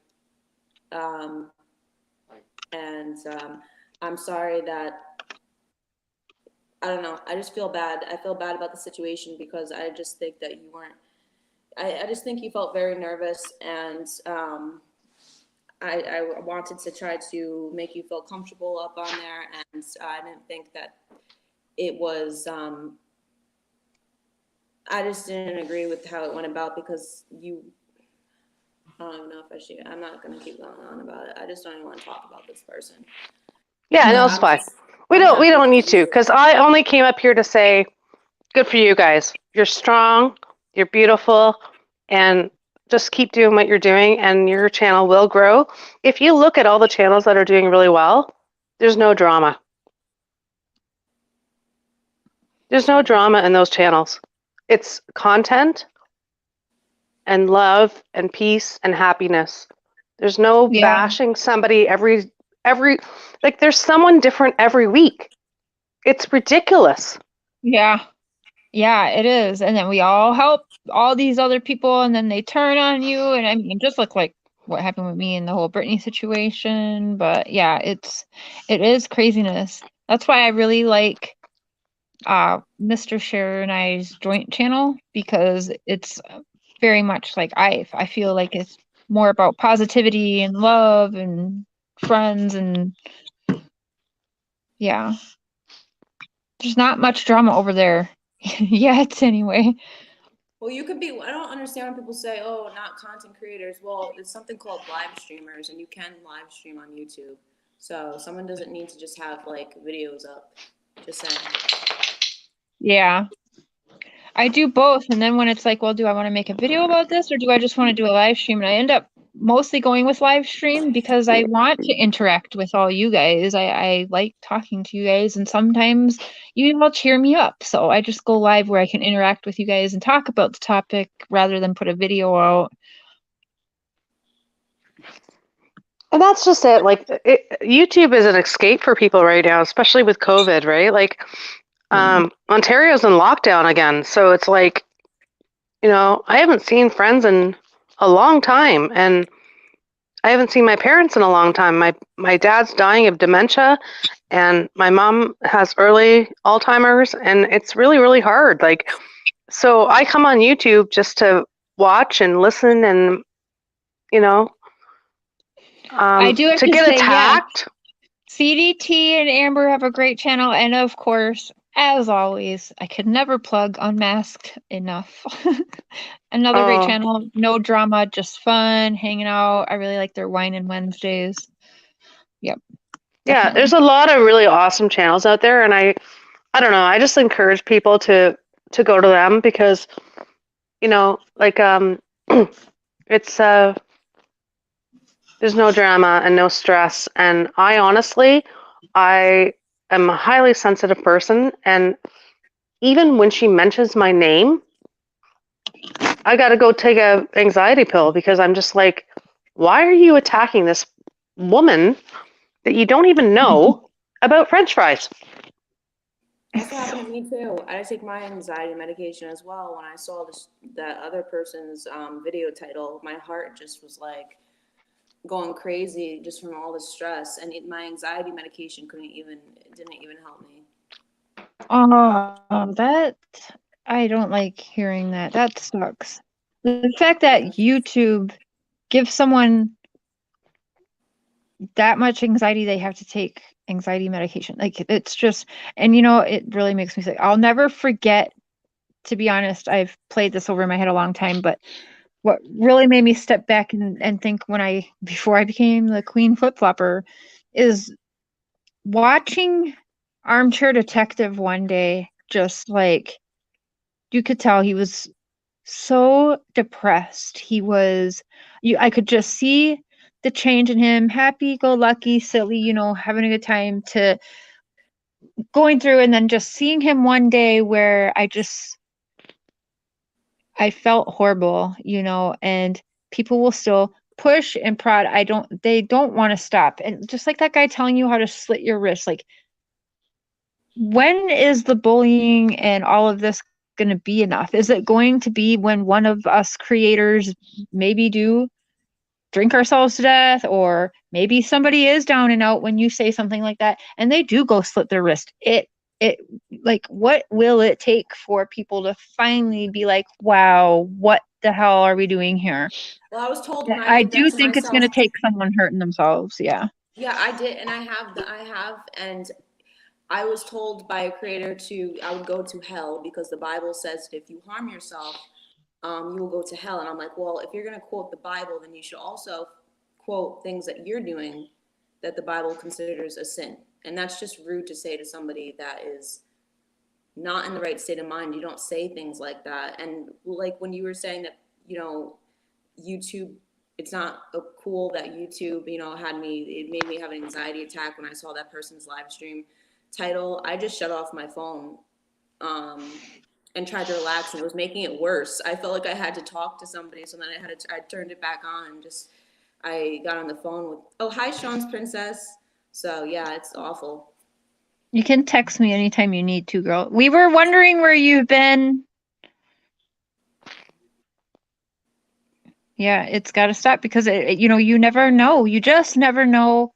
I'm sorry that, I don't know, I just feel bad. I feel bad about the situation because I just think that you weren't, I just think you felt very nervous, and I wanted to try to make you feel comfortable up on there, and I didn't think that it was, I just didn't agree with how it went about because I don't even know if I should. I'm not going to keep going on about it. I just don't even want to talk about this person. yeah, no, it's fine. We don't need to, because I only came up here to say, good for you guys. You're strong, you're beautiful, and just keep doing what you're doing, and your channel will grow. If you look at all the channels that are doing really well, there's no drama. There's no drama in those channels. It's content and love and peace and happiness. There's no bashing somebody every like there's someone different every week. It's ridiculous. Yeah. Yeah, it is. And then we all help all these other people and then they turn on you. And I mean, just look like what happened with me and the whole Britney situation. But yeah, it is craziness. That's why I really like Mr. Scherer and I's joint channel because it's very much like I feel like it's more about positivity and love and friends and yeah. There's not much drama over there yet anyway. Well, you could be, I don't understand when people say, oh, not content creators. Well, it's something called live streamers, and you can live stream on YouTube. So someone doesn't need to just have like videos up. Just saying. Yeah. I do both. And then when it's like, well, do I want to make a video about this or do I just want to do a live stream? And I end up mostly going with live stream because I want to interact with all you guys. I like talking to you guys and sometimes you all cheer me up. So I just go live where I can interact with you guys and talk about the topic rather than put a video out. And that's just it. Like YouTube is an escape for people right now, especially with COVID, right? Like Ontario's in lockdown again. So it's like, you know, I haven't seen friends in a long time and I haven't seen my parents in a long time. My dad's dying of dementia and my mom has early Alzheimer's and it's really, really hard. Like, so I come on YouTube just to watch and listen and, you know, I do have to get attacked. Yeah. CDT and Amber have a great channel. And of course, as always, I could never plug Unmasked enough. Another great channel, no drama, just fun, hanging out. I really like their Wine and Wednesdays. Yep. Yeah, Definitely. there's a lot of really awesome channels out there, and I don't know. I just encourage people to go to them because, you know, like it's there's no drama and no stress, and I honestly, I am a highly sensitive person, and even when she mentions my name, I got to go take a anxiety pill because I'm just like, why are you attacking this woman that you don't even know about French fries? That's what happened to me too. I take my anxiety medication as well. When I saw that other person's video title, my heart just was like going crazy just from all the stress, and my anxiety medication didn't even help me. That I don't like hearing that. That sucks. The fact that YouTube gives someone that much anxiety, they have to take anxiety medication. Like it's just, and you know, it really makes me sick. I'll never forget, to be honest, I've played this over in my head a long time, but what really made me step back and think before I became the queen flip-flopper is watching Armchair Detective one day, just like you could tell he was so depressed. I could just see the change in him, happy-go-lucky, silly, having a good time, to going through, and then just seeing him one day where I felt horrible, and people will still push and prod. They don't want to stop. And just like that guy telling you how to slit your wrist, like, when is the bullying and all of this going to be enough? Is it going to be when one of us creators maybe do drink ourselves to death, or maybe somebody is down and out when you say something like that and they do go slit their wrist? Like, what will it take for people to finally be like, wow, what the hell are we doing here? Well, I was told when I did that do to think it's going to myself. take someone hurting themselves. Yeah. Yeah, I did, and I have, and I was told by a creator I would go to hell because the Bible says that if you harm yourself, you will go to hell. And I'm like, well, if you're going to quote the Bible, then you should also quote things that you're doing that the Bible considers a sin. And that's just rude to say to somebody that is not in the right state of mind. You don't say things like that. And like when you were saying that, YouTube, it's not cool that YouTube, it made me have an anxiety attack when I saw that person's live stream title. I just shut off my phone and tried to relax, and it was making it worse. I felt like I had to talk to somebody, so then I turned it back on and I got on the phone with, oh, hi, Sean's princess. So yeah, it's awful. You can text me anytime you need to, girl. We were wondering where you've been. Yeah, it's got to stop because you never know. You just never know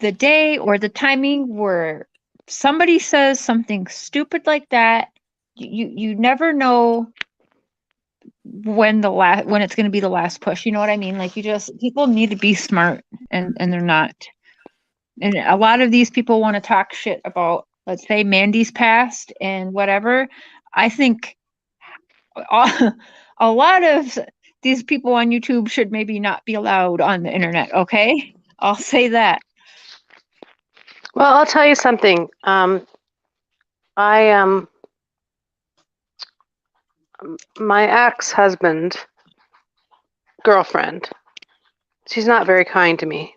the day or the timing where somebody says something stupid like that. You never know when it's going to be the last push. You know what I mean? Like, people need to be smart, and they're not. And a lot of these people want to talk shit about, let's say, Mandy's past and whatever. I think a lot of these people on YouTube should maybe not be allowed on the internet. Okay, I'll say that. Well, I'll tell you something. My ex-husband, girlfriend, she's not very kind to me.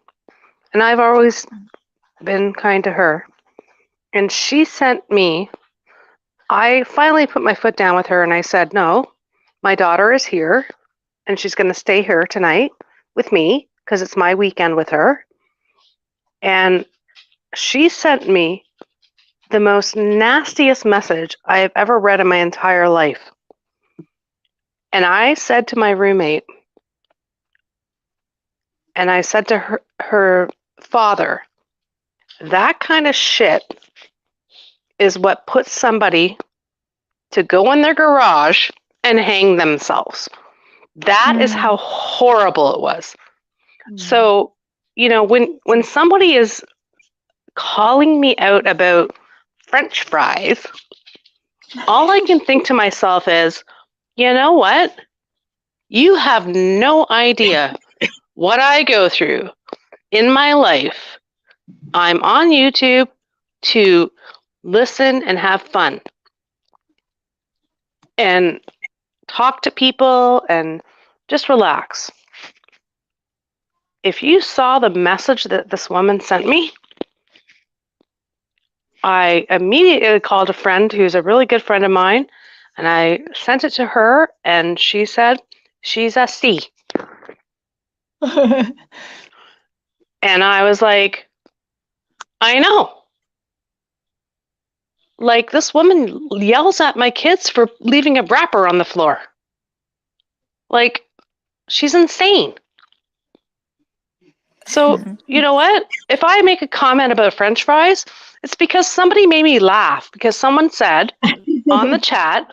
And I've always been kind to her. And she sent me, I finally put my foot down with her and I said, no, my daughter is here and she's going to stay here tonight with me because it's my weekend with her. And she sent me the most nastiest message I have ever read in my entire life. And I said to my roommate, and I said to her father, that kind of shit is what puts somebody to go in their garage and hang themselves. That is how horrible it was. So, when somebody is calling me out about French fries, all I can think to myself is, you know what? You have no idea what I go through in my life. I'm on YouTube to listen and have fun and talk to people and just relax. If you saw the message that this woman sent me, I immediately called a friend who's a really good friend of mine, and I sent it to her, and she said she's a C. And I was like, I know. Like, this woman yells at my kids for leaving a wrapper on the floor. Like, she's insane. So, you know what? If I make a comment about French fries, it's because somebody made me laugh, because someone said on the chat,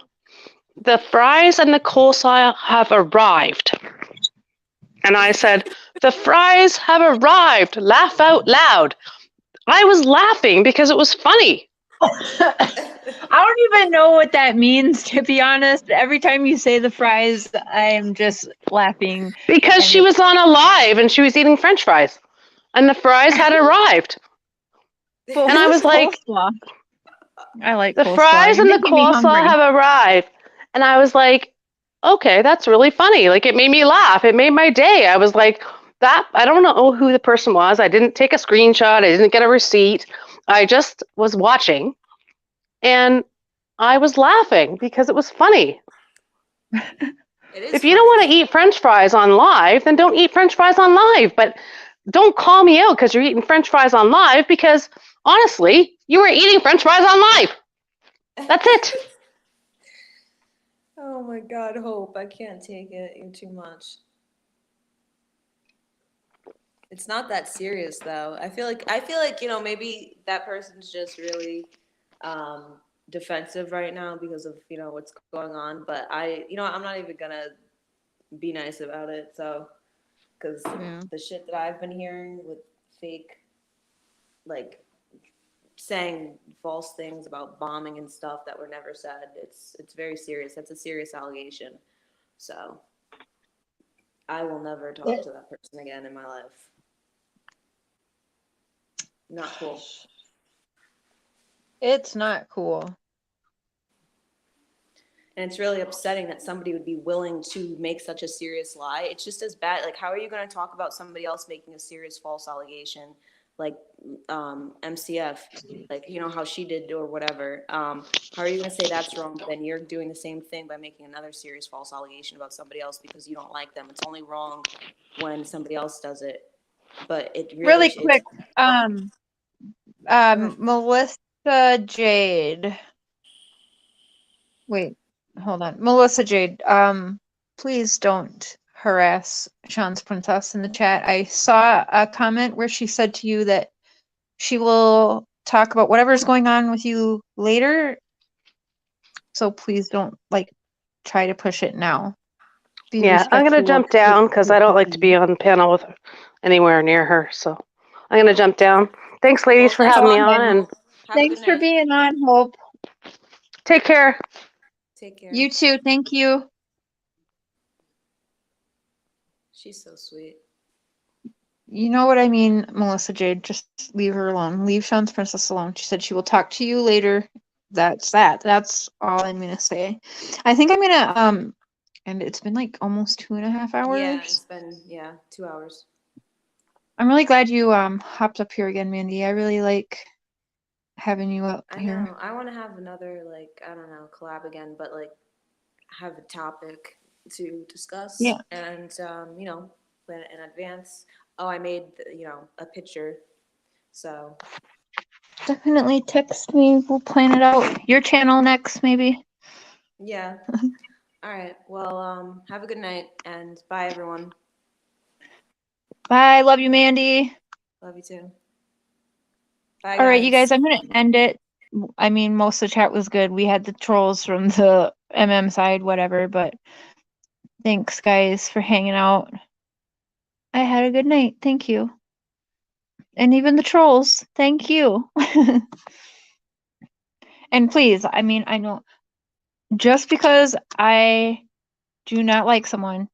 the fries and the coleslaw have arrived. And I said, the fries have arrived. Laugh out loud. I was laughing because it was funny. I don't even know what that means, to be honest. Every time you say the fries, I am just laughing. Because she was on a live and she was eating French fries, and the fries had arrived. But And I was like, coleslaw? I like the coleslaw. fries You're and the making me coleslaw hungry. have arrived. And I was like, okay, that's really funny. Like, it made me laugh. It made my day. I was like, I don't know who the person was. I didn't take a screenshot. I didn't get a receipt. I just was watching and I was laughing because it was funny. If you don't want to eat French fries on live, then don't eat French fries on live. But don't call me out because you're eating French fries on live, because honestly, you were eating French fries on live. That's it. Oh my God, Hope, I can't take it. You're too much. It's not that serious though. I feel like maybe that person's just really defensive right now because of what's going on. But I'm not even gonna be nice about it. So because the shit that I've been hearing with fake, like, saying false things about bombing and stuff that were never said, it's very serious. That's a serious allegation. So I will never talk to that person again in my life. Not cool. It's not cool. And it's really upsetting that somebody would be willing to make such a serious lie. It's just as bad. Like, how are you going to talk about somebody else making a serious false allegation, like MCF, like, how she did or whatever? How are you going to say that's wrong, but then you're doing the same thing by making another serious false allegation about somebody else because you don't like them? It's only wrong when somebody else does it. But it really quick, Melissa Jade. Wait, hold on. Melissa Jade, please don't harass Sean's Princess in the chat. I saw a comment where she said to you that she will talk about whatever's going on with you later. So please don't, like, try to push it now. Be Yeah, I'm going to respectful of jump down because I don't like to be on the panel with anywhere near her. So I'm going to jump down. Thanks, ladies, for having me on. And thanks for being on, Hope. Take care. Take care. You too. Thank you. She's so sweet. You know what I mean, Melissa Jade. Just leave her alone. Leave Sean's Princess alone. She said she will talk to you later. That's that. That's all I'm gonna say. I think I'm gonna and it's been like almost 2.5 hours. Yeah, it's been 2 hours. I'm really glad you hopped up here again, Mandy. I really like having you up here. I know. I want to have another, like, I don't know, collab again, but like have a topic to discuss. Yeah. And plan it in advance. Oh, I made a picture. So Definitely text me. We'll plan it out. Your channel next, maybe. yeah. All right. Well, have a good night and bye, everyone. Bye. Love you, Mandy. Love you too. Bye, All right, you guys, I'm going to end it. I mean, most of the chat was good. We had the trolls from the side, whatever, but thanks, guys, for hanging out. I had a good night. Thank you. And even the trolls, thank you. And please, I mean, I know just because I do not like someone,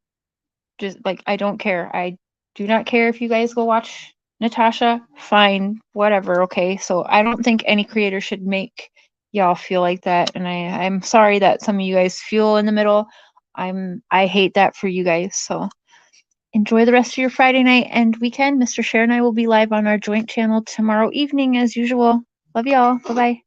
just like, I don't care. I do not care if you guys go watch Natasha, fine, whatever, okay? So I don't think any creator should make y'all feel like that, and I'm sorry that some of you guys feel in the middle. I hate that for you guys. So enjoy the rest of your Friday night and weekend. Mr. Cher and I will be live on our joint channel tomorrow evening as usual. Love y'all. Bye-bye.